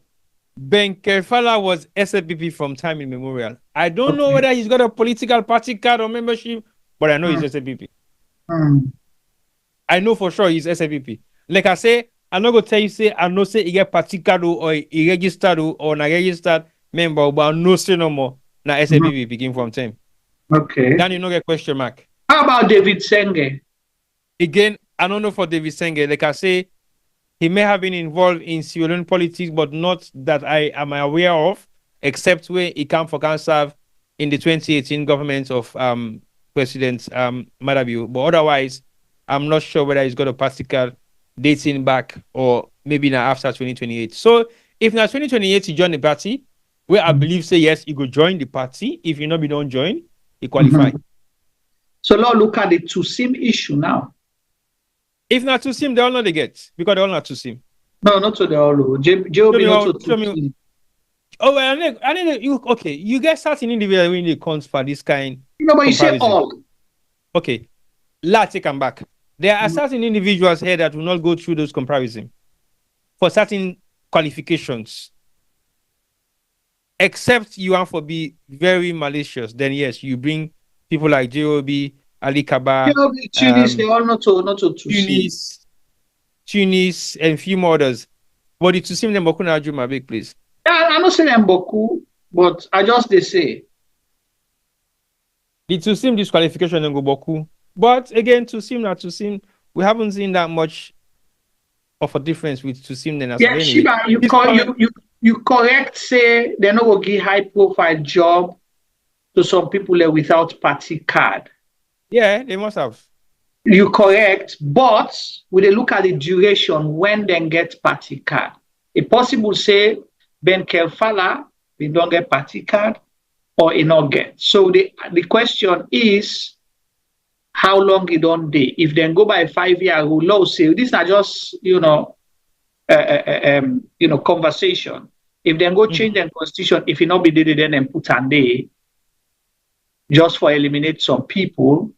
Ben Kelfala was SLPP from time immemorial. I don't know whether he's got a political party card or membership, but I know he's SLPP. I know for sure he's SLPP. Like I say, I'm not gonna tell you say I know say he get party card or he registered or not registered member, but I know say no more. Now SLPP begin from time. Okay. Then you know get question mark. How about David Senge? Again, I don't know for David Senge. Like I say, he may have been involved in Sierra Leone politics, but not that I am aware of, except where he came for council in the 2018 government of President Maada Bio. But otherwise, I'm not sure whether he's got a party card dating back or maybe now after 2028. So if now 2028 he join the party, where I believe say yes, he could join the party. If you know we don't join, he qualify. So now look at the two-sim issue now. If not two-sim, they all know they get because they all not two-sim. No, not to the all. JMBB not to two-sim. Oh, well, I need you. Okay, you get certain individuals when they comes for this kind. No, but you say all. Okay, let's take them back. There are certain individuals here that will not go through those comparisons for certain qualifications. Except you want to be very malicious, then yes, you bring people like JMBB, Ali Kaba, Tunis, they all not to Tunis, and few more others. But it's to see them Boku Naju, my big please. Yeah, I'm not saying them Boku, but I just they say. The to sim disqualification and go Boku. But again, to sim, not to sim, we haven't seen that much of a difference with Tusimnen as Yeah, well. Anyway, Shiba, you correct say they no go give high profile job to some people without party card. Yeah, they must have. You correct, but we dey look at the duration when they get party card. It possible say Ben Kelfala we don't get party card or he not get. So the question is how long it don't day. If they go by 5-year rule, law say this are just conversation. If they go change the constitution, if it not be did, then put an day just for eliminate some people.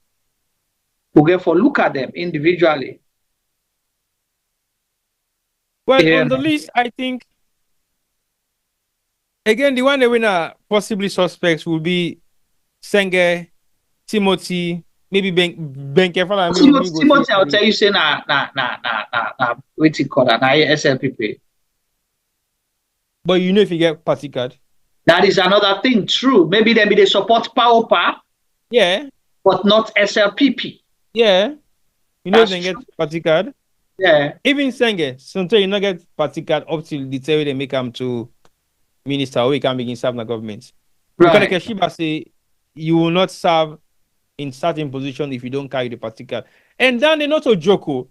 We get for look at them individually. Well, on the list, I think again the one that we are possibly suspects will be Senge, Timothy, maybe Ben Kefala. Timothy, I'll tell you say wait it call na SLPP. But you know if you get party card. That is another thing, true. Maybe they support Power, yeah, but not SLPP. Yeah. You know they get party card. Yeah. Even Senge, sometimes you not get party card up till the time they make them to minister or you can begin serving the government. Right. Because Shiba say you will not serve in certain position if you don't carry the party card. And then they not a joke.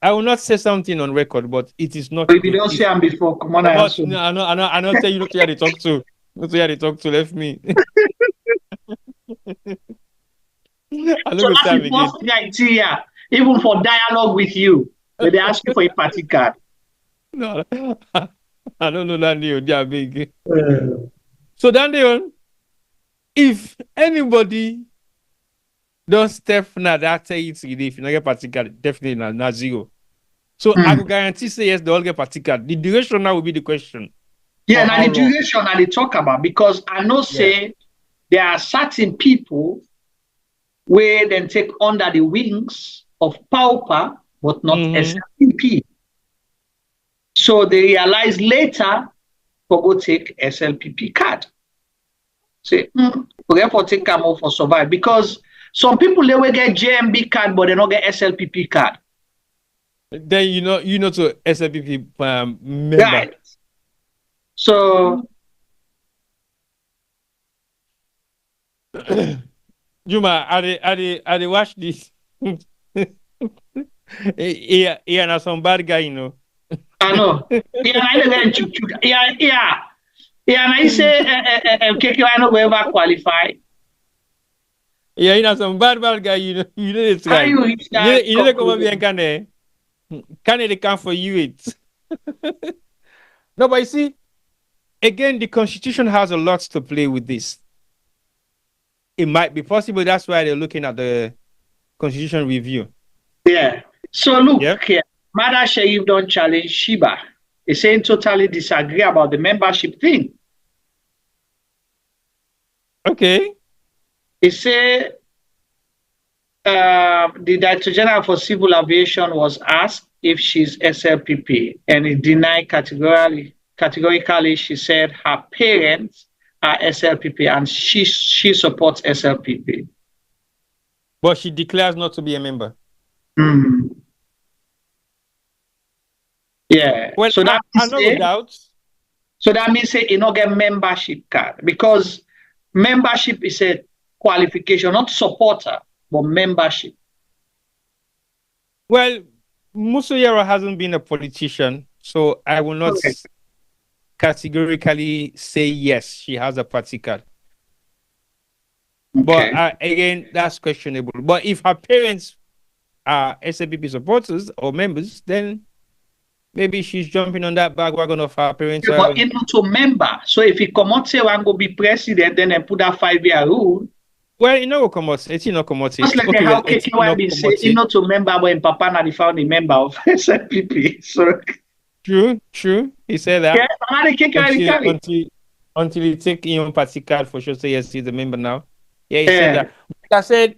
I will not say something on record, but it is not. If you don't say them before, come on. I know. Tell you not to hear the talk to. Not to hear the talk to. Left me. So that's the first criteria, even for dialogue with you, when they ask you for a party card. No, I don't know that deal. They are big. So then if anybody don't step now, that say it's if you not get party card, definitely not zero. So I will guarantee say yes, they all get party card. The duration now will be the question. Yeah, now the duration that they talk about, because I know say there are certain people where then take under the wings of Pauper, but not SLPP. So they realize later for go take SLPP card. Say, we have to take them off for survive, because some people they will get JMB card, but they don't get SLPP card. Then you know to SLPP member. Right. So Juma, I watch this. Yeah, now some bad guy, you know. I know. Yeah, I say KKY no go ever qualify. Yeah, you know some bad guy, you know this guy. You know come up here can they come for you it? No, but you see, again, the Constitution has a lot to play with this. It might be possible. That's why they're looking at the Constitution review. Yeah. So look here. Maada Sheriff don't challenge Shiba. He's saying totally disagree about the membership thing. Okay. He said the Director General for Civil Aviation was asked if she's SLPP, and he denied categorically. She said her parents are SLPP and she supports SLPP. But she declares not to be a member. Yeah. Well, so that no doubt. So that means say you not get membership card, because membership is a qualification, not supporter, but membership. Well, Musuyera hasn't been a politician, so I will not categorically say yes, she has a party card. But again, that's questionable. But if her parents are SLPP supporters or members, then maybe she's jumping on that bandwagon of her parents. But it's not a member. So if he come out say I'm going to be president, then they put that 5-year rule. Well, you know, come out. It's not come out. Just like how KKY be say, he's not a member, but in Papa not the founding member of SLPP. So true. He said that. Yeah, until he take your party card for sure. Say yes, he's a member now. Yeah, he said that. Like I said,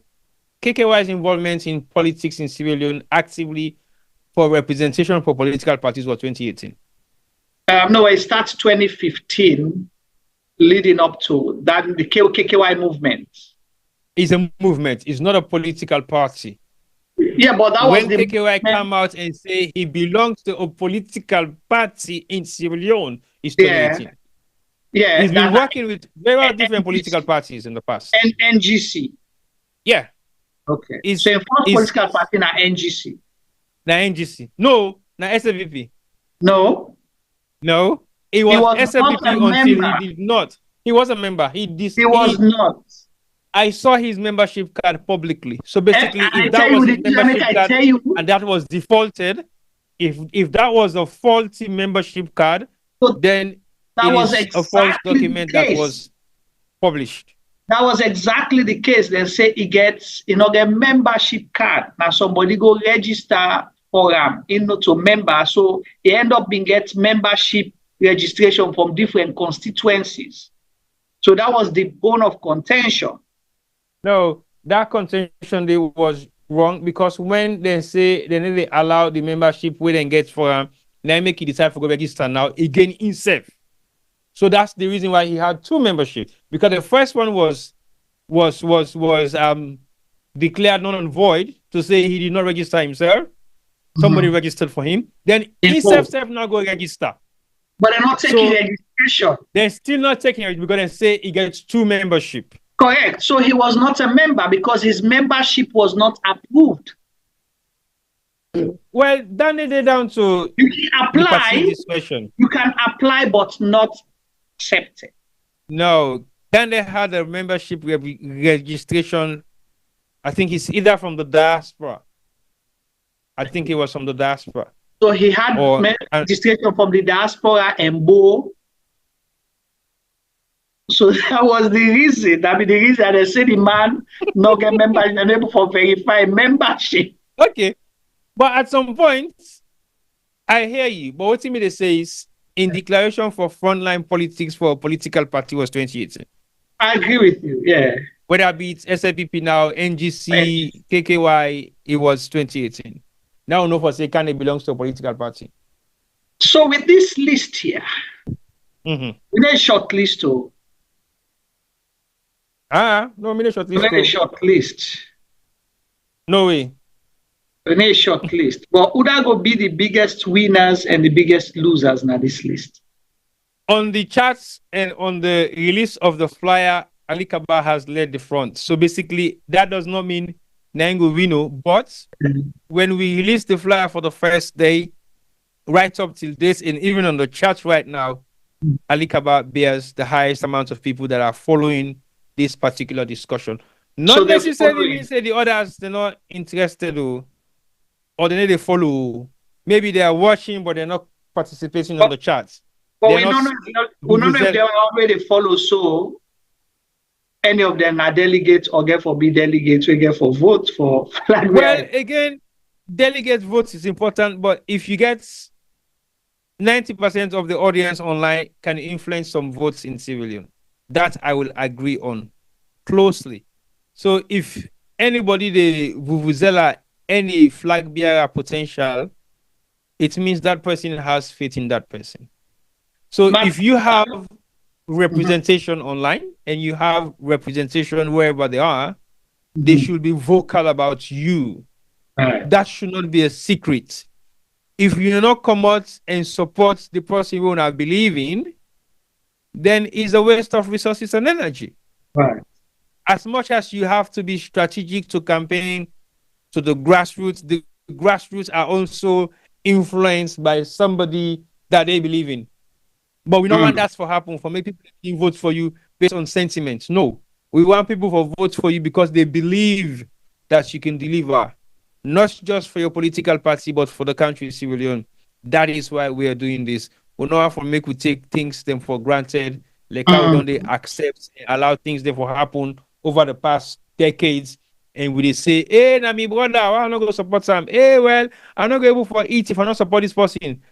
KKY's involvement in politics in Sierra Leone actively for representation for political parties was 2018. No, it starts 2015, leading up to that the KKY movement. It's a movement. It's not a political party. Yeah, but that when was the KKY come out and say he belongs to a political party in Sierra Leone is yeah, 2018. yeah. He's been working with very different political parties in the past. And NGC. Yeah. Okay. Is So first political party na NGC. Na NGC. No, na SLPP. No. No. He was SLPP until member. he did not. He was a member. He was not. I saw his membership card publicly. So basically, and if that was his membership card and that was defaulted, if that was a faulty membership card, then that was exactly a false document that was published. That was exactly the case. They say he gets, get membership card. Now somebody go register for him, to member. So he end up being get membership registration from different constituencies. So that was the bone of contention. No, that contention they was wrong because when they say they allow the membership we then get for him, then make he decide to go register now again himself. So that's the reason why he had two memberships, because the first one was declared null and void to say he did not register himself. Somebody registered for him. Then himself now go register. But they're not taking registration. They're still not taking it because they say he gets two membership. Correct. So he was not a member because his membership was not approved. Well, then they down to you can apply. You can apply, but not accepted. No. Then they had a membership registration. I think it's either from the diaspora. I think it was from the diaspora. So he had registration from the diaspora and Bo. So that was the reason. I mean, the reason they said the man not get membership and able for verify membership. Okay. But at some point, I hear you. But what they say is in declaration for frontline politics for a political party was 2018. I agree with you, yeah. Whether it be SLPP now, NGC, KKY, it was 2018. Now no for say can it belongs to a political party. So with this list here, we need a short list too. No, we need a short list. We need a short list. No way. We need a short list. But who that go be the biggest winners and the biggest losers now this list? On the charts and on the release of the flyer, Ali Kaba has led the front. So basically, that does not mean Nango Vino, but when we release the flyer for the first day, right up till this, and even on the chart right now, Ali Kaba bears the highest amount of people that are following this particular discussion. Not necessarily say the others they're not interested or they follow. Maybe they are watching, but they're not participating on the charts. But we don't know if they already follow, so any of them are delegates or get for be delegates, we get for vote for flag. Well, again, delegate votes is important, but if you get 90% of the audience online can influence some votes in Sierra Leone, that I will agree on closely. So if anybody the vuvuzela any flag bearer potential, it means that person has faith in that person. So if you have representation online and you have representation wherever they are, they should be vocal about you. That should not be a secret. If you do not come out and support the person you want to believe in, then it's a waste of resources and energy. Right. As much as you have to be strategic to campaign to the grassroots are also influenced by somebody that they believe in. But we don't want that to happen for many people vote for you based on sentiments. No, we want people to vote for you because they believe that you can deliver, not just for your political party, but for the country, Sierra Leone. That is why we are doing this. We don't have to make we take things them for granted, like how don't they accept and allow things them for happen over the past decades. And we say, hey, na me brother, I'm not going to support Sam. Hey, well, I'm not going to able to eat if I don't support this person.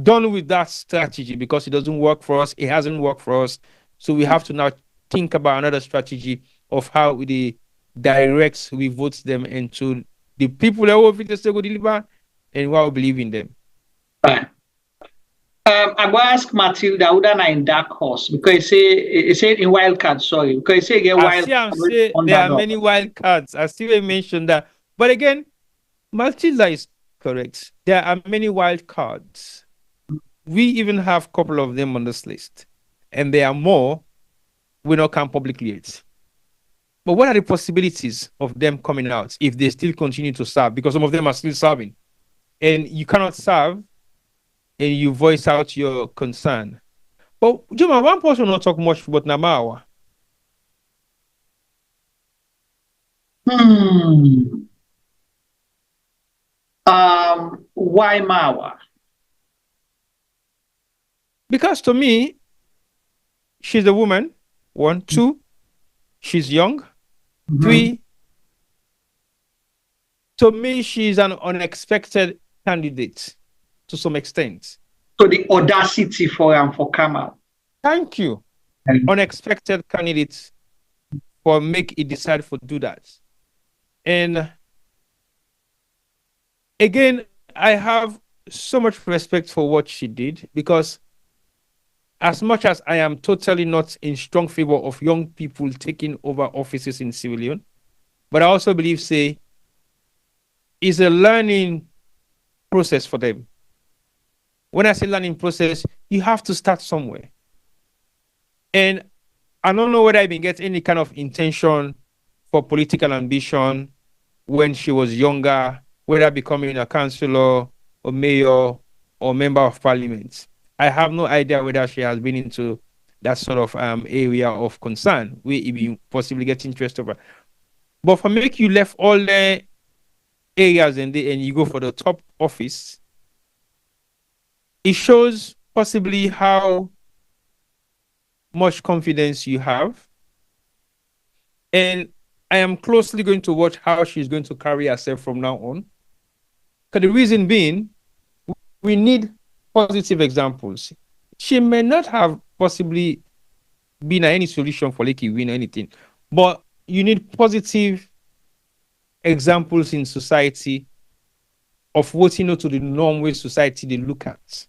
Done with that strategy because it doesn't work for us. It hasn't worked for us. So we have to now think about another strategy of how we direct, we vote them into the people that will fit the deliver and who will believe in them. Right. I'm going to ask Matilda, who are in dark horse because it say in wild cards, sorry. Because it say get wild cards. There are many wild cards. I still mentioned that. But again, Matilda is correct. There are many wild cards. We even have a couple of them on this list, and there are more we not can publicly yet. But what are the possibilities of them coming out if they still continue to serve? Because some of them are still serving, and you cannot serve and you voice out your concern. But Juma, one person not talk much about Namawa. Why Mawa? Because to me, she's a woman. 1, 2, she's young. 3, to me, she's an unexpected candidate to some extent. So the audacity for Kamal. Thank you. Unexpected candidate for make it decide for do that. And again, I have so much respect for what she did, because as much as I am totally not in strong favor of young people taking over offices in Sierra Leone, but I also believe, say, it's a learning process for them. When I say learning process, you have to start somewhere. And I don't know whether I even get any kind of intention for political ambition when she was younger, whether becoming a councillor or mayor or member of parliament. I have no idea whether she has been into that sort of area of concern where you possibly get interest over. But for me, you left all the areas and you go for the top office, it shows possibly how much confidence you have. And I am closely going to watch how she's going to carry herself from now on. Because the reason being, we need positive examples. She may not have possibly been any solution for Lekki win or anything, but you need positive examples in society of what to the norm way society they look at.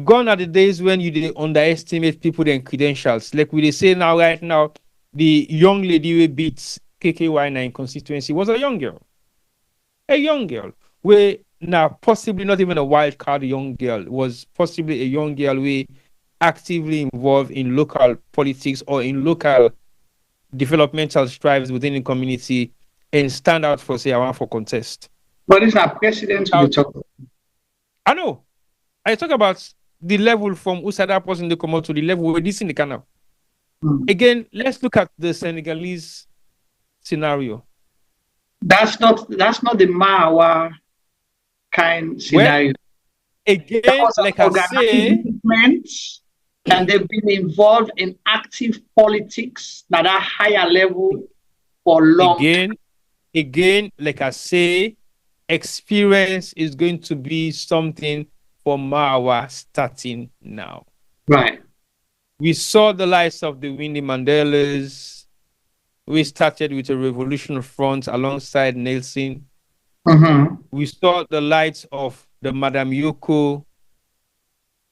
Gone are the days when you underestimate people and credentials. Like we say now, right now, the young lady who beats KKY9 constituency was a young girl. A young girl. Where now possibly not even a wild card young girl, was possibly a young girl who actively involved in local politics or in local developmental strives within the community and stand out for, say, I want for contest. But it's not president you talk about. I know. I talk about the level from Usada person they come out to the level where this in the canal. Again, let's look at the Senegalese scenario. That's not the Mawa kind scenario. Well, again, like I say, and they've been involved in active politics at a higher level for long time. Again, like I say, experience is going to be something for Mawa starting now. Right. We saw the likes of the Winnie Mandelas. We started with a revolution front alongside Nelson. We saw the lights of the Madame Yoko,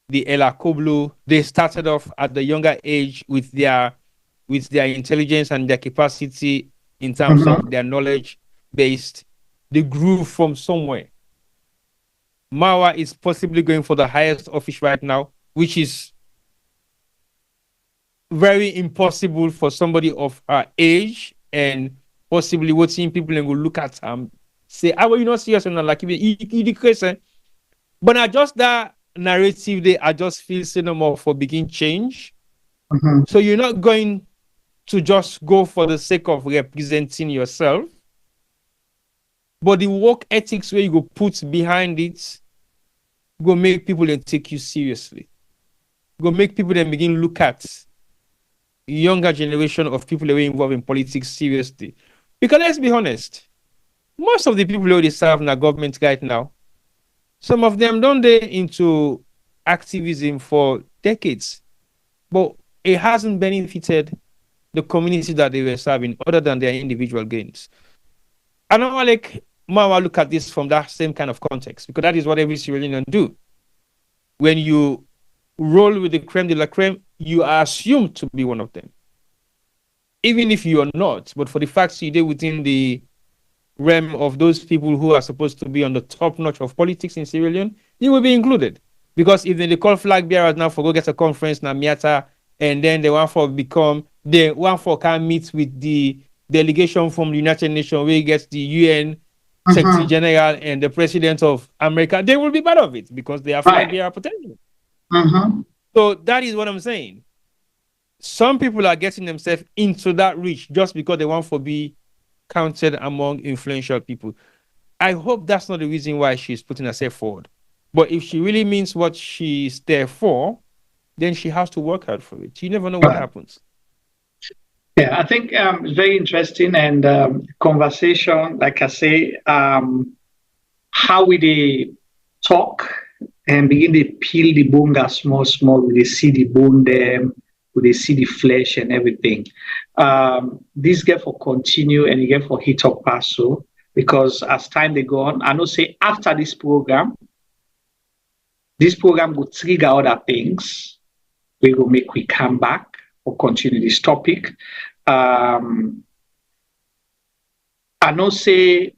the Ella Koblu. They started off at the younger age with their intelligence and their capacity in terms of their knowledge based. They grew from somewhere. Mawa is possibly going for the highest office right now, which is very impossible for somebody of her age, and possibly watching people and go look at say, "Ah, well, you're not serious enough, like you crazy." But not just that narrative, I just feel cinema for begin change. So you're not going to just go for the sake of representing yourself, but the work ethics where you go put behind it go make people and take you seriously. Go make people then begin look at younger generation of people who are involved in politics seriously. Because let's be honest, most of the people who they serve in the government right now, some of them don't they into activism for decades, but it hasn't benefited the community that they were serving other than their individual gains. I don't like Mawa look at this from that same kind of context, because that is what every Sierra Leonean do. When you roll with the creme de la creme, you are assumed to be one of them. Even if you are not, but for the fact you're within the realm of those people who are supposed to be on the top notch of politics in Sierra Leone, you will be included. Because if they call flag bearers now for go get a conference na Miata, and then the one for can meet with the delegation from the United Nations where he gets the UN Secretary General and the President of America, they will be part of it because they are flag bearer potential. So that is what I'm saying. Some people are getting themselves into that reach just because they want to be counted among influential people. I hope that's not the reason why she's putting herself forward. But if she really means what she's there for, then she has to work hard for it. You never know what happens. Yeah, I think it's very interesting and conversation, like I say, how we they talk and begin to peel the bonga small, we they see the bone them, we they see the flesh and everything. This get for continue and you get for hit up pass so because as time they go on, I know say after this program will trigger other things. We will make we come back or continue this topic. I know say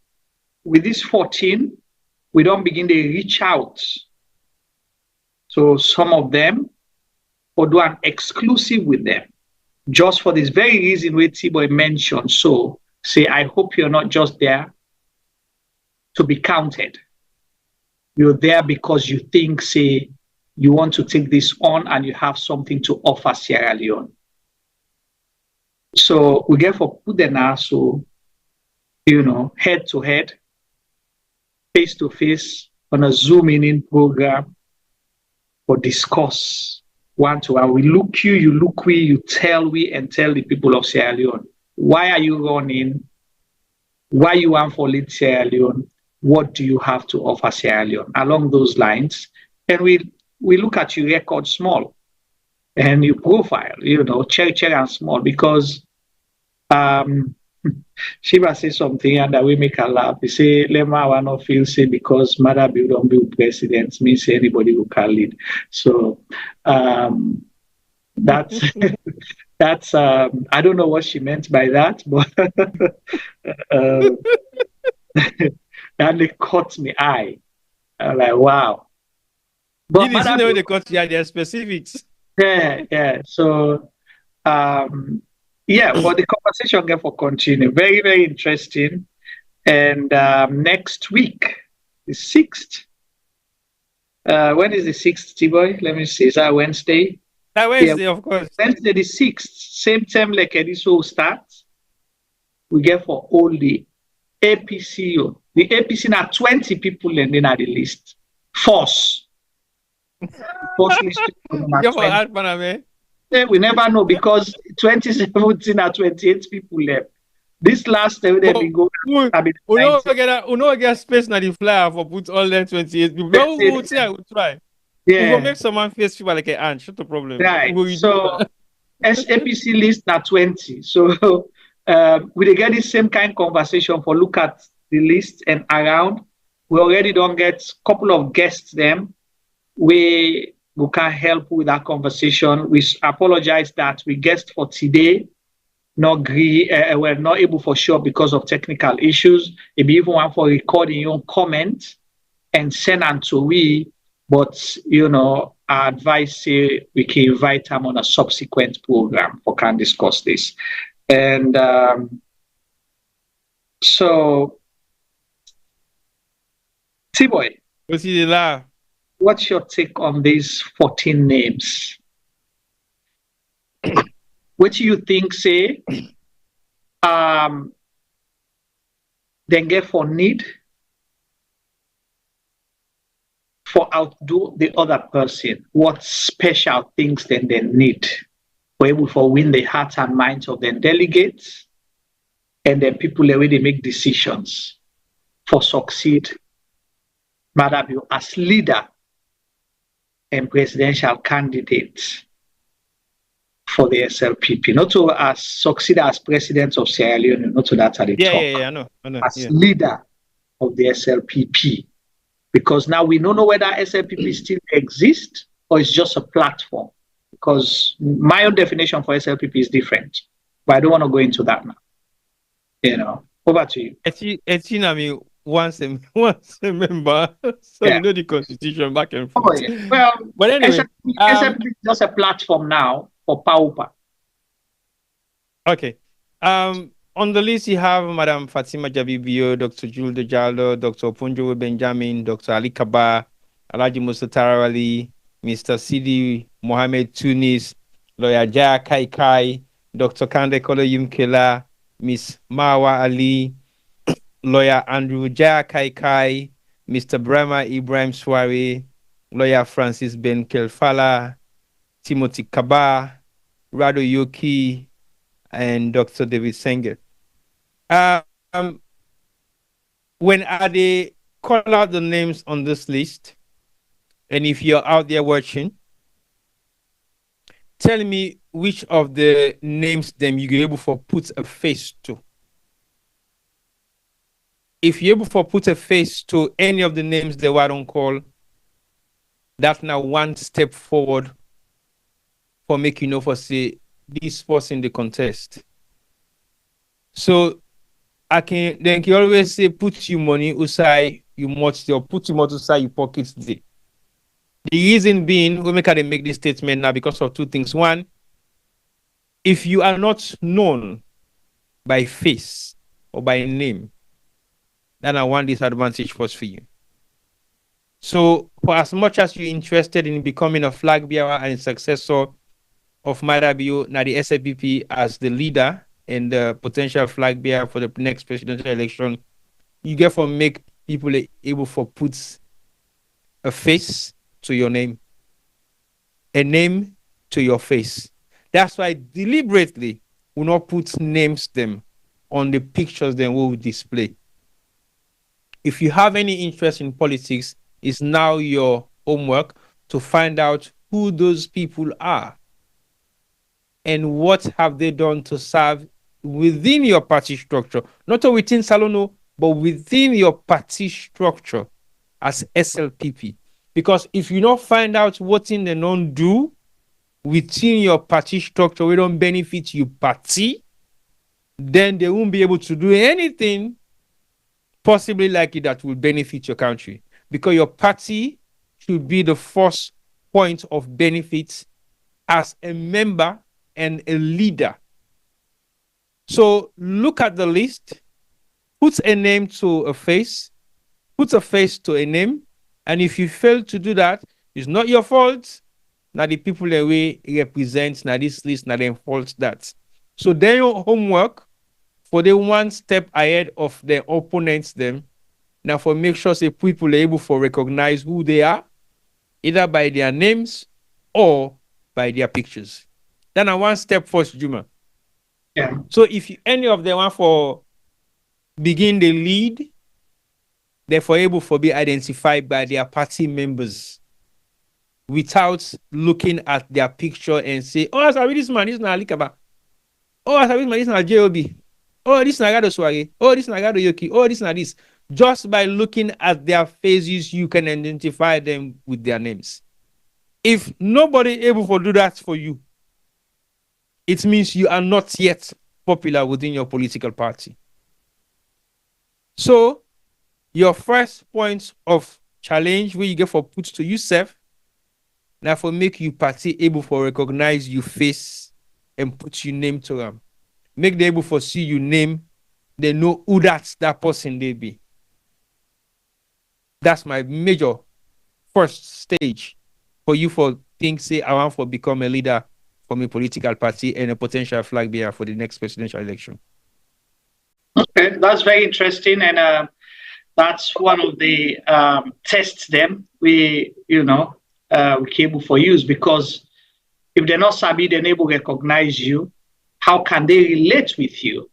with this 14, we don't begin to reach out. So some of them or do an exclusive with them. Just for this very reason where T-Boy mentioned. So say, I hope you're not just there to be counted. You're there because you think, say, you want to take this on and you have something to offer Sierra Leone. So we get for put them now, so, head to head, face to face on a Zoom in program or discuss one-to-one. We look you, you look we, you tell we, and tell the people of Sierra Leone, why are you running? Why you want for lead Sierra Leone? What do you have to offer Sierra Leone? Along those lines. And we look at your record small and your profile, cherry and small, because Shiva say something and that we make her laugh. He say, Lema will not feel say because Maada Bio don't be president, means anybody who can lead. So that's that's I don't know what she meant by that, but and it caught me eye. I'm like, wow. But you didn't know they caught you their specifics. Yeah. So but the conversation get for continue. Very, very interesting. And next week, the 6th. When is the 6th, T-Boy? Let me see. Is that Wednesday? That Wednesday, of course. Wednesday the 6th. Same time like this will start. We get for all the APC. The APC now 20 people and then at the list. Force list. We never know because 2017 are 28 people left. This last day we go. We get space na the flyer for put all them 28 people. We'll try. Yeah. We'll make someone face people like an ant. Shut the problem. Right. So SLPC list na 20. So we get the same kind of conversation for look at the list and around. We already don't get a couple of guests them. We can help with that conversation. We apologize that we guessed for today, we're not able for sure because of technical issues. If you even want for recording your comment and send them to we, but our advice say we can invite them on a subsequent program for can discuss this. And so T-Boy. What's your take on these 14 names? What do you think, say, then get for need for outdo the other person? What special things then they need for able to win the hearts and minds of the delegates and then people the way they make decisions for succeed Maada Bio as leader and presidential candidate for the SLPP, not to as succeed as president of Sierra Leone, not to that at the top. I know. As leader of the SLPP, because now we don't know whether SLPP still exists or it's just a platform. Because my own definition for SLPP is different, but I don't want to go into that now. Over to you. I mean, once a member, so Yeah. you know the constitution back and Oh, forth. yeah. Well, But anyway, SLPP is just a platform now for Paupa. okay. On the list you have Madam Fatima Jabibio, Dr. Jules Jallo, Dr. Opunjo Benjamin, Dr. Ali Kaba, Alhaji Musa Tarawali, Mr. Sidi Mohammed Tunis, Lawyer Jaya Kai Kai, Dr. Kande Kolo Yumkela, Miss Mawa Ali, Lawyer Andrew Jaya Kai Kai, Mr. Brahma Ibrahim Swari, Lawyer Francis Ben Kelfala, Timothy Kaba, Rado Yoki, and Dr. David Sanger. When they call out the names on this list, and if you're out there watching, tell me which of the names them you're able to put a face to. If you're able to put a face to any of the names they were on call, that's now one step forward for making for say this person in the contest. So I can always say put your money aside, you must or put your money aside your pockets there. The reason being, we make this statement now because of two things. One, if you are not known by face or by name, then I want disadvantage first for you. So for as much as you're interested in becoming a flag bearer and successor of Maada Bio, now the SLPP as the leader and the potential flag bearer for the next presidential election, you get to make people able to put a face to your name, a name to your face. That's why deliberately we not put names them on the pictures then we will display. If you have any interest in politics, it's now your homework to find out who those people are and what have they done to serve within your party structure, not within Salono, but within your party structure as SLPP. Because if you don't find out what in they don't do within your party structure, we don't benefit your party, then they won't be able to do anything possibly like it that will benefit your country. Because your party should be the first point of benefit as a member and a leader. So look at the list, put a name to a face, put a face to a name, and if you fail to do that, it's not your fault. Now the people that we represent, now this list, now they fault that. So then your homework for the one step ahead of their opponents them, now for make sure say people are able to recognize who they are, either by their names or by their pictures. Then I one step first, Juma. Yeah. So if any of them want for begin the lead, therefore able to be identified by their party members without looking at their picture and say, oh, I this man, this is not Alikaba. Oh, I this man, this is not JOB. Oh, this is Nagado Swagi. Oh, this is Nagado Yoki. Oh, this is not this. Just by looking at their faces, you can identify them with their names. If nobody able to do that for you, it means you are not yet popular within your political party. So, your first point of challenge where you get for put to yourself, now for make you party able for recognize your face and put your name to them. Make them able for see your name, they know who that person they be. That's my major first stage for you for think say I want to become a leader from a political party and a potential flag bearer for the next presidential election. Okay, that's very interesting, and that's one of the tests them we capable for use, because if they're not sabi, they're able to recognize you. How can they relate with you?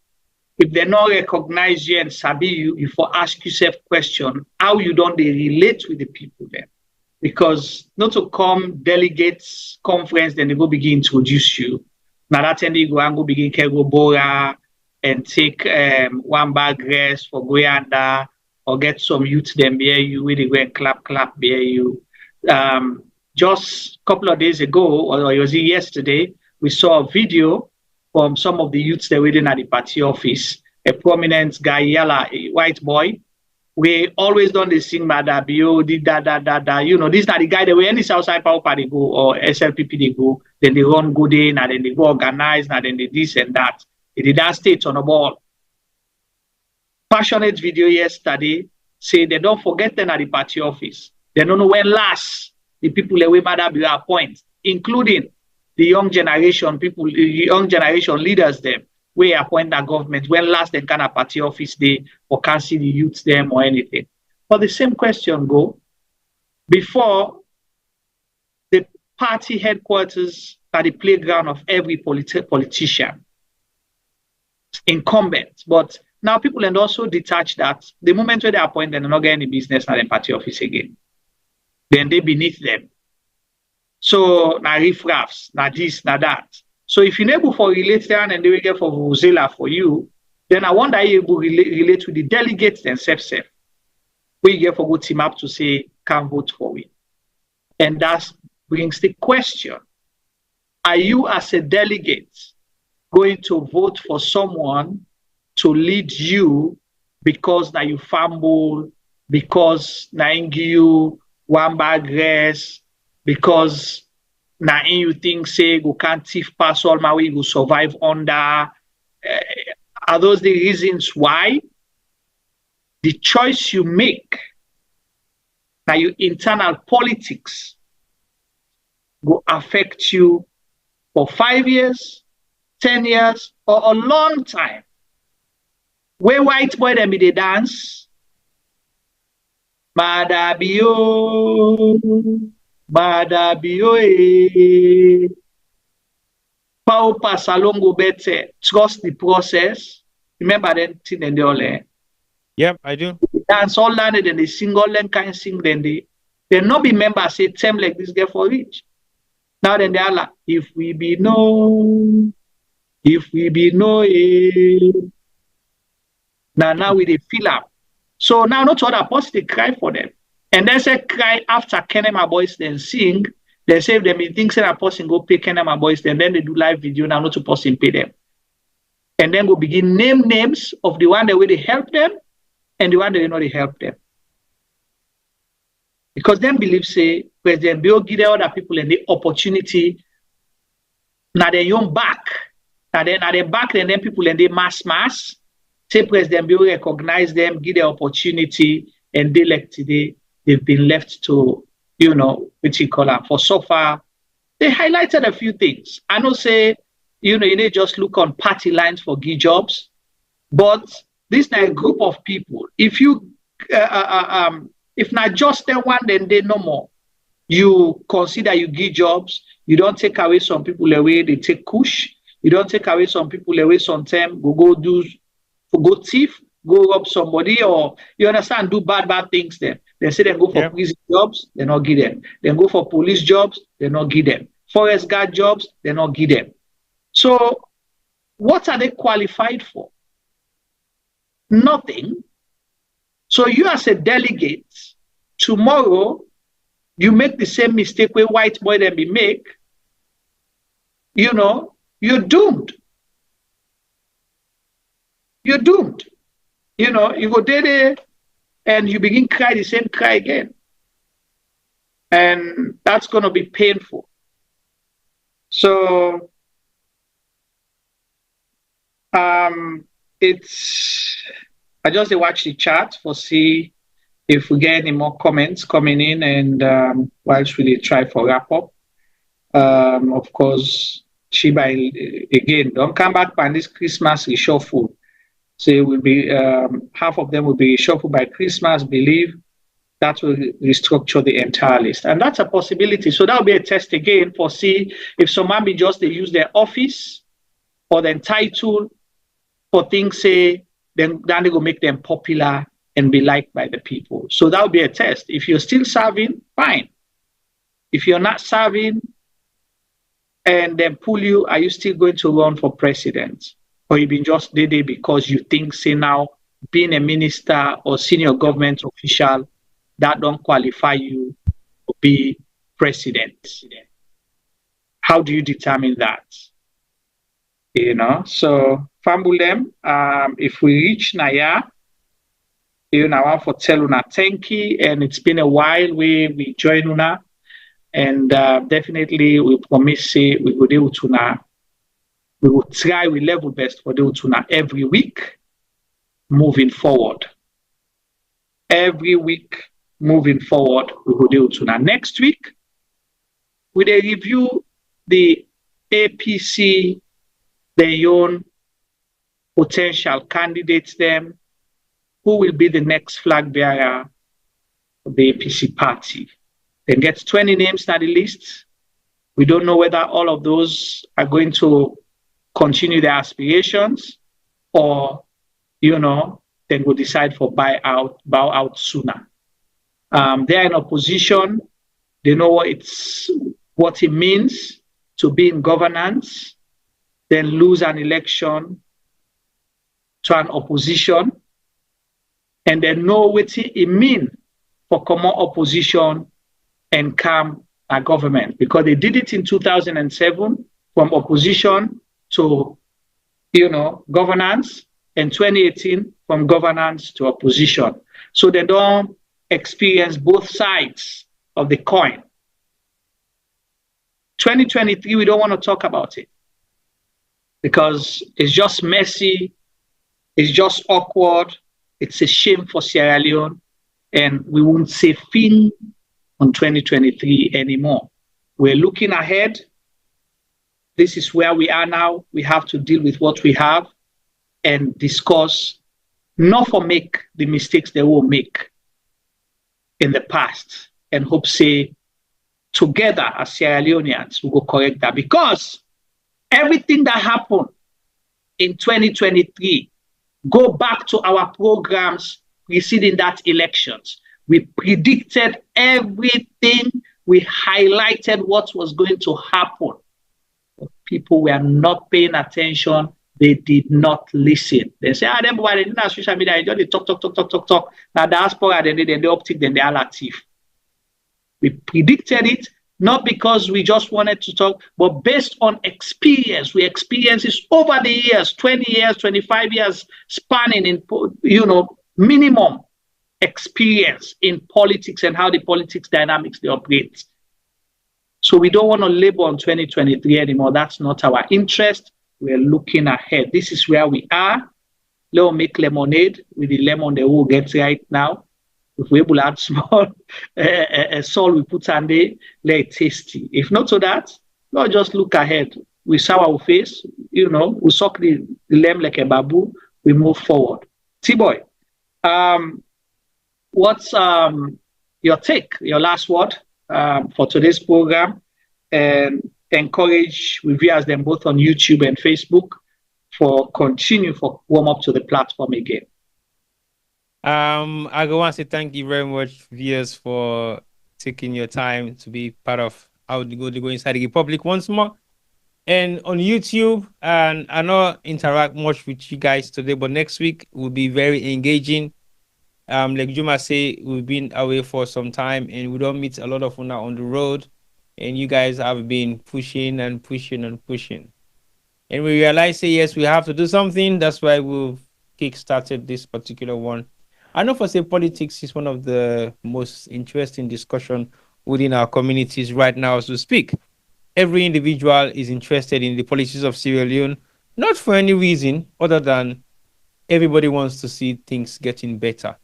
If they not recognize you and sabi you, you for ask yourself question, how you don't they relate with the people then? Because not to come delegates conference, then they go begin to introduce you. Now that time they go and go begin to go bora and take one bag rest for Goyanda, or get some youth them bear you, where they go and clap bear you. Just a couple of days ago, or was it yesterday, we saw a video from some of the youths that were in at the party office, a prominent guy, yalla, a white boy. We always done the sing Maada Bio, did that. You know, this not the guy that way any Southside Power Party go or SLPP they go, then they run good in, and then they go organize, and then they this and that. They did that state on the ball. Passionate video yesterday say they don't forget them at the party office. They don't know when last the people that we Maada Bio appoint, including the young generation people, the young generation leaders them. We appoint that government when last they can a party office day or can't see the youths them or anything. But the same question go before the party headquarters are the playground of every politician, incumbent. But now people and also detach that the moment where they appoint them, they're not getting any business at the party office again. Then they beneath them. So now riffraffs, now this, now that. So if you're able for relate there and they will get for Vuvuzela for you, then I wonder you able relate with the delegates themselves. We get for good team up to say can't vote for it. And that brings the question. Are you as a delegate going to vote for someone to lead you because now you fumble, because now you one bag rest, because now you think say go can't thief pass all my way, you survive under. Are those the reasons why the choice you make now your internal politics will affect you for 5 years, 10 years, or a long time? Where white boy them be they dance, Maada Bio, Maada Bio, Pao Pasalongo better, trust the process. Remember that thing and all there? Yep, I do. Dance all land and then they sing all them kind sing, then they not be members say term like this get for rich. Now then they are like, if we be no, now we they fill up. So now not other posts they cry for them. And then say cry after Kenema boys then sing. They say if them think say that person go pay Kenema boys, then they do live video now not to post and pay them. And then go begin name names of the one that way they help them and the one that they know they help them. Because them believe say President Bio give other people and the opportunity now they young back. Now they back and then people and they mass. Say President Bio recognize them, give the opportunity, and they like today they've been left to, you know, what you call it. For so far, they highlighted a few things. I know say, you know, you need just look on party lines for give jobs, but this is a group of people. If you if not just the one, then they no more. You consider you give jobs. You don't take away some people away. They take kush. You don't take away some people away. Sometimes go thief, go rob somebody, or you understand, do bad things. Then they say they go for prison jobs. They not give them. They go for police jobs. They not give them. Forest guard jobs. They not give them. So what are they qualified for? Nothing. So you as a delegate, tomorrow you make the same mistake where white boy then be make, you know, you're doomed. You're doomed. You know, you go there and you begin cry the same cry again. And that's going to be painful. So I just watch the chat for see if we get any more comments coming in, and whilst we try for wrap up. Of course, Shiba again, don't come back by this Christmas reshuffle. So it will be half of them will be reshuffled by Christmas, believe that will restructure the entire list. And that's a possibility. So that'll be a test again for see if someone be just they use their office or their title for things, say, then they will make them popular and be liked by the people. So that will be a test. If you're still serving, fine. If you're not serving and then pull you, are you still going to run for president? Or you been just there because you think, say now, being a minister or senior government official, that don't qualify you to be president? How do you determine that? So Fambulem, if we reach Naya, I want for tell una thank you, and it's been a while we join una, and definitely we promise say we will do tuna. We will try we level best for do tuna every week moving forward. Every week moving forward, we will do tuna. Next week, we will review the APC, their own potential candidates, them who will be the next flag bearer of the APC party. They get 20 names on the list. We don't know whether all of those are going to continue their aspirations or, then we'll decide for bow out sooner. They're in opposition. They know what it means to be in governance, then lose an election to an opposition, and they know what it means for common opposition and come a government, because they did it in 2007 from opposition to governance, and 2018 from governance to opposition. So they don't experience both sides of the coin. 2023, we don't want to talk about it because it's just messy, it's just awkward, it's a shame for Sierra Leone, and we won't say fin on 2023 anymore. We're looking ahead. This is where we are now. We have to deal with what we have and discuss, not for make the mistakes they will make in the past, and hope say together as Sierra Leoneans we will correct that, because everything that happened in 2023 go back to our programs preceding that elections. We predicted everything. We highlighted what was going to happen. But people were not paying attention. They did not listen. They say, them boy, they didn't have social media, they just talk. Now diaspora, then they optic, then they are active. We predicted it, not because we just wanted to talk, but based on experience. We experienced this over the years, 20 years, 25 years, spanning in, minimum experience in politics and how the politics dynamics they operate. So we don't want to label on 2023 anymore. That's not our interest. We're looking ahead. This is where we are. Let's make lemonade with the lemon that we'll get right now. If we're able to add small salt we put on there, let it tasty. If not so that, not just look ahead. We saw our face, we suck the lemon like a babu, we move forward. T-Boy, what's your take, your last word for today's program, and encourage reviewers them both on YouTube and Facebook for warm up to the platform again. I go want to say thank you very much, viewers, for taking your time to be part of how to go inside the public once more. And on YouTube, and I not interact much with you guys today, but next week will be very engaging. Like Juma say, we've been away for some time and we don't meet a lot of una on the road. And you guys have been pushing. And we realize, yes, we have to do something. That's why we've kick-started this particular one. I know for say politics is one of the most interesting discussion within our communities right now as we speak. Every individual is interested in the politics of Sierra Leone, not for any reason other than everybody wants to see things getting better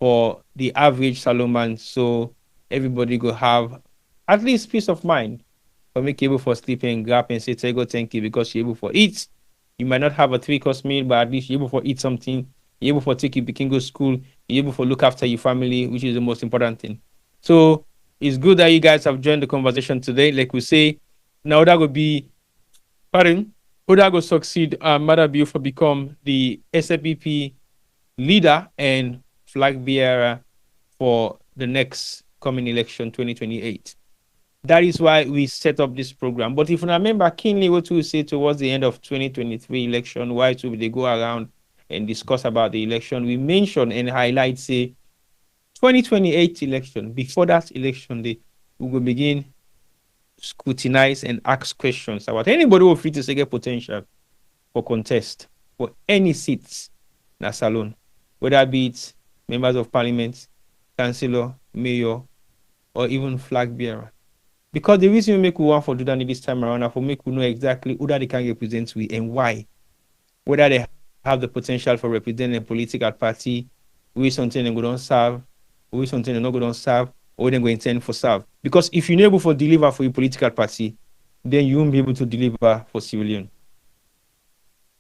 for the average Salomon, so everybody go have at least peace of mind for make able for sleeping, grab and say, go thank you, because you're able for eat. You might not have a 3-course meal, but at least you're able for eat something. You're able for take you can go to school. You're able for look after your family, which is the most important thing. So it's good that you guys have joined the conversation today. Like we say, now that would be, Oda go succeed Maada Bio for become the SLPP leader and flag bearer for the next coming election 2028. That is why we set up this program. But if you remember keenly what we say towards the end of 2023 election, why should they go around and discuss about the election? We mention and highlight, say, 2028 election. Before that election day, we will begin scrutinize and ask questions about anybody who free to say get potential. for contest for any seats in a salon, whether be it members of parliament, councillor, mayor, or even flag bearer. Because the reason we make we want for do that this time around, for make we know exactly who that they can represent we and why. Whether they have the potential for representing a political party, we something they go don't serve, we something they not go don't serve, or they go intend for serve. Because if you're not able to deliver for your political party, then you won't be able to deliver for Sierra Leone.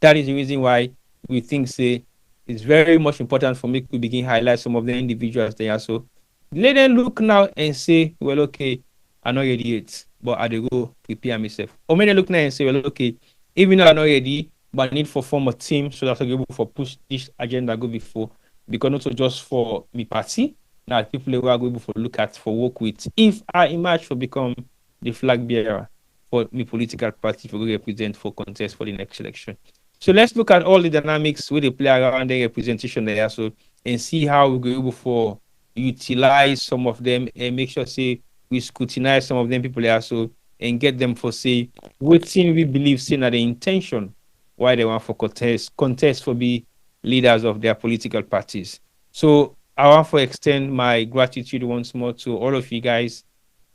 That is the reason why we think say it's very much important for me to begin highlight some of the individuals there. So let them look now and say, well, okay, I'm not ready yet, but I go prepare myself. Or maybe look now and say, well, okay, even though I'm not ready, but I need to form a team so that I can able to push this agenda go before. Because not just for me party, now people who are able to look at for work with. If I emerge to become the flag bearer for me political party to represent for contest for the next election. So let's look at all the dynamics where they play around the representation there, so and see how we go able for utilize some of them and make sure say we scrutinize some of them people there, so and get them for say what thing we believe saying that the intention why they want for contest for be leaders of their political parties. So I want to extend my gratitude once more to all of you guys.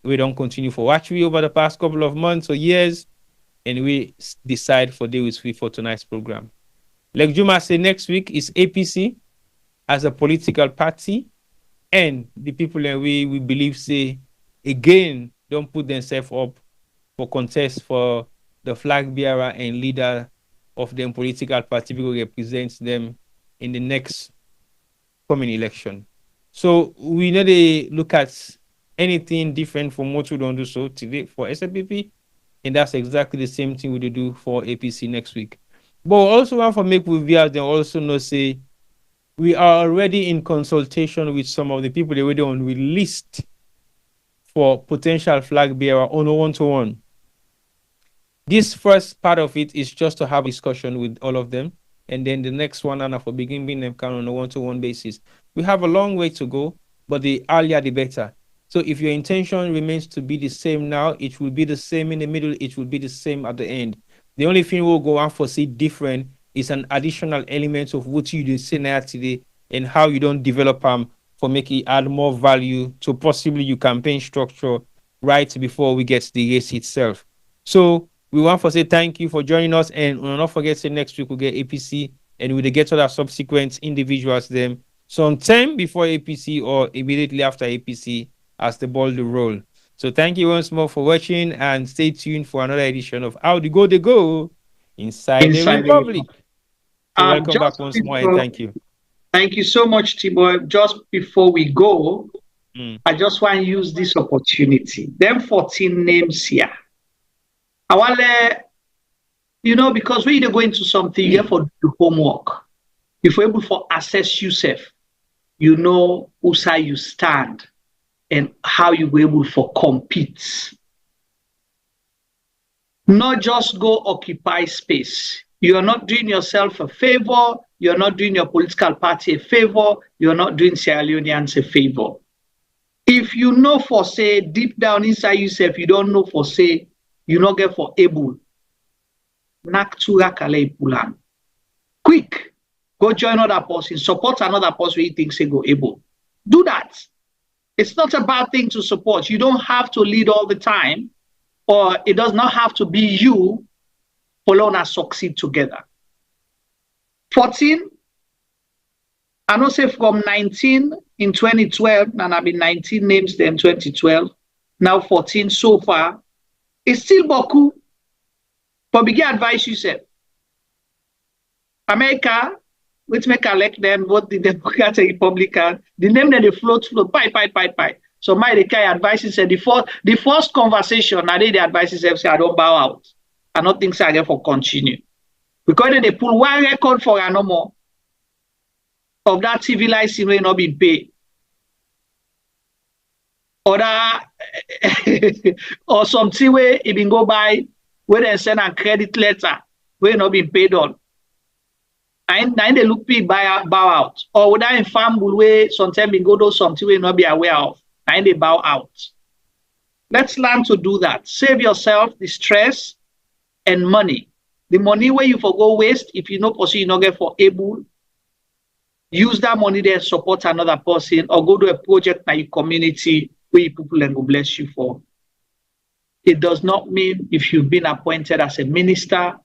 We don't continue for watch we over the past couple of months or years, and we decide for day with we for tonight's program. Like Juma said, next week is APC as a political party, and the people that we believe say again don't put themselves up for contest for the flag bearer and leader of them political party because represents them in the next coming election. So we need to look at anything different from what we don't do so today for SLPP, and that's exactly the same thing we do for APC next week. But we also want to make with viewers then also know say we are already in consultation with some of the people that already on we list for potential flag bearer on a one-to-one. This first part of it is just to have a discussion with all of them, and then the next one and for beginning them count on a one-to-one basis. We have a long way to go, but the earlier the better. So if your intention remains to be the same now, it will be the same in the middle, it will be the same at the end. The only thing we'll go on for see different is an additional element of what you do say now today and how you don't develop for making it add more value to possibly your campaign structure right before we get to the race itself. So we want to say thank you for joining us, and we'll not forget say next week we'll get APC and we'll get other subsequent individuals them sometime before APC or immediately after APC as the ball to roll. So thank you once more for watching, and stay tuned for another edition of How They Go Inside the Republic. So welcome back once more, and thank you. Thank you so much, T-Boy. Just before we go, I just want to use this opportunity. Them 14 names here. I want to, because when you go into something, you have to do homework. If you're able to assess yourself, you know who side you stand and how you were able to compete. Not just go occupy space. You are not doing yourself a favor. You're not doing your political party a favor. You're not doing Sierra Leoneans a favor. If you know for say, deep down inside yourself, you don't know for say, you not get for able. Quick, go join another person, support another person you think say go able. Do that. It's not a bad thing to support. You don't have to lead all the time, or it does not have to be you for us succeed together. 14, I know say from 19 in 2012, and I've been 19 names there in 2012, now 14 so far. It's still Boku, but begin advice you said. America, which make elect them, both the Democrats and Republicans, the name that they float, pie. So my the kind advice said the first conversation, I did the advice say I don't bow out. I don't think so I get for continue. Because they pull one record for no more of that civilized thing will not be paid. Or that or something where it been go by where they send a credit letter where not been paid on. And they look people bow out. Or whether in farm where sometimes we go do something we not be aware of. And they bow out. Let's learn to do that. Save yourself the stress and money The money where you for go waste, if you no pursue, you not get for able, use that money there, support another person, or go to a project in your community where people and go bless you for. It does not mean if you've been appointed as a minister,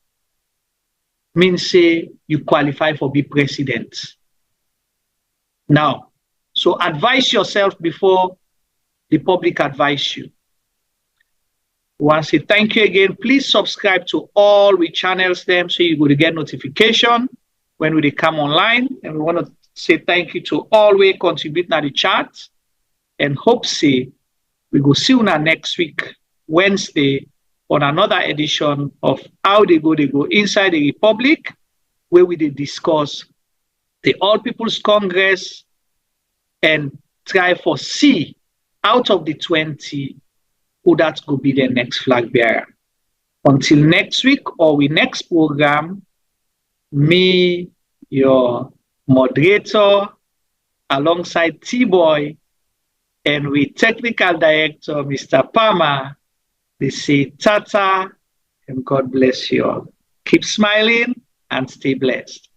means say you qualify for be president. Now, so advise yourself before the public advise you. Want to say thank you again. Please subscribe to all we channels them so you will get notification when we come online. And we want to say thank you to all we contribute to the chat. And hope say we go see you next week, Wednesday, on another edition of How They Go Inside the Republic, where we discuss the All People's Congress and try for see out of the 20 who that could be the next flag bearer. Until next week or we next program, me, your moderator, alongside T-Boy, and with technical director, Mr. Palmer, they say tata and God bless you all. Keep smiling and stay blessed.